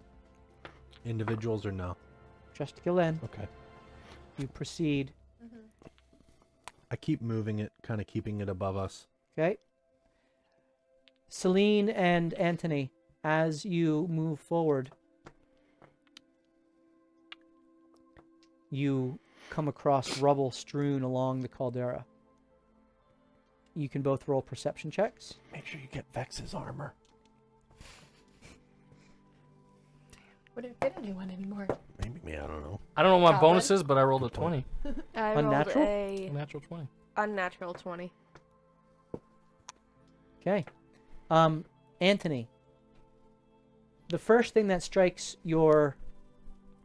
individuals or no? just Galen. Okay. You proceed. I keep moving it, kind of keeping it above us. Okay. Celine and Anthony, as you move forward, you come across rubble strewn along the caldera. You can both roll perception checks. Make sure you get Vex's armor. Wouldn't fit anyone anymore. Maybe, I don't know. I don't know what my Goblin. bonus is, but I rolled a 20. I Unnatural? rolled a Natural 20. unnatural 20. Okay. Anthony, the first thing that strikes your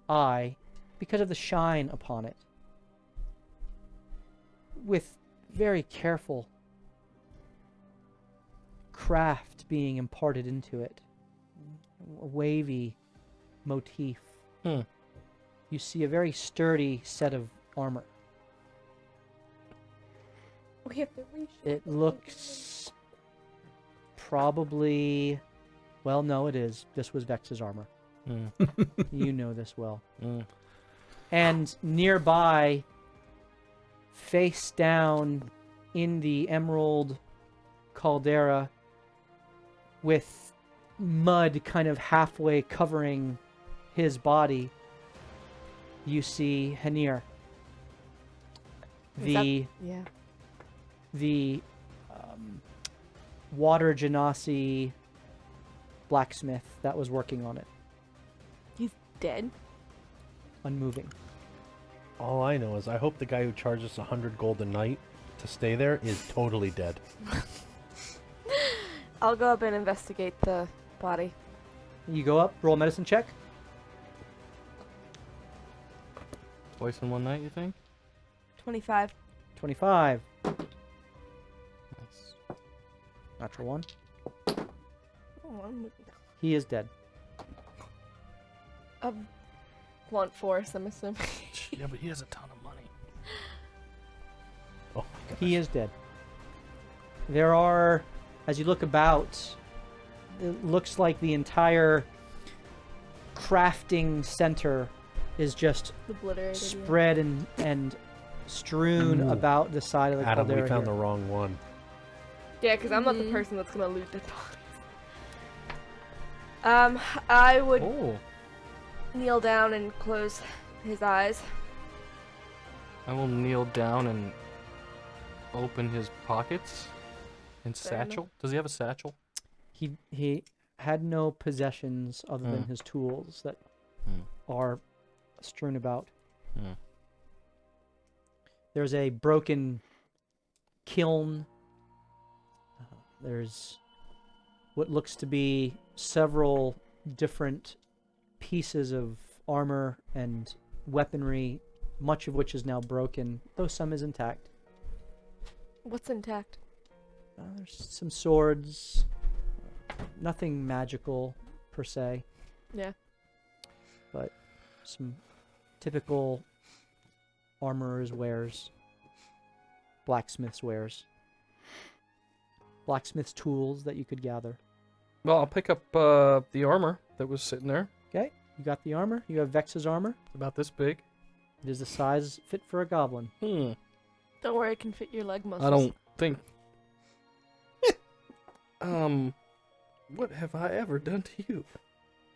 eye, because of the shine upon it, with very careful craft being imparted into it, a wavy motif, you see a very sturdy set of armor. We have to reshape It looks probably, well, no, it is. This was Vex's armor. You know this well. And nearby, face down in the Emerald Caldera, with mud kind of halfway covering his body, you see Hanir. The Yeah. the water genasi blacksmith that was working on it, He's dead. unmoving. All I know is I hope the guy who charges 100 gold a night to stay there is totally dead. I'll go up and investigate the body. You go up, roll a medicine check. Twice in one night, you think? 25. 25. Nice. Natural 1. Oh, I'm moving. He is dead. Of blunt force, I'm assuming. Yeah, but he has a ton of money. Oh my god. He is dead. There are, as you look about, it looks like the entire crafting center is just Obliterated. spread and strewn Ooh. about the side of the Adam, we caldera found here. the wrong one. Yeah, because I'm not the Mhm. person that's gonna loot the bodies. I would Oh. kneel down and close his eyes. I will kneel down and open his pockets and Fair enough. satchel. Does he have a satchel? He had no possessions other than Mm. his tools that Mm. are strewn about. Mm. There's a broken kiln. There's what looks to be several different pieces of armor and weaponry, much of which is now broken, though some is intact. What's intact? There's some swords, nothing magical per se, Yeah. but some typical armorer's wares, blacksmith's wares, blacksmith's tools that you could gather. Well, I'll pick up the armor that was sitting there. Okay, you got the armor. You have Vex's armor. About this big. It is the size fit for a goblin. Hmm. Don't worry, I can fit your leg muscles. I don't think. What have I ever done to you?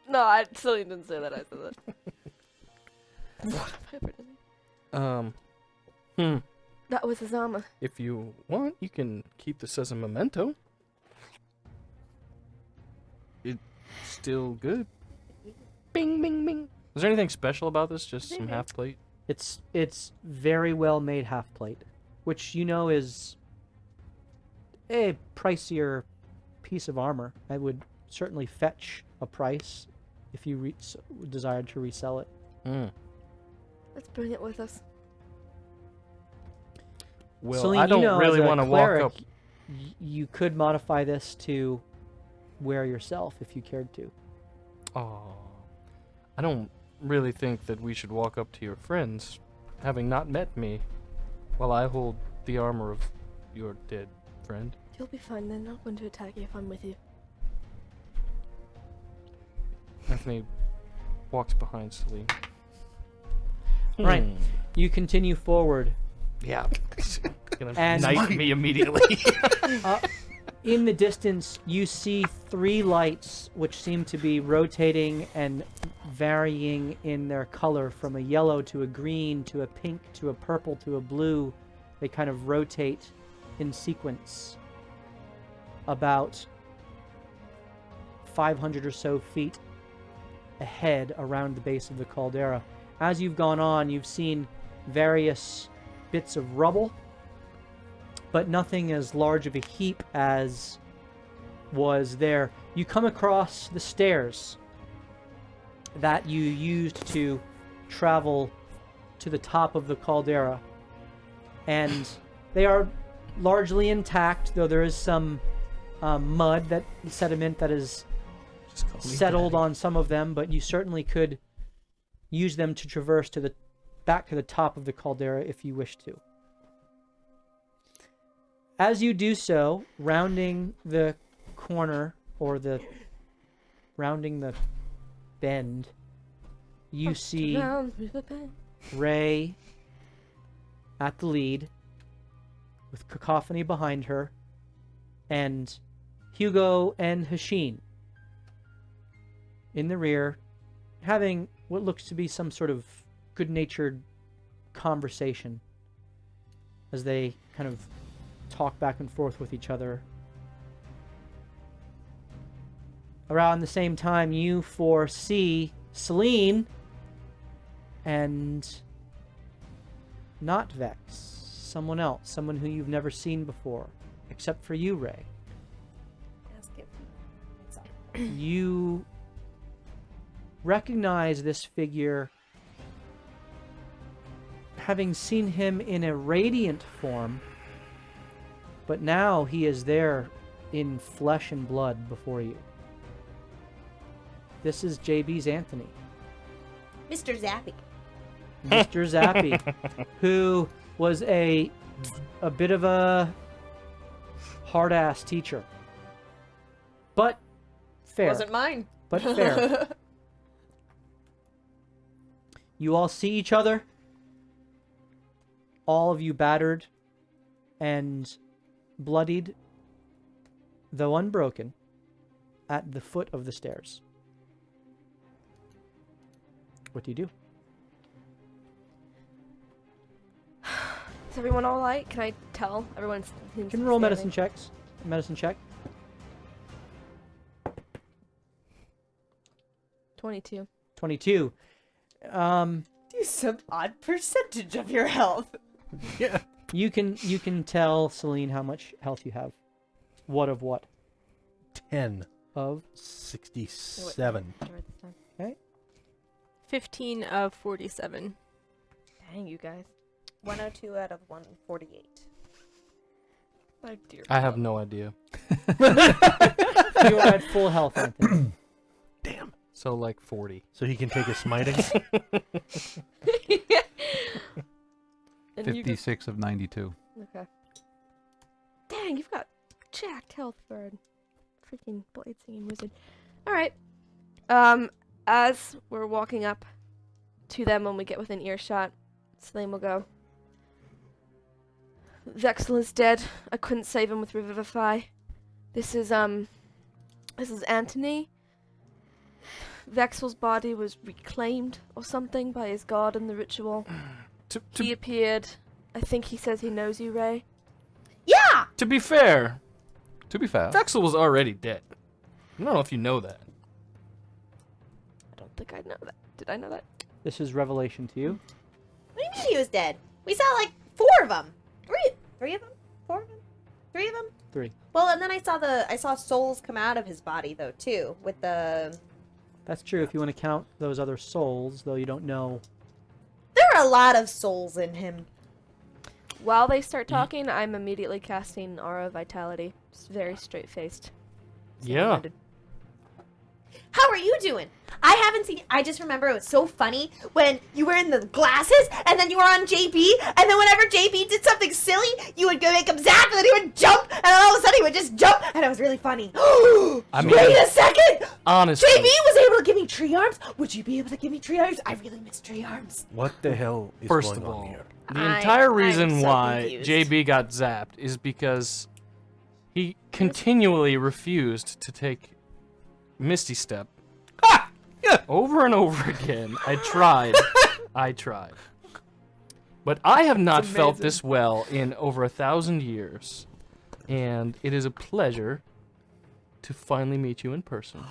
No, I still didn't say that. I said that. That was his armor. If you want, you can keep this as a memento. It's still good. Bing, bing, bing. Is there anything special about this? Just some half plate? It's very well made half plate, which you know is a pricier piece of armor. I would certainly fetch a price if you desired to resell it. Hmm. Let's bring it with us. Well, Celine, I don't you know, really as a want to walk cleric, up. You could modify this to wear yourself if you cared to. Oh, I don't really think that we should walk up to your friends, having not met me, while I hold the armor of your dead friend. You'll be fine. They're not going to attack you if I'm with you. Anthony walks behind Celine. Right. You continue forward. Yeah. Gonna And- knife me immediately. In the distance, you see 3 lights which seem to be rotating and varying in their color from a yellow to a green to a pink to a purple to a blue. They kind of rotate in sequence about 500 or so feet ahead around the base of the caldera. As you've gone on, you've seen various bits of rubble, but nothing as large of a heap as was there. You come across the stairs that you used to travel to the top of the caldera, and they are largely intact, though there is some sediment that is settled on some of them, but you certainly could use them to traverse back to the top of the caldera if you wish to. As you do so, rounding the corner, or rounding the bend, you see Ray at the lead, with Cacophony behind her, and Hugo and Hashin in the rear, having what looks to be some sort of good-natured conversation as they kind of talk back and forth with each other. Around the same time, you foresee Celine and not Vex, someone else, someone who you've never seen before, except for you, Ray. You recognize this figure, having seen him in a radiant form, but now he is there in flesh and blood before you. This is JB's Anthony. Mr. Zappy. Mr. Zappy, who was a bit of a hard-ass teacher. But fair. Wasn't mine. But fair. You all see each other. All of you battered and bloodied, though unbroken, at the foot of the stairs. What do you do? Is everyone all right? Can I tell everyone's? You can roll medicine checks. Medicine check. 22. 22. Do some odd percentage of your health. Yeah. You can tell Celine how much health you have. What of what? 10. of 67. 15 of 47. Dang, you guys. 102 out of 148. My dear. I have no idea. You are at full health, Anthony. Damn. So like 40. So he can take his smiting. And you guys- 56 of 92. Okay. Dang, you've got jacked health for a freaking blade singing wizard. Alright. As we're walking up to them when we get within earshot, Selene will go. Vexel is dead. I couldn't save him with Revivify. This is Antony. Vexel's body was reclaimed or something by his god in the ritual. He appeared. I think he says he knows you, Ray. Yeah! To be fair, To be fair. Vexel was already dead. I don't know if you know that. I don't think I know that. Did I know that? This is revelation to you. What do you mean he was dead? We saw like 4 of them. 3 of them? 4 of them? 3 of them? 3. Well, and then I saw souls come out of his body though too, with the. That's true if you want to count those other souls, though you don't know. There are a lot of souls in him. While they start talking, I'm immediately casting Aura of Vitality. It's very straight-faced. Yeah. How are you doing? I haven't seen. I just remember it was so funny when you were in the glasses, and then you were on JB, and then whenever JB did something silly, you would go make him zap, and then he would jump, and then all of a sudden he would just jump, and it was really funny. I mean, Wait a second! honestly, JB was able to give me tree arms. Would you be able to give me tree arms? I really miss tree arms. What the hell is First going of all, on here? the entire I'm reason so why confused. JB got zapped is because he continually refused to take Misty Step. Over and over again. I tried. But I have not felt this well in over 1,000 years. And it is a pleasure to finally meet you in person.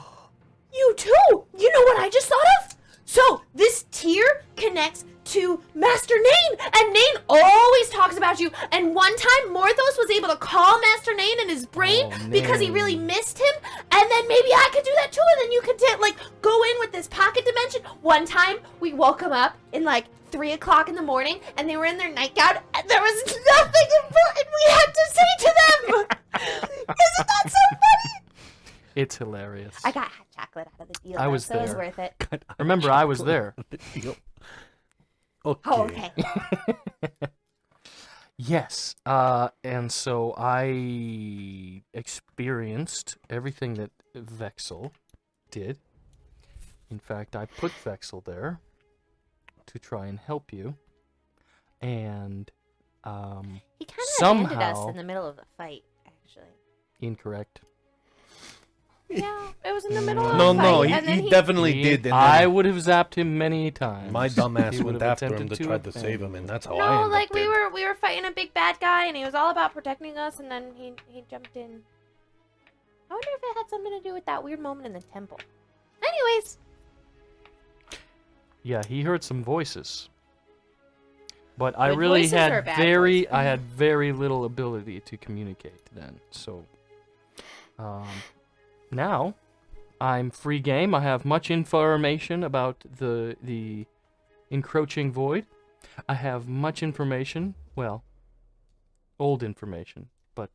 You too! You know what I just thought of? So, this tier connects to Master Nain, and Nain always talks about you, and one time Morthos was able to call Master Nain in his brain because he really missed him, and then maybe I could do that too, and then you could go in with this pocket dimension. One time, we woke him up in 3 o'clock in the morning, and they were in their nightgown, and there was nothing important we had to say to them! Isn't that so funny? It's hilarious. I got hot chocolate out of the deal, I though, was so it was there. worth it. Remember, I was there. Okay. Oh, okay. Yes, and so I experienced everything that Vexel did. In fact, I put Vexel there to try and help you. And, He kind of somehow... abandoned us in the middle of the fight, actually. Incorrect. Yeah, it was in the middle of No, a fight, no, and then he definitely did. And then I would have zapped him many times. My dumbass He went would have after him attempted to try to save him, abandon and that's how I No, ended like up we dead. were fighting a big bad guy, and he was all about protecting us, and then he jumped in. I wonder if it had something to do with that weird moment in the temple. Anyways, Yeah, he heard some voices. But I Good really voices or had bad very, voices? I had very little ability to communicate then. So, now I'm free game. I have much information about the encroaching void. I have much information, well, old information, but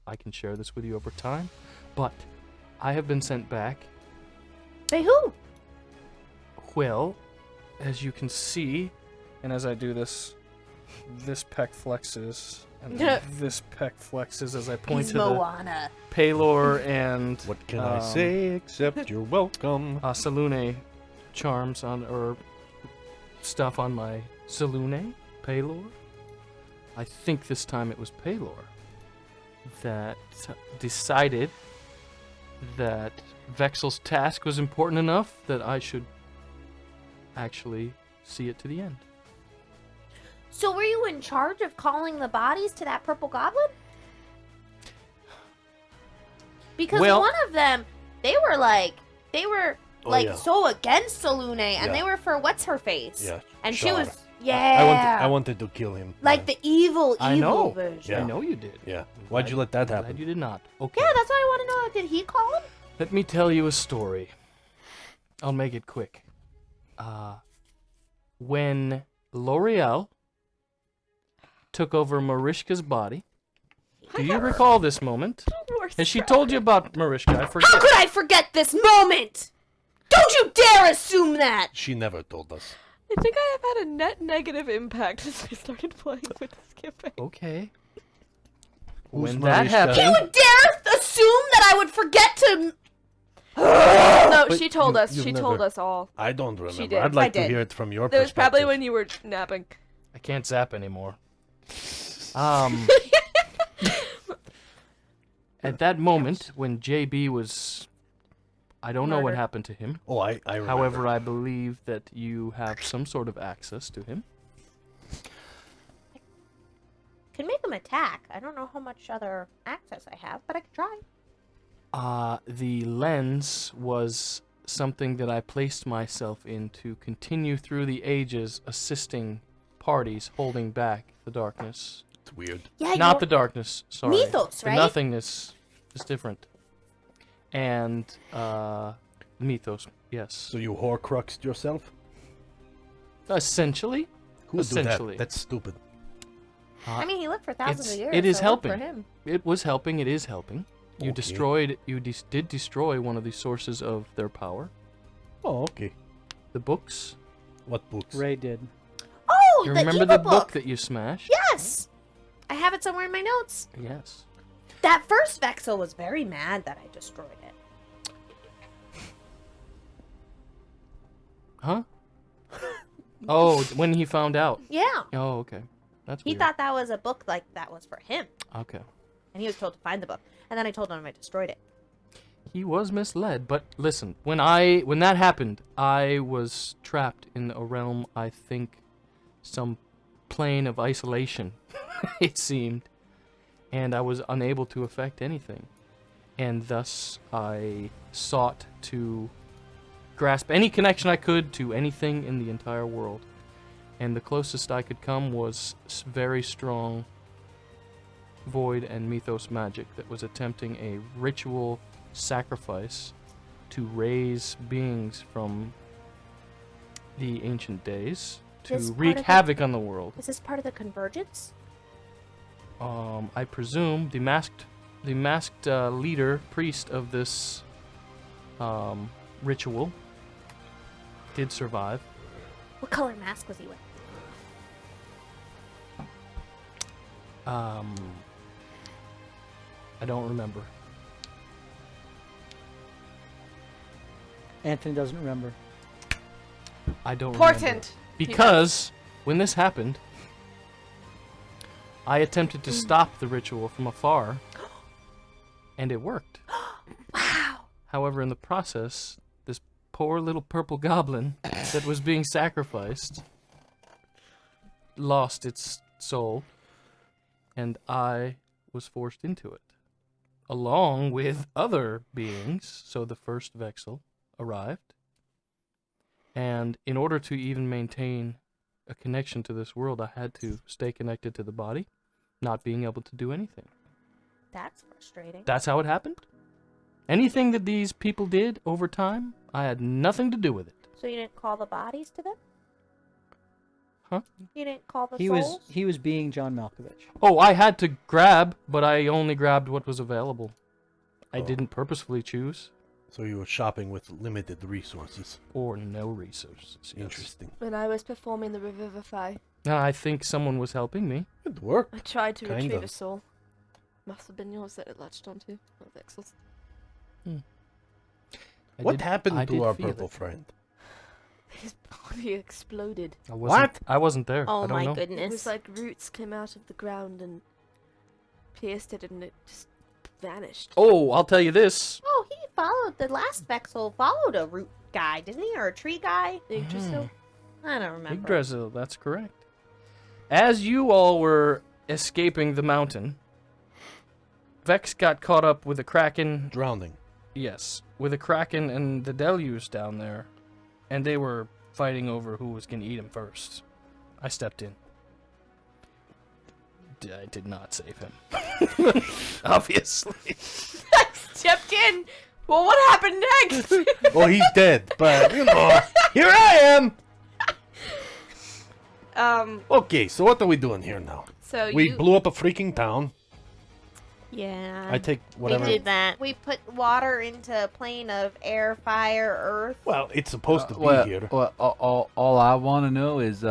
I can share this with you over time. But I have been sent back. by who? Well, as you can see, and as I do this pec flexes, and this pec flexes as I point to the Moana. Paylor and What can I say except you're welcome? Salune charms on, or stuff on my Salune, Paylor. I think this time it was Paylor that decided that Vexel's task was important enough that I should actually see it to the end. So were you in charge of calling the bodies to that purple goblin? Because Well- one of them, they were Oh, yeah. so against Salune, and Yeah. they were for what's her face. Yeah, And she Shara. was I wanted to kill him. like the evil I know. version. Yeah. I know you did. Yeah. Why'd you let that Glad happen? you did not. Okay. Yeah, that's why I want to know. Did he call him? Let me tell you a story. I'll make it quick. When L'Oreal took over Marishka's body, do you recall this moment? Has she told you about Marishka? I forget. How could I forget this moment? Don't you dare assume that! She never told us. I think I have had a net negative impact since I started playing with this campaign. Okay. Who's When that Marishka? happened, You dare assume that I would forget to... No, But she told us. you've She told never- us all. I don't remember. did. I'd like I to did. hear it from your That was perspective. probably when you were napping. I can't zap anymore. At that moment, when JB was... I don't know what Murdered. happened to him. Oh, I remember. However, I believe that you have some sort of access to him. Could make him attack. I don't know how much other access I have, but I could try. The lens was something that I placed myself in to continue through the ages assisting parties holding back the darkness. It's weird. Yeah, Not the darkness, sorry. Mythos, The right? nothingness is different. And, mythos, yes. So you Horcruxed yourself? Essentially. Who would do Essentially. that? That's stupid. I mean, he lived for thousands of years. It is so it worked helping. For him. It was helping, it is helping. You Okay. did destroy one of the sources of their power. Oh, okay. The books. What books? Ray did. Oh, You the remember evil the book that you smashed? Yes! I have it somewhere in my notes. Yes. That first Vexel was very mad that I destroyed it. Huh? Oh, when he found out. Yeah. Oh, okay. That's He weird. thought that was a book like that was for him. Okay. And he was told to find the book. And then I told him I destroyed it. He was misled, but listen, when that happened, I was trapped in a realm, I think, some plane of isolation, it seemed, and I was unable to affect anything. And thus, I sought to grasp any connection I could to anything in the entire world. And the closest I could come was very strong void and mythos magic that was attempting a ritual sacrifice to raise beings from the ancient days to This part wreak of the- havoc on the world. Is this part of the convergence? I presume the masked leader, priest of this ritual did survive. What color mask was he wearing? I don't remember. Anthony doesn't remember. I don't remember. Important. Because when this happened, I attempted to stop the ritual from afar, and it worked. Wow. However, in the process, this poor little purple goblin that was being sacrificed lost its soul, and I was forced into it, along with other beings. So the first Vexel arrived, and in order to even maintain a connection to this world, I had to stay connected to the body, not being able to do anything. That's frustrating. That's how it happened. Anything that these people did over time, I had nothing to do with it. So you didn't call the bodies to them? Huh? You didn't call the He souls? was being John Malkovich. Oh, I had to grab, but I only grabbed what was available. I Oh. didn't purposefully choose, So you were shopping with limited resources. or no resources. Yes. Interesting. When I was performing the Revivify, Now, I think someone was helping me. It worked. I tried to retrieve Kinda. a soul. Must have been yours that it latched onto. Or Vexel's. What happened I to did our feel purple it. friend? His body exploded. I wasn't there. Oh I don't my know. It goodness. was like roots came out of the ground and pierced it, and it just vanished. Oh, I'll tell you this. Oh, he followed the last Vexel followed a root guy, didn't he? Or a tree guy? Yggdrasil. I don't remember. Yggdrasil, that's correct. As you all were escaping the mountain, Vex got caught up with a kraken. Drowning. Yes, with a kraken and the deluge down there, and they were fighting over who was going to eat him first. I stepped in. I did not save him. Obviously. Stepped in Well, what happened next? Oh, he's dead, but you know, here I am. Okay, so what are we doing here now? So We you. blew up a freaking town. Yeah. I take whatever. We did that. We put water into a plane of air, fire, earth. Well, it's supposed to be well, here. well, all I want to know is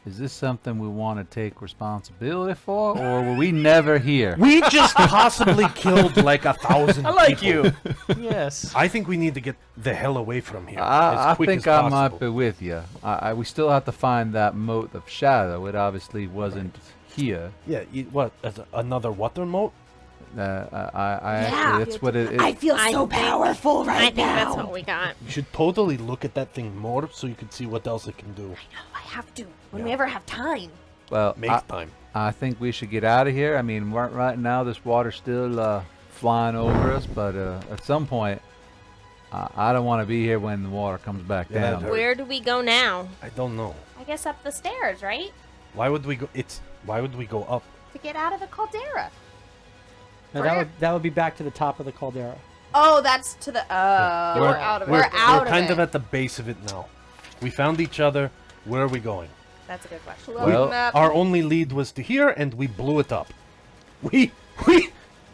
this something we want to take responsibility for, or were we never here? We just possibly killed like 1,000 I like people. you. Yes. I think we need to get the hell away from here I as quick think as I possible. might be with you. We still have to find that moat of shadow. It obviously wasn't here. Yeah, what? As another water moat? That's what it is. I feel so powerful right I think now. that's what we got. You should totally look at that thing more so you can see what else it can do. I have to. When Yeah. we ever have time. Well, Make time. I think we should get out of here. I mean, right now this water's still flying over us, but at some point, I don't want to be here when the water comes back Yeah, that down. hurt. Where do we go now? I don't know. I guess up the stairs, right? Why would we go? Why would we go up? To get out of the caldera. Now, that would be back to the top of the caldera. Oh, that's to the. We're out of it. We're out of kind it. of at the base of it now. We found each other. Where are we going? That's a good question. Well, Our only lead was to here, and we blew it up. We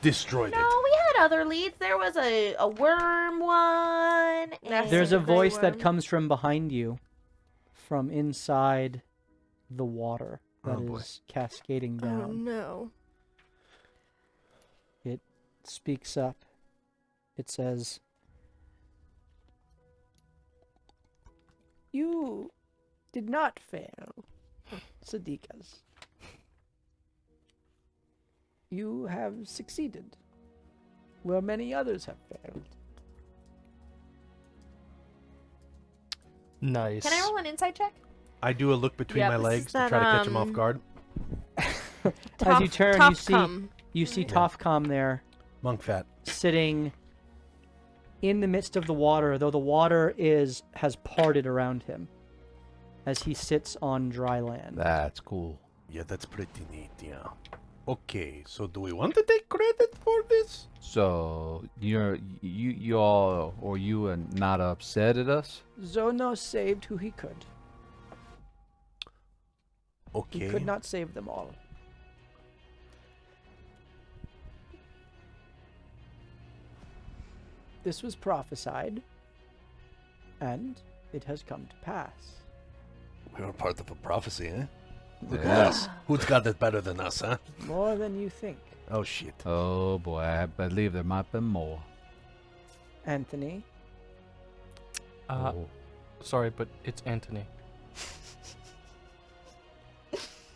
destroyed No, it. we had other leads. There was a worm one. and- There's a the gray voice that worm. comes from behind you, from inside the water that Oh, boy. is cascading Oh down. no. It speaks up. It says, "You did not fail, Sadiqas. You have succeeded, where many others have failed." Nice. Can I roll an insight check? I do a look between Yeah, my this legs is to that, try to catch him off guard. As you turn, you see Come. Tofcom there, Monk fat. sitting in the midst of the water, though the water has parted around him as he sits on dry land. That's cool. Yeah, that's pretty neat. Yeah. Okay, so do we want to take credit for this? So you all are not upset at us? Zono saved who he could. Okay. He could not save them all. This was prophesied, and it has come to pass. We were part of a prophecy, eh? Look Yeah. at us. Who's got it better than us, huh? More than you think. Oh shit. Oh boy, I believe there might be more. Anthony, Oh. Sorry, but it's Anthony.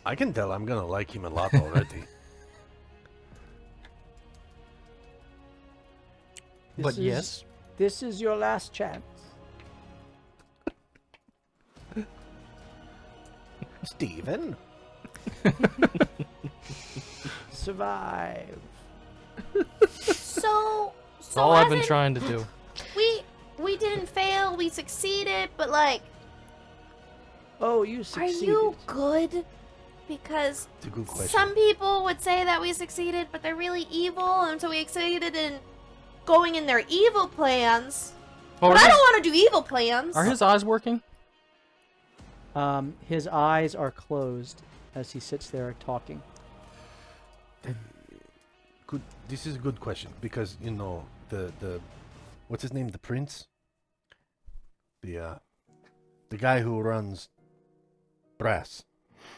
I can tell I'm gonna like him a lot already. But yes. This is your last chance. Steven? Survive. So That's all I've as been in, trying to do. we didn't fail. We succeeded, but like, Oh, you are succeeded. you good? Because It's a good question. some people would say that we succeeded, but they're really evil, and so we succeeded in going in their evil plans. Oh, But are I his- don't want to do evil plans. Are his eyes working? His eyes are closed as he sits there talking. Good. This is a good question because you know the what's his name? The prince. The guy who runs brass.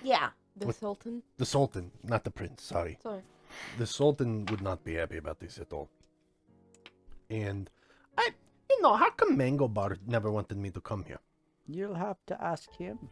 Yeah. The What- Sultan. The sultan, not the prince. Sorry. Sorry. The sultan would not be happy about this at all. And how come Mango Bar never wanted me to come here? You'll have to ask him.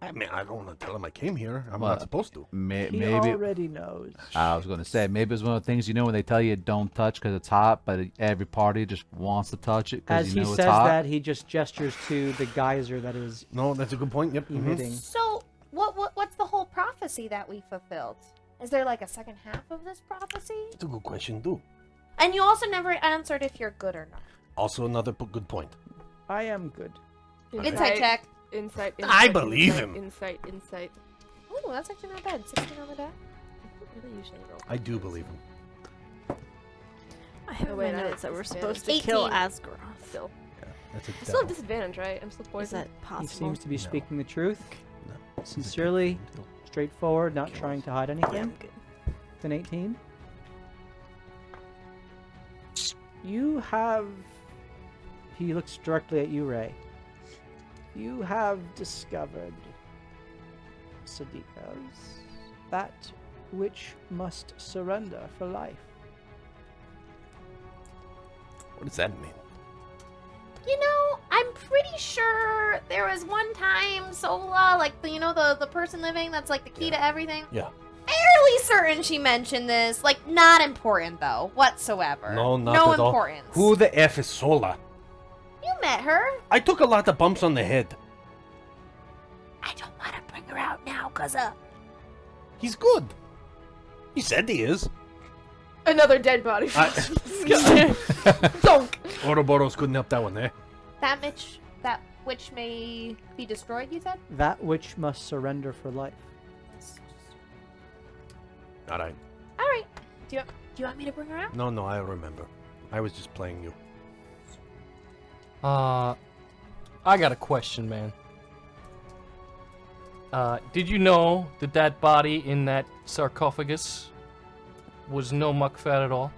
I mean, I don't want to tell him I came here. I'm Well, not supposed to. He Maybe already knows. I was gonna say maybe it's one of the things when they tell you don't touch because it's hot, but every party just wants to touch it because As you he know it's says hot. that, he just gestures to the geyser that is No, that's a good point. Yep. mhm. emitting. So what's the whole prophecy that we fulfilled? Is there like a second half of this prophecy? It's a good question too. And you also never answered if you're good or not. Also, another good point. I am good. Insight check. Insight. I believe him. Insight. Oh, that's actually not bad. 16 on the die. I don't really usually roll. I do believe him. I have Oh, in wait, my I have notes that we're disadvantage. supposed to kill 18. Asgaroth. Still. That's a I still have devil. disadvantage, right? I'm still Is poisoned. that He possible? seems to be No. speaking the truth, No. sincerely, straightforward, not Kill trying us. to hide Yeah, anything. I'm good. It's an 18. You have. He looks directly at you, Ray. You have discovered, Sadiqas, that which must surrender for life. What does that mean? You know, I'm pretty sure there was one time Sola, like the person living that's like the key to everything. Yeah. Fairly certain she mentioned this. Like, not important though, whatsoever. No, not no at all. importance. Who the F is Sola? You met her. I took a lot of bumps on the head. I don't want to bring her out now, cause He's good. He said he is. Another dead body. Donk. Ouroboros couldn't help that one there. That which may be destroyed. You said. That which must surrender for life. All right. All right. Do you want me to bring her out? No, I remember. I was just playing you. I got a question, man. Did you know that body in that sarcophagus was no muckfat at all?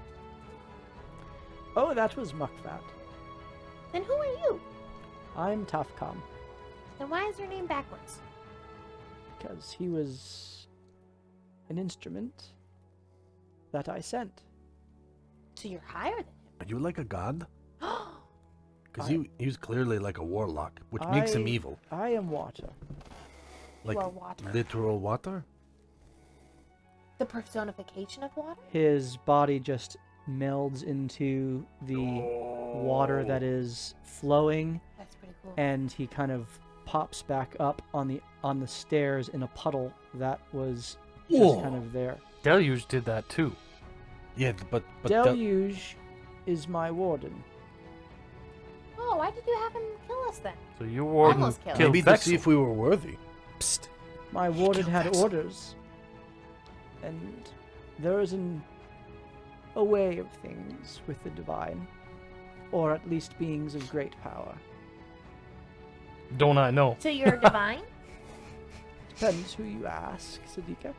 Oh, that was Muckfat. Then who are you? I'm Tafcom, Then why is your name backwards? because he was an instrument that I sent. So you're higher than Are you like a god? him. Because he was clearly like a warlock, which makes him I- evil. I am water. Like are water. literal water? The personification of water? His body just melds into the water that is flowing, That's pretty cool. and he kind of pops back up on the stairs in a puddle that was just Whoa. kind of there. Deluge did that too. Yeah, but Deluge is my warden. Oh, why did you have him kill us then? So your warden Almost killed. killed maybe to see Vexel. if we were worthy. Psst. My warden killed had Vexel. orders, and there is a way of things with the divine, or at least beings of great power. Don't I know? So you're divine? Depends who you ask, Sadiqa.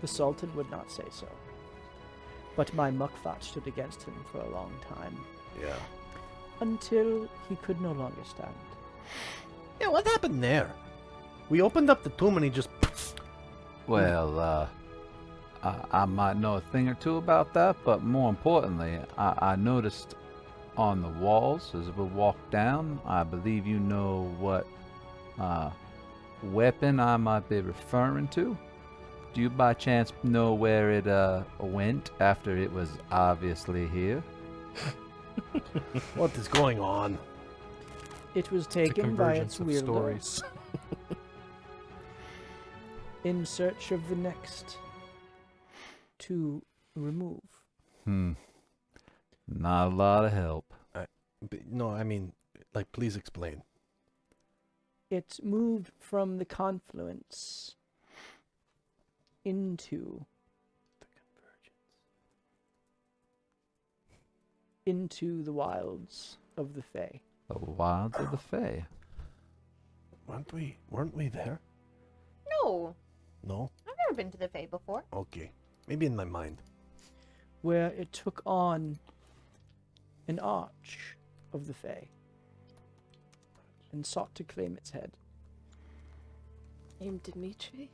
The Sultan would not say so. But my Mukfat stood against him for a long time, Yeah. until he could no longer stand. Yeah, what happened there? We opened up the tomb and he just... Well, I might know a thing or two about that, but more importantly, I noticed on the walls as we walked down, I believe you know what weapon I might be referring to. Do you by chance know where it went after it was obviously here? What is going on? It was It's a taken by convergence its of wielder stories. in search of the next to remove. Not a lot of help. No, I mean, like, please explain. It moved from the confluence into the wilds of the Fae. The wilds of the Fae. Weren't we there? No. No? I've never been to the Fae before. Okay. Maybe in my mind. Where it took on an arch of the Fae and sought to claim its head. Named Dimitri.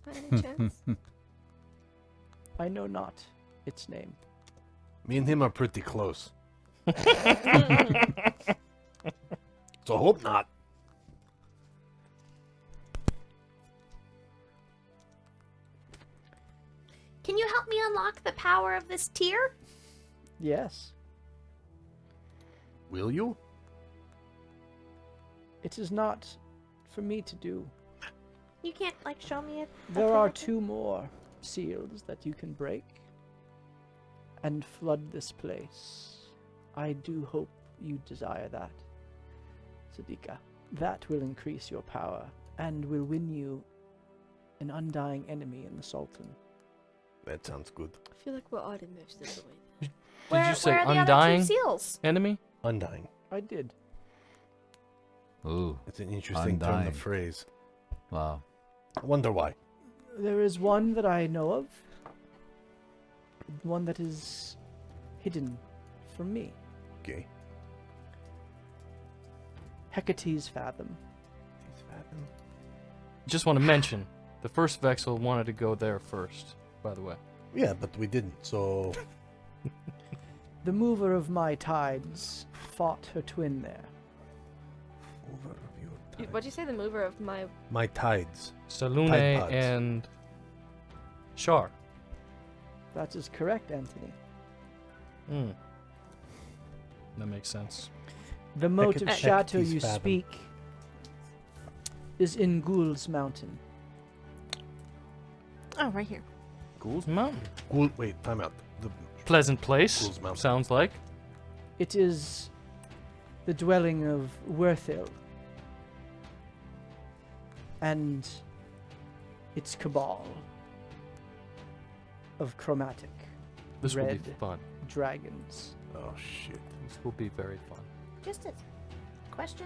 By any chance? I know not its name. Me and him are pretty close. So hope not. Can you help me unlock the power of this tier? Yes, Will you? it is not for me to do. You can't, like, show me it. There are 2 more seals that you can break and flood this place. I do hope you desire that, Sadiqa. That will increase your power and will win you an undying enemy in the Sultan. That sounds good. I feel like we're already most of the way there. Did you say where are the other undying two seals? enemy? Undying. I did. Ooh, It's an interesting turn Undying. of phrase. wow. I wonder why. There is one that I know of. One that is hidden from me. Okay. Hecate's Fathom. Just want to mention, the first Vexel wanted to go there first, by the way. Yeah, but we didn't, so... The mover of my tides fought her twin there. Over of your You- time. What'd you say? The mover of my. My tides. Salune Tide pods. and Shar. That is correct, Anthony. Hmm. That makes sense. The moat of Hecate's Chateau you Fathom. speak is in Ghoul's Mountain. Oh, right here. Ghoul's Mountain. Wait, time out. The Pleasant place, Ghoul's Mountain. sounds like. It is the dwelling of Werthil and its cabal of chromatic This will be Red. fun. dragons. Oh, shit. This will be very fun. Just a question.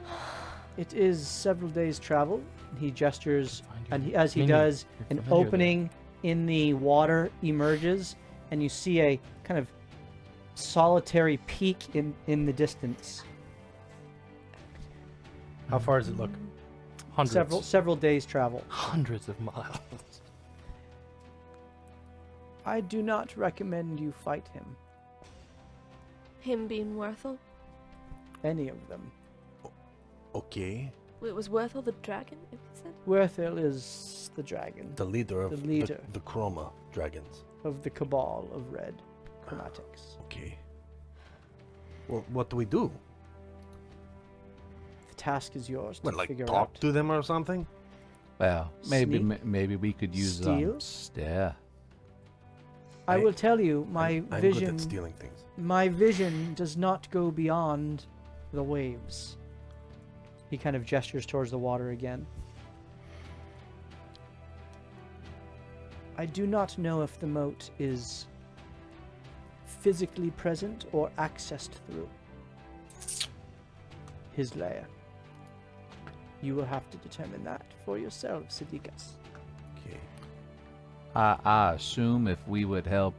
It is several days' travel. He gestures, and as he Mini, does, you're an familiar there. opening in the water emerges, and you see a kind of solitary peak in the distance. How far does it look? Hundreds. Several days' travel. Hundreds of miles. I do not recommend you fight him. Him being Werthel? Any of them. Okay. Wait, was Werthel the dragon? If you said? Werthil is the dragon The leader of The leader. the Chroma dragons. of the cabal of red chromatics. Okay. Well, what do we do? The task is yours to What, like figure talk out. to them or something? Well, maybe Sneak? maybe we could use Steal? yeah. I will tell you, my I'm good vision. at stealing things. My vision does not go beyond the waves. He kind of gestures towards the water again. I do not know if the moat is physically present or accessed through his lair. You will have to determine that for yourself, Siddiqas. Okay. I assume if we would help,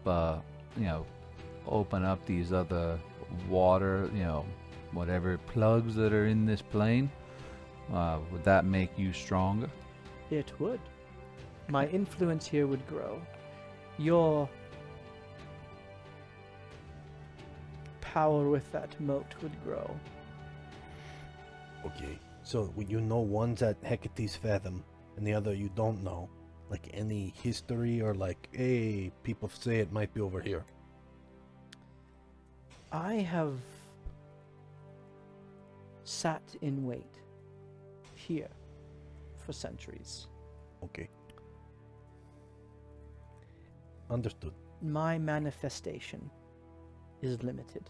open up these other water, whatever plugs that are in this plane, would that make you stronger? It would. My influence here would grow. Your power with that moat would grow. Okay. So you know one's at Hecate's Fathom, and the other you don't know. Like any history or like, hey, people say it might be over here. I have sat in wait here for centuries. Okay. Understood. My manifestation is limited.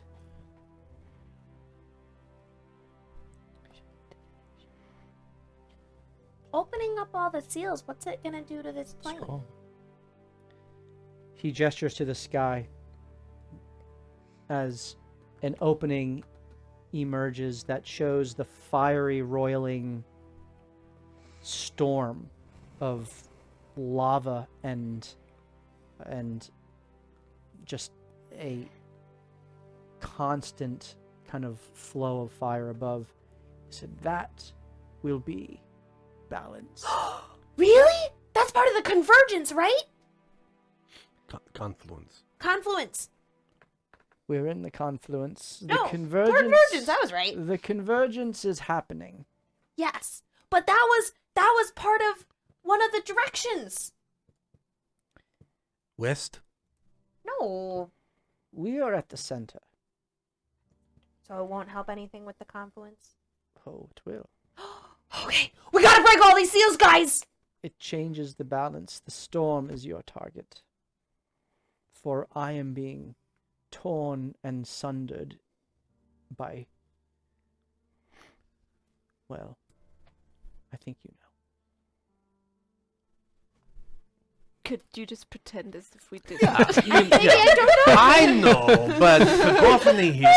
Opening up all the seals, what's it gonna do to this plane? Strong. He gestures to the sky as an opening emerges that shows the fiery roiling storm of lava and just a constant kind of flow of fire above. He said that will be balance. Really? That's part of the convergence, right? Confluence. Confluence. We're in the confluence. No, the convergence. convergence. I was right. The convergence is happening. Yes, but that was part of one of the directions. West? No, We are at the center. so it won't help anything with the confluence. Oh, it will. Okay, we gotta break all these seals, guys. It changes the balance. The storm is your target. For I am being torn and sundered by, well, I think you know. Could you just pretend as if we did? I know, but Cacophony here,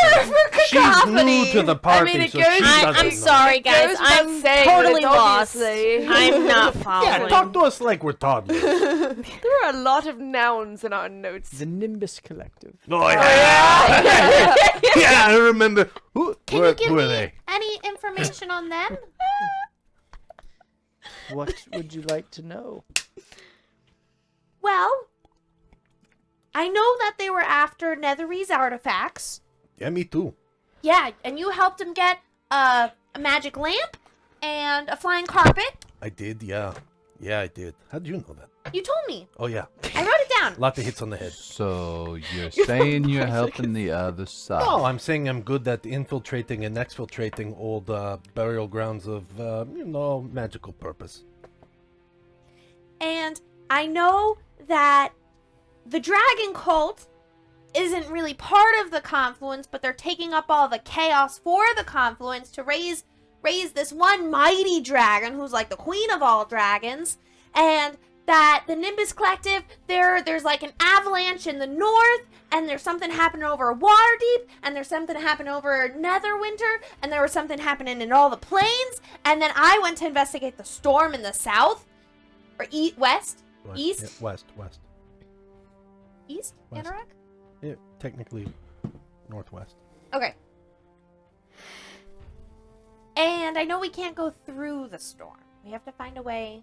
she's new to the party, mean, it so goes- she doesn't I'm know. sorry, guys. goes without I'm saying, but totally it's lost. obviously- I'm not Yeah, following. talk to us like we're toddlers. There are a lot of nouns in our notes. The Nimbus Collective. Oh, yeah. Yeah, I remember. Who Can you give are me they? any information on them? What would you like to know? Well, I know that they were after Netherese artifacts. Yeah, me too. Yeah, and you helped them get a magic lamp and a flying carpet. I did, yeah. Yeah, I did. How did you know that? You told me. Oh, yeah. I wrote it down. Lots of hits on the head. So you're saying you're helping the other side? Oh, I'm saying I'm good at infiltrating and exfiltrating old burial grounds of, magical purpose. And I know that the dragon cult isn't really part of the confluence, but they're taking up all the chaos for the confluence to raise this one mighty dragon who's like the queen of all dragons. And that the Nimbus Collective, there's like an avalanche in the north, and there's something happening over Waterdeep, and there's something happening over Netherwinter, and there was something happening in all the plains, and then I went to investigate the storm in the south, or west, east, Yeah, west. east, West. Anorak? Yeah, technically northwest. Okay. And I know we can't go through the storm. We have to find a way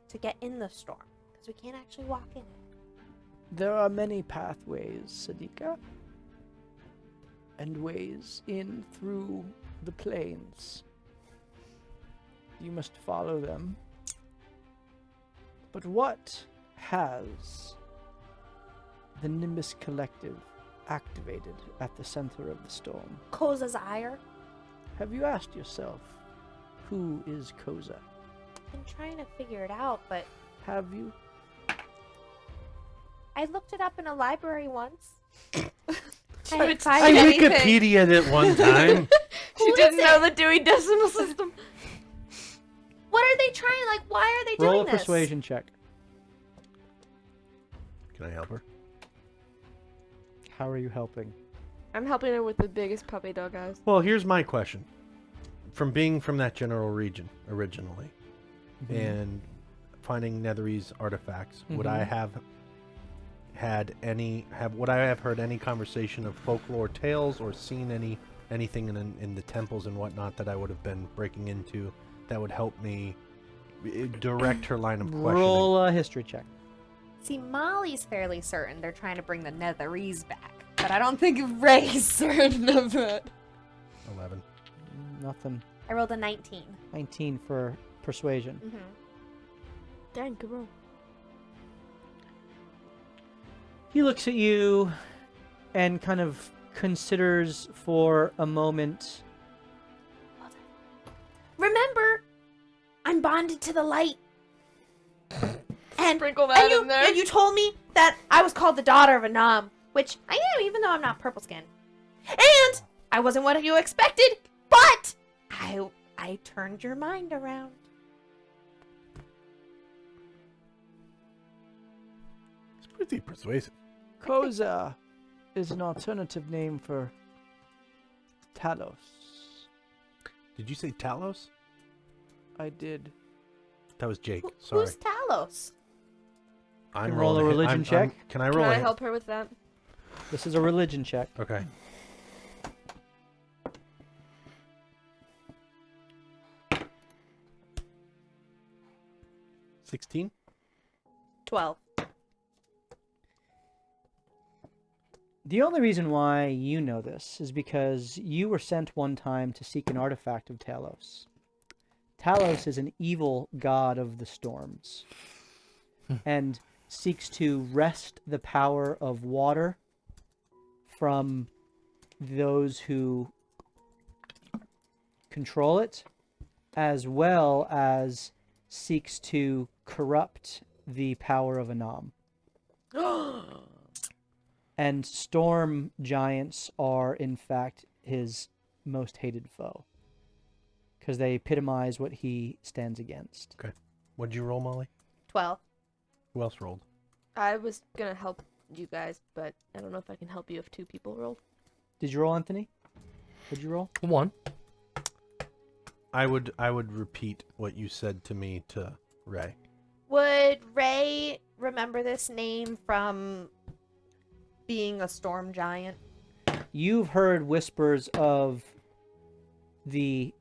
to get in the storm, because we can't actually walk in it. There are many pathways, Sadika, and ways in through the plains. You must follow them. But what has the Nimbus Collective activated at the center of the storm? Koza's ire. Have you asked yourself, who is Koza? Been trying to figure it out, but Have you? I looked it up in a library once. I I didn't find I anything. Wikipedia'd it one time. She Who didn't is know it? the Dewey Decimal System. What are they trying? Like, why are they Roll doing a this? persuasion check. Can I help her? How are you helping? I'm helping her with the biggest puppy dog eyes. Well, here's my question. From being from that general region originally, and finding Netherese artifacts, would I have would I have heard any conversation of folklore tales or seen anything in the temples and whatnot that I would have been breaking into that would help me direct her line of questioning? Roll a history check. See, Molly's fairly certain they're trying to bring the Netherese back, but I don't think Ray's certain of it. 11. Nothing. I rolled a 19. 19 for persuasion. Mm-hmm. Dang, good roll. He looks at you and kind of considers for a moment. Remember, I'm bonded to the light. And, Sprinkle that you, in there. and you told me that I was called the daughter of a Nom, which I am, even though I'm not purple skinned. And I wasn't what you expected, but I turned your mind around. It's pretty persuasive. Koza is an alternative name for Talos. Did you say Talos? I did. That was Jake. Sorry. Who's Talos? I'm Can roll a rolling religion check? Can I Can roll I a help her with that? This is a religion check. Okay. $16? 12. The only reason why you know this is because you were sent one time to seek an artifact of Talos. Talos is an evil god of the storms and seeks to wrest the power of water from those who control it, as well as seeks to corrupt the power of Anam. And storm giants are, in fact, his most hated foe. Because they epitomize what he stands against. What'd you roll, Molly? 12. Who else rolled? I was gonna help you guys, but I don't know if I can help you if 2 people rolled. Did you roll, Anthony? Did you roll? 1. I would repeat what you said to me to Ray. Would Ray remember this name from being a storm giant? You've heard whispers of the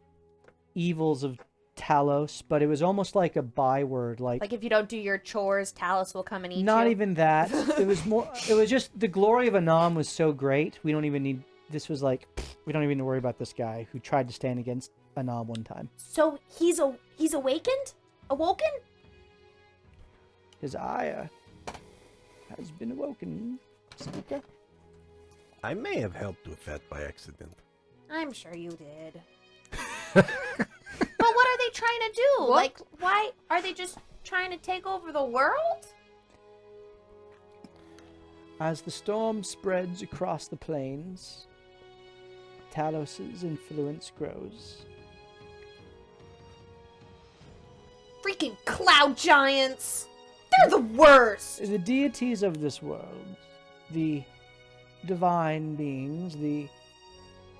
evils of Talos, but it was almost like a byword, Like if you don't do your chores, Talos will come and eat not you? even that. It was more. It was just the glory of Anam was so great. We don't even need. This was like we don't even need to worry about this guy who tried to stand against Anam one time. So he's awakened? Awoken? His ire has been awoken. Speaker. I may have helped with that by accident. I'm sure you did. But what are they trying to do? What? Like, why are they just trying to take over the world? As the storm spreads across the plains, Talos' influence grows. Freaking cloud giants! They're the worst! The deities of this world, the divine beings, the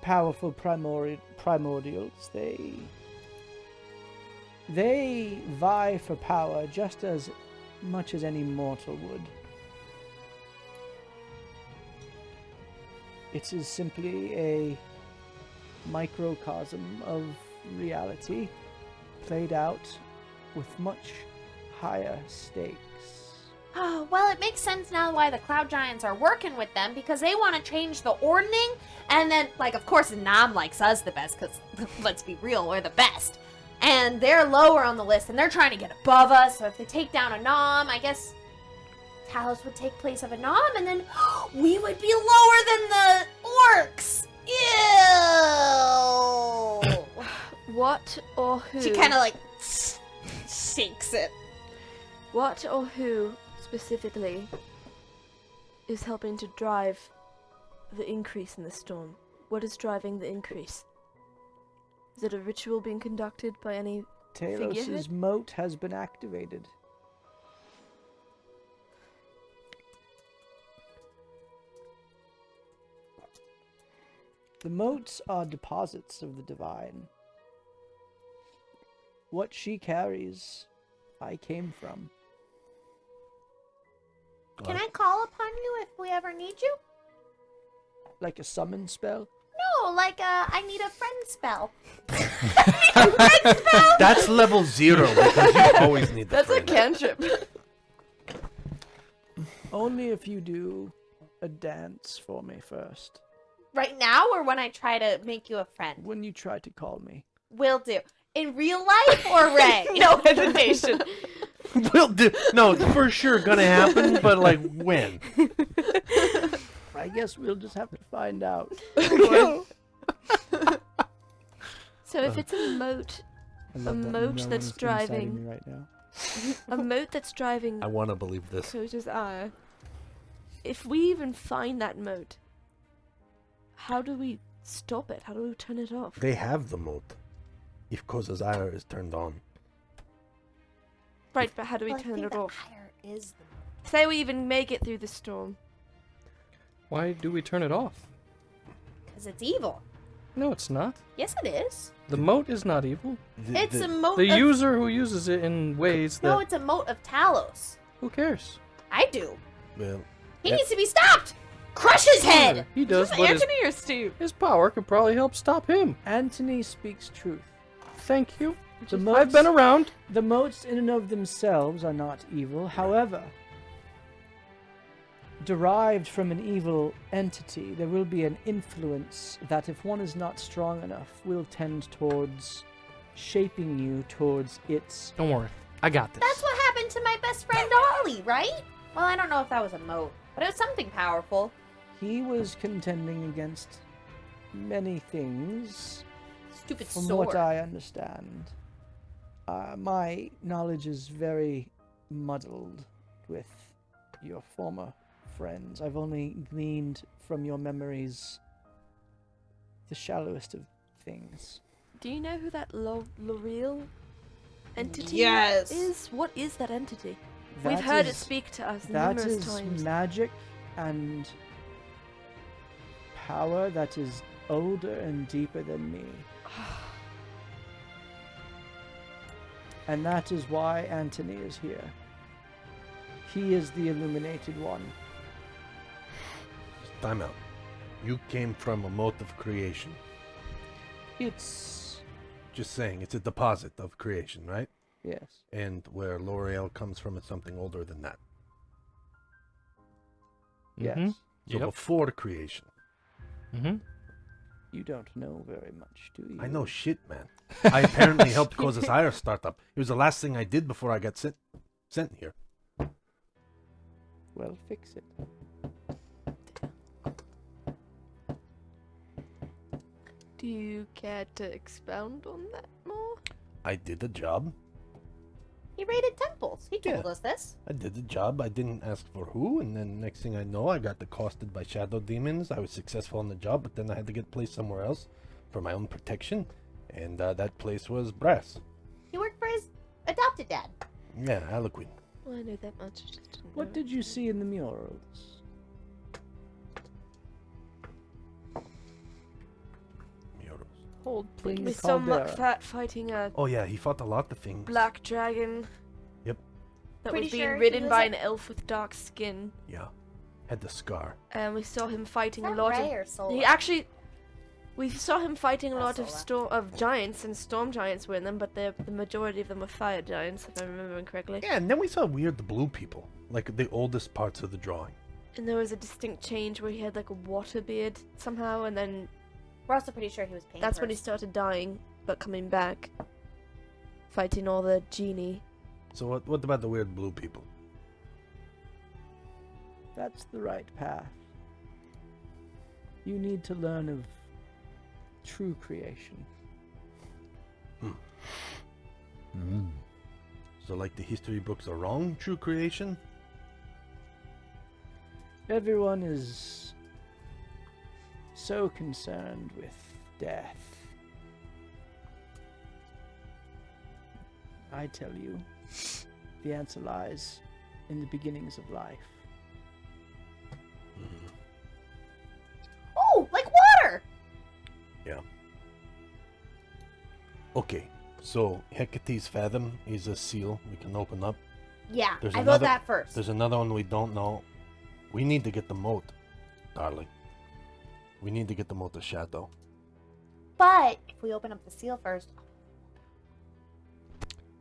powerful primordials, they vie for power just as much as any mortal would. It is simply a microcosm of reality played out with much higher stakes. Oh, well, it makes sense now why the cloud giants are working with them, because they want to change the ordning, and then, like, of course, Nam likes us the best, because, let's be real, we're the best. And they're lower on the list, and they're trying to get above us, so if they take down Anam, I guess Talos would take place of Anam, and then we would be lower than the orcs! Ew! What or who? She kind of, like, shakes it. What or who specifically is helping to drive the increase in the storm? What is driving the increase? Is it a ritual being conducted by any Talos' figurehead? moat has been activated. The moats are deposits of the divine. What she carries, I came from. Can I call upon you if we ever need you? Like a summon spell? No, like I need a friend spell. That's level 0 because you always need the That's a friend. cantrip. Only if you do a dance for me first. Right now, or when I try to make you a friend? When you try to call me. Will do. In real life or Ray? No hesitation. Will do. No, for sure gonna happen, but like when? I guess we'll just have to find out. So if it's a moat, I love that moat no one that's is insighting driving. me right now. a moat that's driving I want to believe this. Kota's ire. If we even find that moat, how do we stop it? How do we turn it off? They have the moat. If Koza's ire is turned on. Right, but how do we Well, I turn think it the off? ire is the Say we even make it through the storm. Why do we turn it off? because it's evil. No, it's not. Yes, it is. The moat is not evil. It's a moat The of... user who uses it in ways that... No, it's a moat of Talos. Who cares? I do. Well, He needs to be stopped. Crush his head. He does, but Anthony or Steve? his power could probably help stop him. Anthony speaks truth. Thank you. The I've been moats- around. The moats in and of themselves are not evil. However, derived from an evil entity, there will be an influence that, if one is not strong enough, will tend towards shaping you towards its... Don't worry. I got this. That's what happened to my best friend Ollie, right? Well, I don't know if that was a moat, but it was something powerful. He was contending against many things, Stupid from sword. what I understand. My knowledge is very muddled with your former friends. I've only gleaned from your memories the shallowest of things. Do you know who that L'Oreal entity Yes. is? What is that entity? We've That heard it is- speak to us That numerous is times. magic and power that is older and deeper than me. And that is why Anthony is here. He is the illuminated one. Time out. You came from a mote of creation. It's... Just saying, it's a deposit of creation, right? yes. And where L'Oreal comes from is something older than that. Yes. Mhm. So Yep. before creation. Mm-hmm. You don't know very much, do you? I know shit, man. I apparently helped cause this IR startup. It was the last thing I did before I got sent here. Well, fix it. Do you care to expound on that more? I did the job. He raided temples. He told Yeah. us this. I did the job. I didn't ask for who, and then next thing I know, I got accosted by shadow demons. I was successful on the job, but then I had to get placed somewhere else for my own protection, and that place was Brass. He worked for his adopted dad. Yeah, Aliquin. Well, I know that much. I just didn't What know. did you see in the murals? Murals. Hold, please. We saw Muckfat fighting a Oh yeah, he fought a lot of things. black dragon. Yep. That Pretty was being sure he ridden was by a- an elf with dark skin. Yeah, had the scar. And we saw him fighting Is a that lot Ray of. or Solar? He actually. We saw him fighting a Oh, lot of Solar. giants, and storm giants were in them, but the majority of them were fire giants, if I'm remembering correctly. Yeah, and then we saw weird blue people, like the oldest parts of the drawing. And there was a distinct change where he had like a water beard somehow, and then We're also pretty sure he was paying. that's when he started dying, but coming back, fighting all the genie. So what about the weird blue people? That's the right path. You need to learn of true creation. Mm. So like the history books are wrong, true creation? Everyone is so concerned with death. I tell you, the answer lies in the beginnings of life. Oh, like water. Okay, so Hecate's Fathom is a seal we can open up. Yeah, There's I another- vote that first. There's another one we don't know. We need to get the moat, darling. We need to get the moat of Shadow. But if we open up the seal first,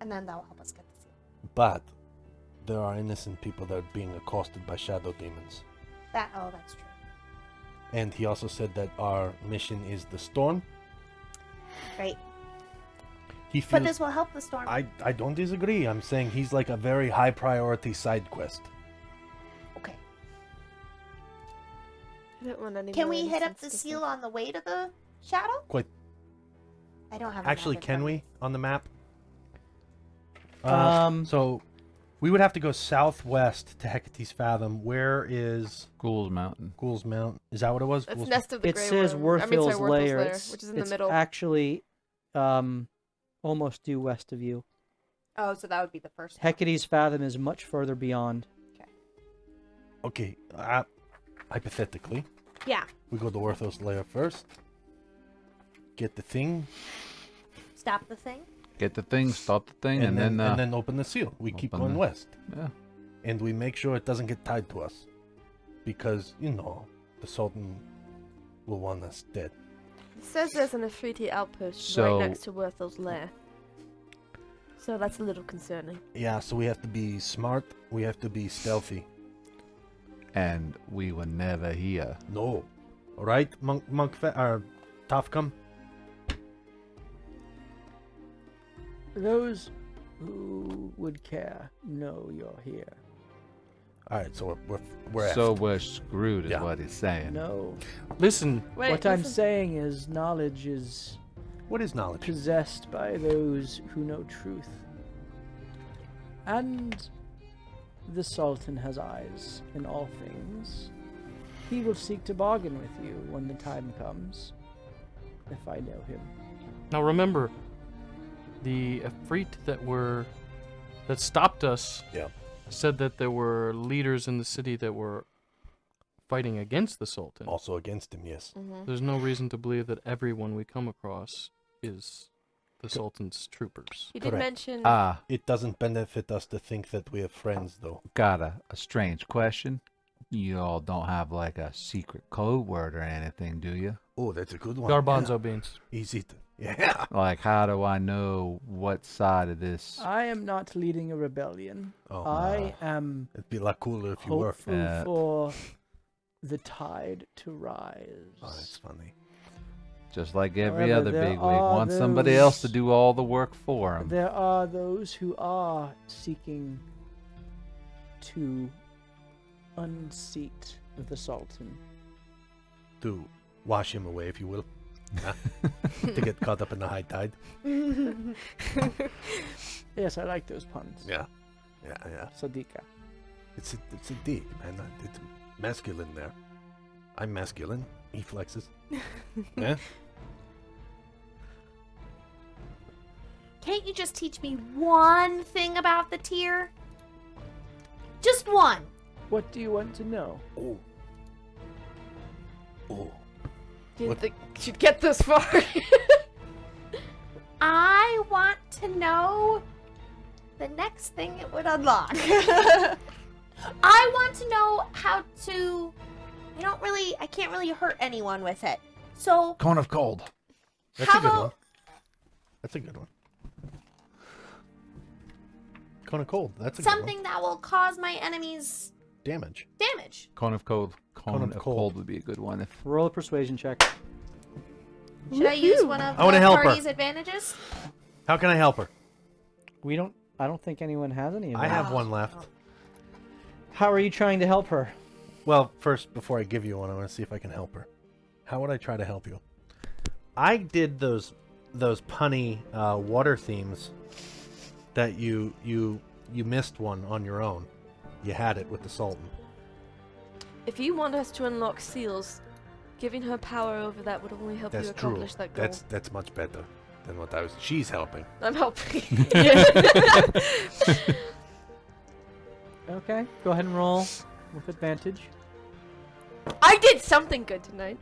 and then that will help us get the seal. But there are innocent people that are being accosted by shadow demons. That's true. And he also said that our mission is the storm. Right. He But feels this will help the storm. I don't disagree. I'm saying he's like a very high priority side quest. Okay. I don't want any Can more we hit up innocence the to seal suffer. on the way to the shadow? Quite. I don't have. a Actually, map in can front of we on the map? Um, So we would have to go southwest to Hecate's Fathom. Where is Ghoul's Mountain. Ghoul's Mount? Is that what it was? That's Ghoul's- Nest of the it Grey says Worm. Werthill's Werthill's Lair. Lair, It's, which is in the it's middle. actually almost due west of you. Oh, so that would be the first. one. Hecate's Fathom is much further beyond. Okay, hypothetically, Yeah. we go to Werthill's Lair first. Get the thing, Stop the thing. Get the thing, stop the thing, and then open the seal. We keep open going the- west, yeah. and we make sure it doesn't get tied to us, because the Sultan will want us dead. It says there's an Afriti outpost So- right next to Werthill's Lair. So that's a little concerning. Yeah, so we have to be smart. We have to be stealthy. And we were never here. No, all right, Tafcom. Those who would care know you're here. All right, so we're So effed. we're screwed, is Yeah. what he's saying. No. Listen, Wait, What I'm listen. saying is knowledge is What is knowledge? possessed by those who know truth. And the Sultan has eyes in all things. He will seek to bargain with you when the time comes, if I know him. now remember, the Efreet that stopped us Yeah. said that there were leaders in the city that were fighting against the Sultan. Also against him, yes. There's no reason to believe that everyone we come across is the Sultan's troopers. You did Correct. mention. It doesn't benefit us to think that we have friends, though. Got a strange question. You all don't have like a secret code word or anything, do you? Oh, that's a good one. Garbanzo beans. Easy to... Yeah. Like, how do I know what side of this? I am not leading a rebellion. Oh, I am it'd be a lot cooler if you were. hopeful for the tide to rise. Oh, that's funny. Just like every However, other there bigwig, are wants somebody else to those- do all the work for him. There are those who are seeking to unseat the Sultan. To wash him away, if you will. Huh? To get caught up in the high tide. Yes, I like those puns. Yeah. Yeah, yeah. Sadika. It's a dig, man. It's masculine there. I'm masculine. He flexes. Yeah? Can't you just teach me one thing about the tier? Just one. What do you want to know? Oh. Oh. Didn't What- think she'd get this far. I want to know the next thing it would unlock. I want to know how to. I can't really hurt anyone with it. So, Cone of cold. That's How a good about- one. That's a good one. Cone of cold. That's a good something that will cause my enemies one. Damage. damage. Cone of cold. Cone of of cold. cold would be a good one. If Roll a persuasion check. Should I use one of I wanna the help her. party's advantages? How can I help her? I don't think anyone has any of I that. have one left. How are you trying to help her? Well, first, before I give you one, I want to see if I can help her. How would I try to help you? I did those punny water themes that you missed one on your own. You had it with the Sultan. If you want us to unlock seals, giving her power over that would only help you That's true. accomplish that goal. That's much better than what I was. She's helping. I'm helping. Okay, go ahead and roll with advantage. I did something good tonight.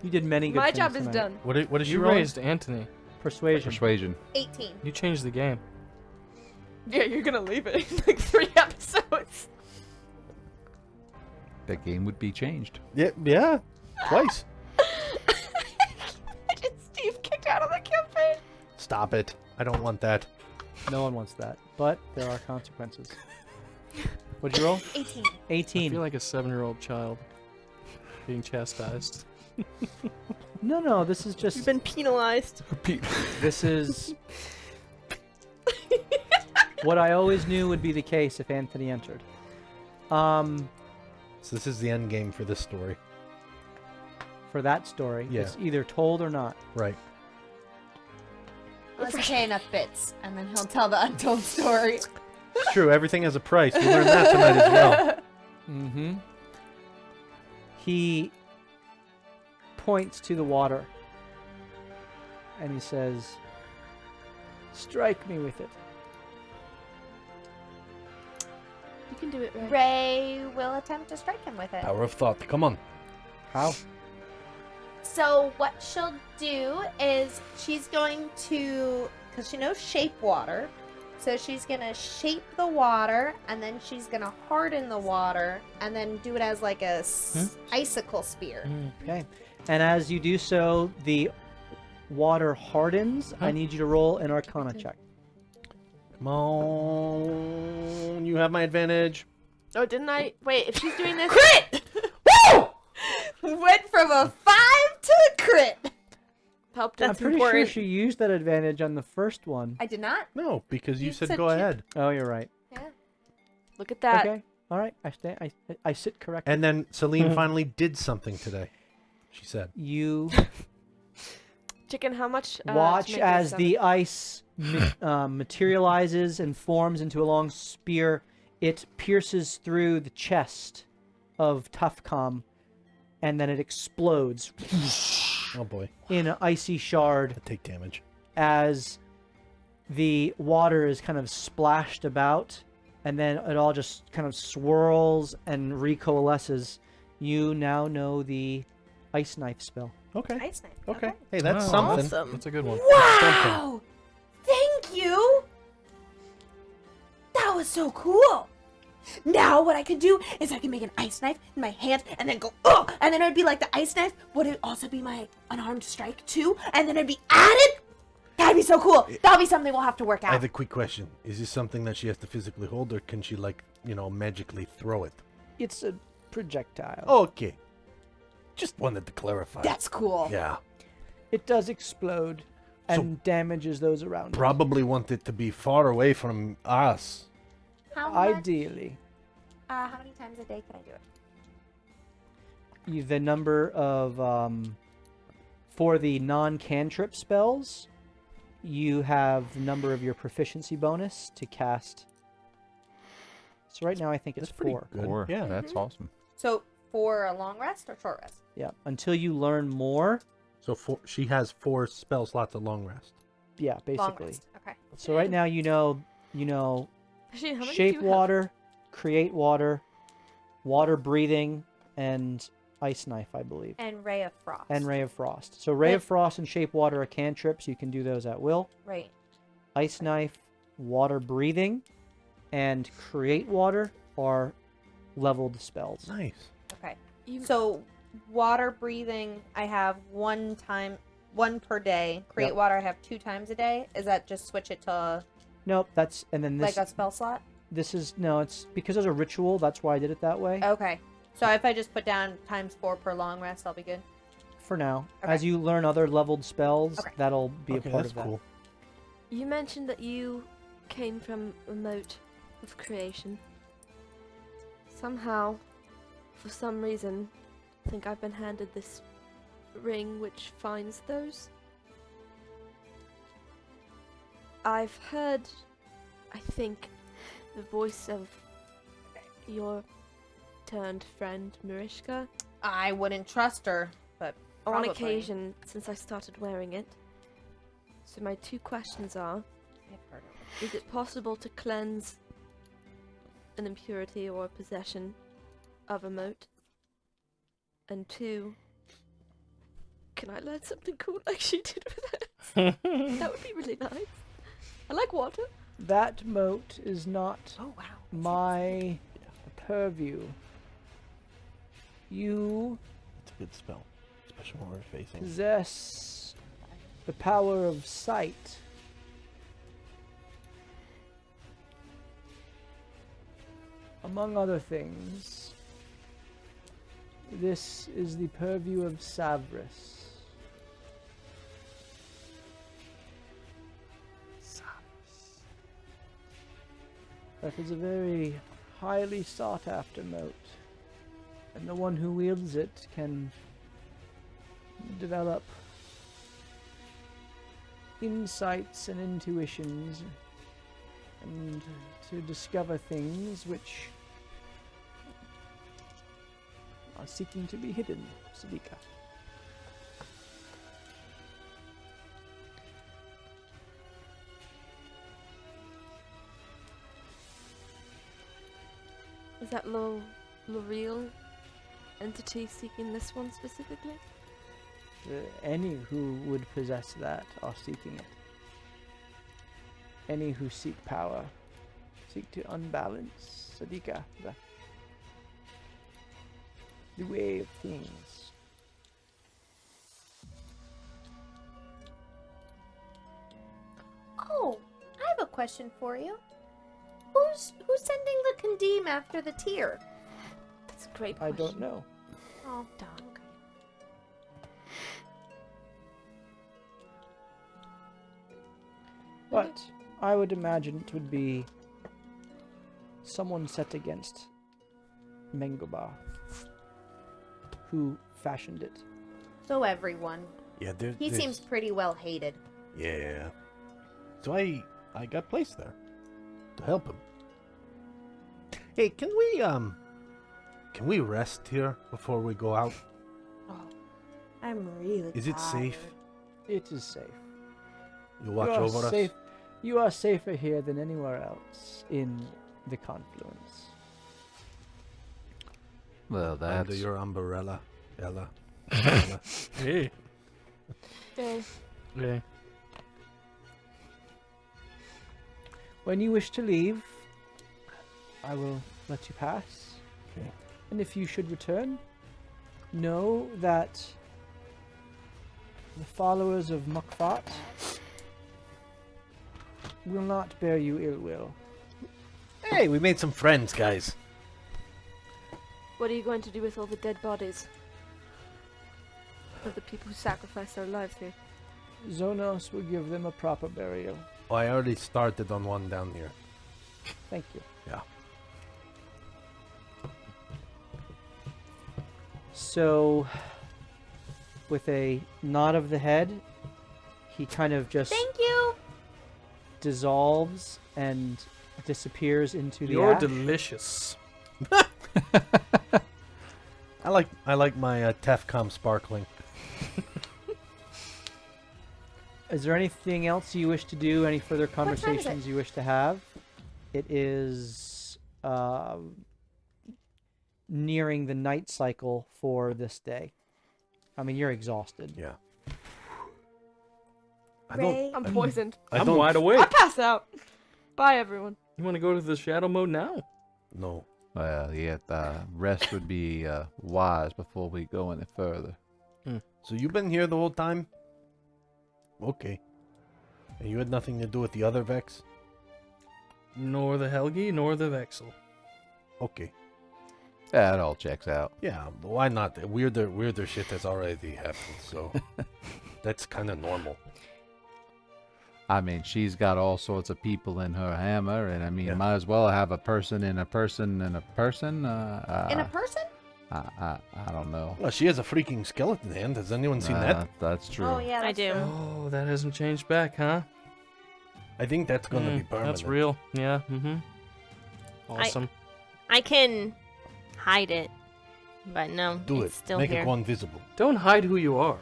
You did many good My things job is tonight. done. What did You roll? raised Anthony. Persuasion. persuasion. 18. You changed the game. Yeah, you're gonna leave it in like 3 episodes. That game would be changed. Yeah, twice. Imagine Steve kicked out of the campaign. Stop it. I don't want that. No one wants that, but there are consequences. What'd you roll? 18. I 18. feel like a 7-year-old child being chastised. No, this is You've just. been penalized. This is. what I always knew would be the case if Anthony entered. So this is the end game for this story. For that story, Yeah. it's either told or not. Right. Let's pay enough bits, and then he'll tell the untold story. It's true. Everything has a price. We learned that tonight as well. Mm-hmm. He points to the water and he says, "Strike me with it." You can do it, Ray. Ray will attempt to strike him with it. Power of thought. Come on. How? So what she'll do is she's going to, because she knows shape water, so she's going to shape the water, and then she's going to harden the water, and then do it as like a icicle spear. Okay. And as you do so, the water hardens. I need you to roll an Arcana check. Come on. You have my advantage. Oh, didn't I? Wait, if she's doing this. Crit! Woo! Went from a 5 to a crit. Help, I'm that's pretty important. sure she used that advantage on the first one. I did not. No, because you You said said go you- ahead. Oh, you're right. Look at that. Okay. All right. I sit corrected. And then Celine finally did something today. She said. You Chicken, how much? to watch make as this, the ice materializes and forms into a long spear. It pierces through the chest of Tufcom, and then it explodes Oh boy. in an icy shard I take damage. as the water is kind of splashed about and then it all just kind of swirls and recoalesces. You now know the ice knife spell. Okay. Ice knife. Okay. Hey, that's Wow. something. Awesome. That's a good one. Wow! Thank you! That was so cool! Now what I can do is I can make an ice knife in my hand and then go, oh! And then it'd be like the ice knife. Would it also be my unarmed strike too? And then it'd be added? That'd be so cool. That'll be something we'll have to work I have out. a quick question. Is this something that she has to physically hold, or can she, like, magically throw it? It's a projectile. Okay. Just wanted to clarify. That's cool. Yeah. It does explode and damages those around it. Probably want it to be far away from us. How much? Ideally. How many times a day can I do it? The number of for the non-cantrip spells, you have the number of your proficiency bonus to cast. So right now I think it's That's pretty 4. good. Or, Yeah. that's awesome. So for a long rest or short rest? Yeah, until you learn more. So she has 4 spell slots of long rest. Yeah, Long basically. rest. Okay. So right now you know Actually, how many do shape you have? water, create water, water breathing, and ice knife, I believe. And Ray of Frost. And Ray of Frost. So Ray But- of Frost and Shape Water are cantrips. You can do those at will. Right. Ice Knife, Water Breathing, and Create Water are leveled spells. Nice. Okay. You- So water breathing, I have one per day. Create Yep. water, I have 2 times a day. Is that just switch it to Nope, that's and then this like a spell slot? this is no, it's because there's a ritual. That's why I did it that way. Okay. So if I just put down ×4 per long rest, I'll be good. For now, Okay. as you learn other leveled spells, Okay. that'll be Okay, a part that's of that. cool. You mentioned that you came from a moat of creation. Somehow, for some reason, I think I've been handed this ring which finds those. I've heard, I think, the voice of your turned friend Marishka I wouldn't trust her, but on probably. occasion since I started wearing it. So my 2 questions are: I've heard of is it possible to cleanse an impurity or a possession of a moat? And 2, can I learn something cool like she did with it? That would be really nice. I like water. That moat is not Oh wow. my purview. You It's a good spell. Especially when we're facing. possess the power of sight. Among other things, this is the purview of Savris. That is a very highly sought after moat, and the one who wields it can develop insights and intuitions and to discover things which are seeking to be hidden, Sadika. Is that L'Oreal entity seeking this one specifically? Any who would possess that are seeking it. Any who seek power seek to unbalance Sadika, the way of things. Oh, I have a question for you. Who's sending the Condeem after the tier? That's a great I question. don't know. Oh, darn. But I would imagine it would be someone set against Mengobar, who fashioned it. So everyone. Yeah, He seems pretty well hated. Yeah. So I got placed there to help him. Hey, can we rest here before we go out? Oh, I'm really. Is it safe? It is safe. You watch You are over us. safe. You are safer here than anywhere else in the confluence. Well, that's Under your umbrella, Ella. Ella. Hey. Okay. Yeah. When you wish to leave, I will let you pass. Okay. And if you should return, know that the followers of Mukfat will not bear you ill will. Hey, we made some friends, guys. What are you going to do with all the dead bodies of the people who sacrificed their lives here? Zonos will give them a proper burial. Oh, I already started on one down here. Thank you. Yeah. So, with a nod of the head, he kind of just Thank you. dissolves and disappears into the You're ash. delicious. I like my Tefcom sparkling. Is there anything else you wish to do? Any further time is it? conversations you wish to have? It is nearing the night cycle for this day. I mean, you're exhausted. Yeah. Ray. I'm poisoned. I'm don't- wide I awake. pass out. Bye, everyone. You want to go to the shadow mode now? No. well, yeah. Rest would be wise before we go any further. So you've been here the whole time? Okay. And you had nothing to do with the other Vex? Nor the Helgi, nor the Vexel. Okay. Yeah, it all checks out. Yeah, but why not? Weirder shit has already happened, so that's kind of normal. I mean, she's got all sorts of people in her hammer, and I mean, Yeah. might as well have a person in a person in a person. In a person? I don't know. Well, she has a freaking skeleton hand. Has anyone seen that? That's true. Oh yeah, I that's do. true. Oh, that hasn't changed back, huh? I think that's gonna be permanent. That's real. Yeah. Mm-hmm. Awesome. I can hide it, but no, Do it's it. still Make here. it go invisible. Don't hide who you are.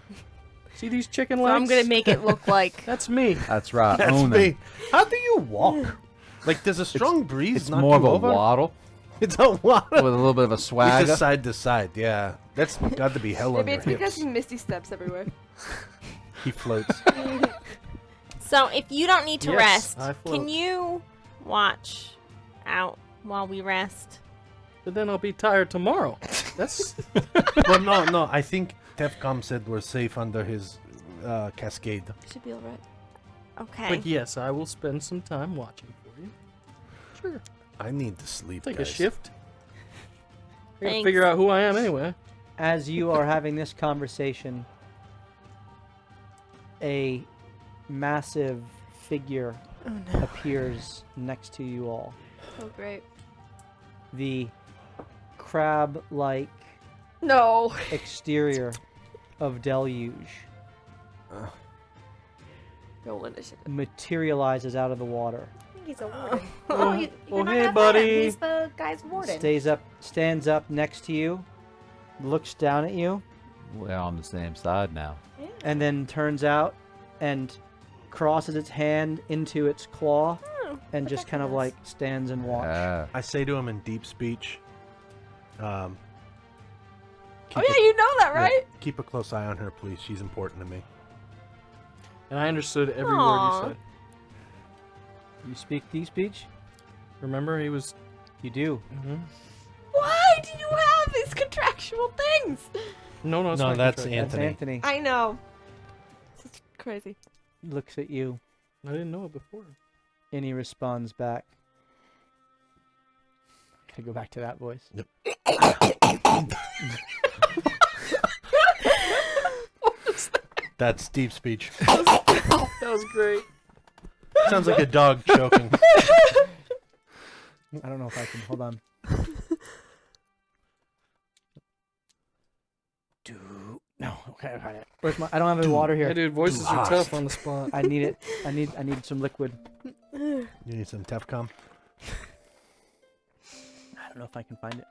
See these chicken So legs? I'm gonna make it look like That's me. That's right. That's Own them. me. How do you walk? Like, there's a strong breeze. It's knock more of you a over? waddle It's a waddle. with a little bit of a It's swagger. just side to side. Yeah, that's got to be hell on Maybe your it's because hips. Misty steps everywhere. He floats. So if you don't need to Yes, rest, I float. can you watch out while we rest? But then I'll be tired tomorrow. That's Well, no. I think Tefcom said we're safe under his cascade. Should be alright. Okay. But yes, I will spend some time watching for you. Sure. I need to sleep. Take guys. a shift. I gotta Thanks. figure out who I am anyway. As you are having this conversation, a massive figure appears next to you all. Oh great. The crab-like No. exterior of Deluge Roll initiative. materializes out of the water. He's a warden. Oh, you, oh, you're not hey, gonna fight him. buddy. He's the guy's warden. Stands up next to you, looks down at you, We're on the same side now. Yeah. and then turns out and crosses its hand into its claw and just kind of ridiculous. like stands and watch. Yeah. I say to him in deep speech. Oh keep yeah, you know that, right? Keep a close eye on her, please. She's important to me. And I understood every Aw. word you said. You speak deep speech? Remember, he was. You do. Mhm. Why do you have these contractual things? No, it's No, not that's contract. That's Anthony. Anthony. I know. It's crazy. Looks at you I didn't know it before. and he responds back. Gotta go back to that voice. That's deep speech. That was great. Sounds like a dog choking. I don't know if I can. Hold on. No. Okay. Where's my? I don't have any water Yeah, here. dude, voices are tough on the spot. I need it. I need some liquid. You need some Tefcom? I don't know if I can find it.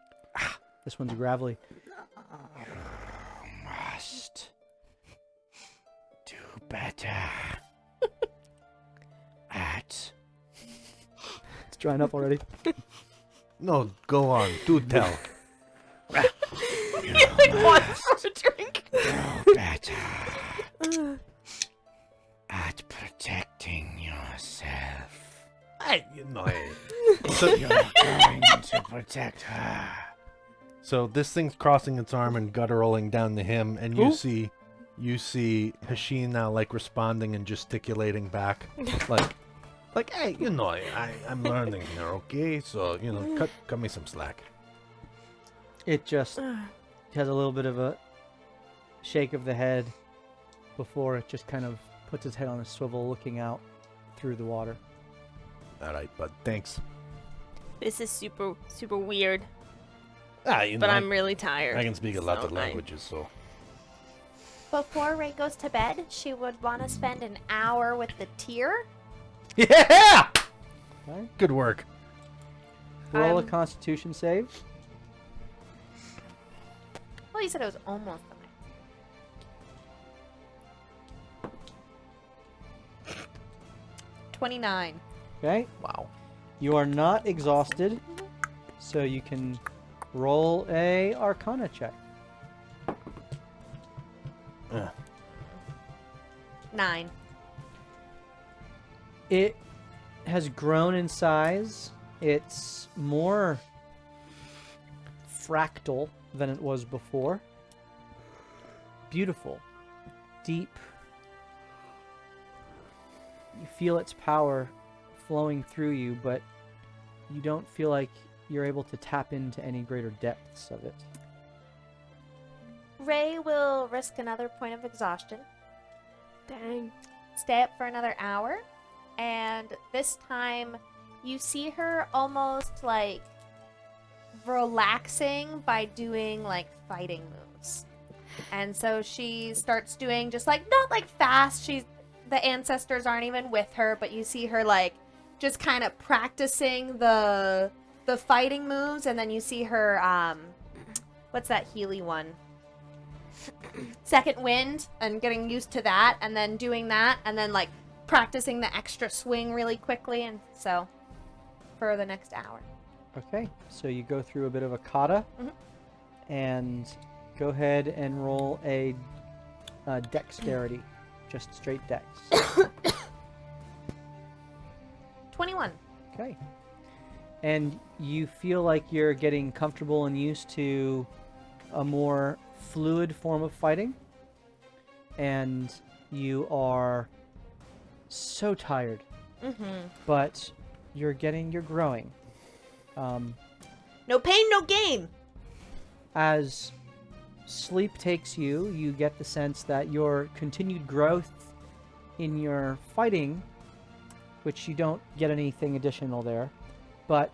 This one's gravelly. Must do better at drying up already. No, go on. Do tell. He like wants for a drink. Better at protecting yourself. You know it. You're going to protect her. So this thing's crossing its arm and gutturalling down to him, and you see Hasheen now like responding and gesticulating back, like, hey, you know, I'm learning here, okay? So cut me some slack. It just has a little bit of a shake of the head before it just kind of puts its head on a swivel, looking out through the water. All right, bud. Thanks. This is super, super weird, But but I'm really tired. I can speak a lot so of languages, so. Before Ray goes to bed, she would want to spend an hour with the tier. Yeah! Okay. Good work. Roll a Constitution save. Well, you said it was almost the 29. Okay. Wow. You are not exhausted, so you can roll a Arcana check. 9. It has grown in size. It's more fractal than it was before. Beautiful. Deep. You feel its power flowing through you, but you don't feel like you're able to tap into any greater depths of it. Ray will risk another point of exhaustion. Dang. Stay up for another hour, and this time you see her almost like relaxing by doing like fighting moves. And so she starts doing just like, not like fast, the ancestors aren't even with her, but you see her like just kind of practicing the fighting moves, and then you see her what's that Healy one? Second wind, and getting used to that, and then doing that, and then like practicing the extra swing really quickly, and so for the next hour. Okay, so you go through a bit of a kata, and go ahead and roll a dexterity, just straight dex. 21. Okay. And you feel like you're getting comfortable and used to a more fluid form of fighting, and you are so tired, but you're growing. No pain, no gain. As sleep takes you, you get the sense that your continued growth in your fighting, which you don't get anything additional there, but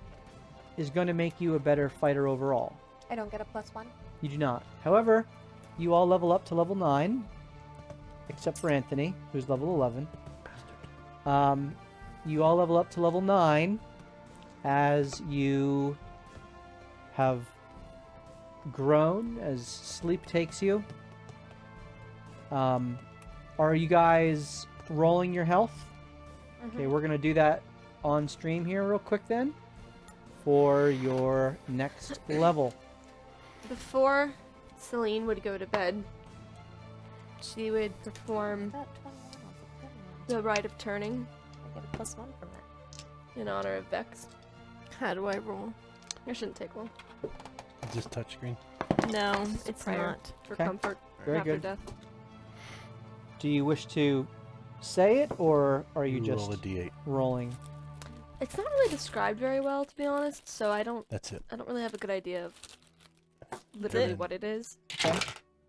is going to make you a better fighter overall. I don't get a +1. You do not. However, you all level up to level 9, except for Anthony, who's level 11. You all level up to level 9 as you have grown, as sleep takes you. Are you guys rolling your health? Okay, we're going to do that on stream here real quick then for your next level. Before Celine would go to bed, she would perform About 21 was a good one. the rite of turning I get a +1 from that. in honor of Vex. How do I roll? It shouldn't take long. Just touchscreen. No, it's Prayer not. for Okay. comfort Very after good. death. Do you wish to say it, or are you just roll a d8? rolling? It's not really described very well, to be honest, so I don't That's it. really have a good idea of literally Good. what it is.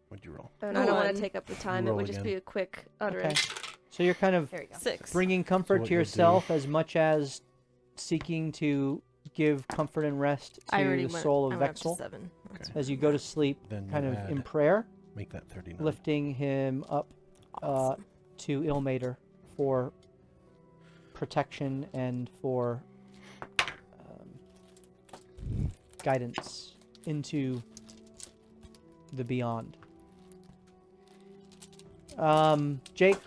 What'd you roll? And I don't want One. to take up the time. It Roll would just again. be a quick utterance. So you're kind of There we go. 6. bringing comfort what to you'll do- yourself as much as seeking to give comfort and rest to I already the went. soul I of went up to Vexel 7. as you go to sleep, Then kind you of in add- prayer, Make that 39. lifting him up to Ilmater for protection and for guidance into the beyond. Jake,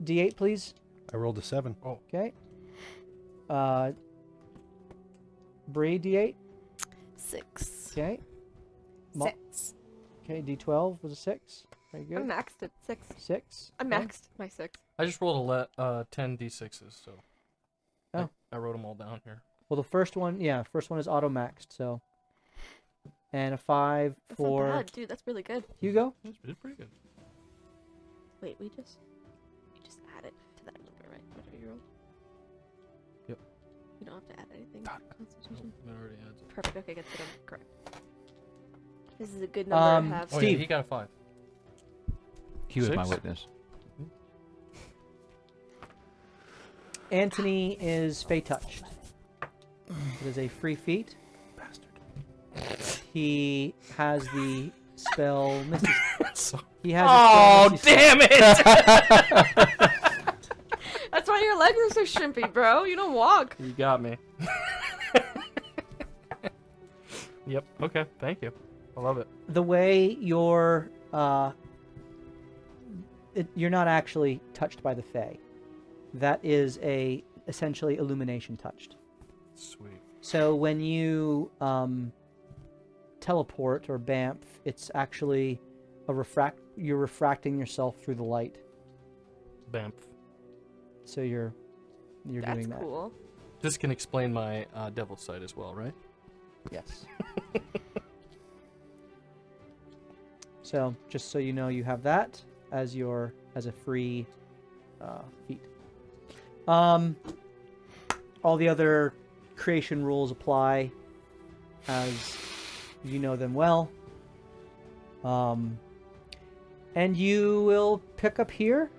D8, please. I rolled a 7. Okay. Bree, D8. 6. Okay. Mo- 6. Okay, D12 was a 6. Very I'm good. maxed at 6. 6. I'm okay. maxed my 6. I just rolled 10 d6s, so Oh. I wrote them all down here. Well, the first one is auto maxed, so. And a 5 That's for not bad, dude. That's really good. Hugo. It's pretty good. Wait, you just add it to that number, right? Whatever you rolled. Yep. You don't have to add anything. Constitution. It already adds up. Perfect. Okay, that's what I'm correct. This is a good number to have. Oh, yeah, Steve. he got a 5. He was my 6? witness. Anthony is Fey touched. It is a free feat. He has the spell Misty. He has. Oh, the spell Misty damn it! That's why your legs are so shrimpy, bro. You don't walk. You got me. Yep. Okay. Thank you. I love it. The way you're you're not actually touched by the Fae. That is essentially illumination touched. Sweet. So when you teleport or bamf, it's actually you're refracting yourself through the light. Bamf. So you're That's doing that. cool. This can explain my devil's sight as well, right? Yes. So just so you know, you have that as a free feat. All the other creation rules apply as you know them well. And you will pick up here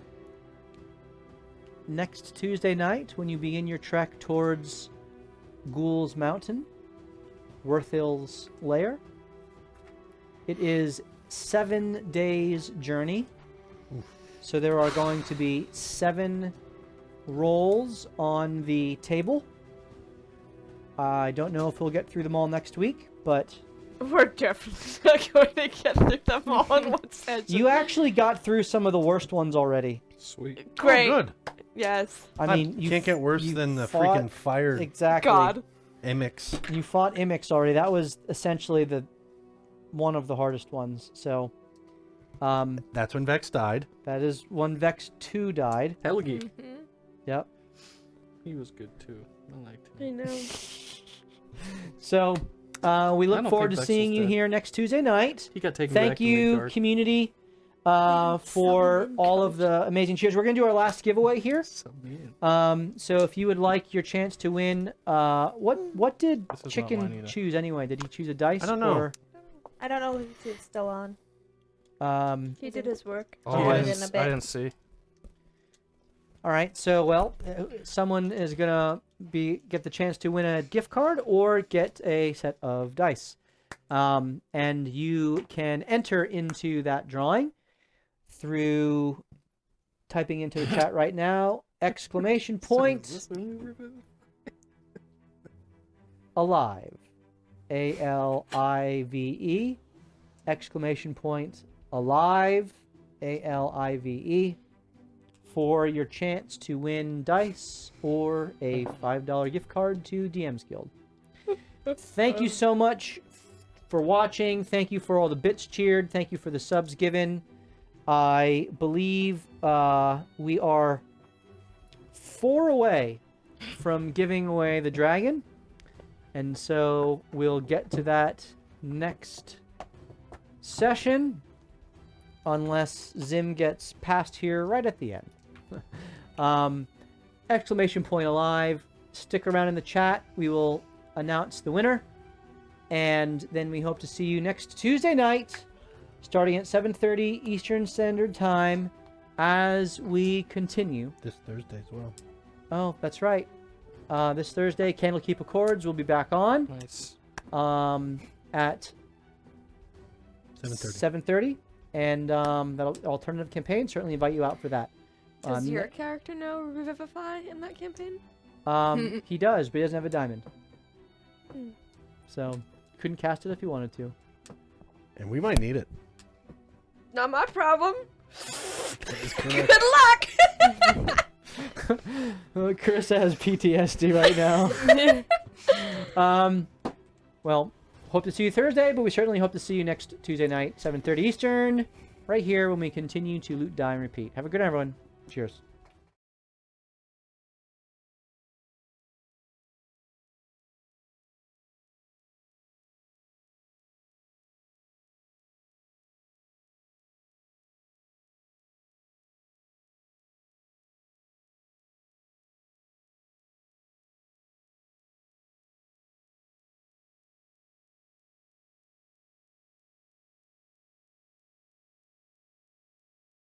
next Tuesday night when you begin your trek towards Ghoul's Mountain, Worthill's lair. It is 7 days journey. So there are going to be 7 rolls on the table. I don't know if we'll get through them all next week, but We're definitely not going to get through them all in one session. you actually got through some of the worst ones already. Sweet. Great. Oh, good. Yes. I mean, you can't get worse you than the fought- freaking fire Exactly. God. mimics. You fought Imix already. That was essentially one of the hardest ones. So, That's when Vex died. that is one Vex 2 died. Helgi. Mm-hmm. Yep. He was good too. I liked I him. know. So, we I look don't forward to think Vex seeing is you dead. here next Tuesday night. He got taken back Thank to you, Midgard. community, for all of the amazing cheers. We're going to do our last giveaway here. So mean. So if you would like your chance to win, what did This is not mine Chicken either. choose anyway? Did he choose a dice? I don't know. Or, I don't know if it's still on. He did his work. Oh, Yeah. I In a didn't, bit. I didn't see. all right. So someone is gonna get the chance to win a gift card or get a set of dice, and you can enter into that drawing through typing into the chat right now ! Alive, ALIVE, ! Alive, ALIVE, for your chance to win dice or a $5 gift card to DM's Guild. Thank you so much for watching. Thank you for all the bits cheered. Thank you for the subs given. I believe we are 4 away from giving away the dragon. And so we'll get to that next session. Unless Zim gets past here right at the end. ! Alive. Stick around in the chat. We will announce the winner. And then we hope to see you next Tuesday night, starting at 7:30 Eastern Standard Time, as we continue. This Thursday as well. Oh, that's right. This Thursday, Candlekeep Accords will be back on Nice. at 7:30. 7:30, and that alternative campaign, certainly invite you out for that. Does your character know Revivify in that campaign? He does, but he doesn't have a diamond. Hmm. So, couldn't cast it if he wanted to. And we might need it. Not my problem. Correct. Good luck. Chris has PTSD right now. Well, hope to see you Thursday, but we certainly hope to see you next Tuesday night, 7:30 Eastern, right here when we continue to loot, die, and repeat. Have a good night, everyone. Cheers.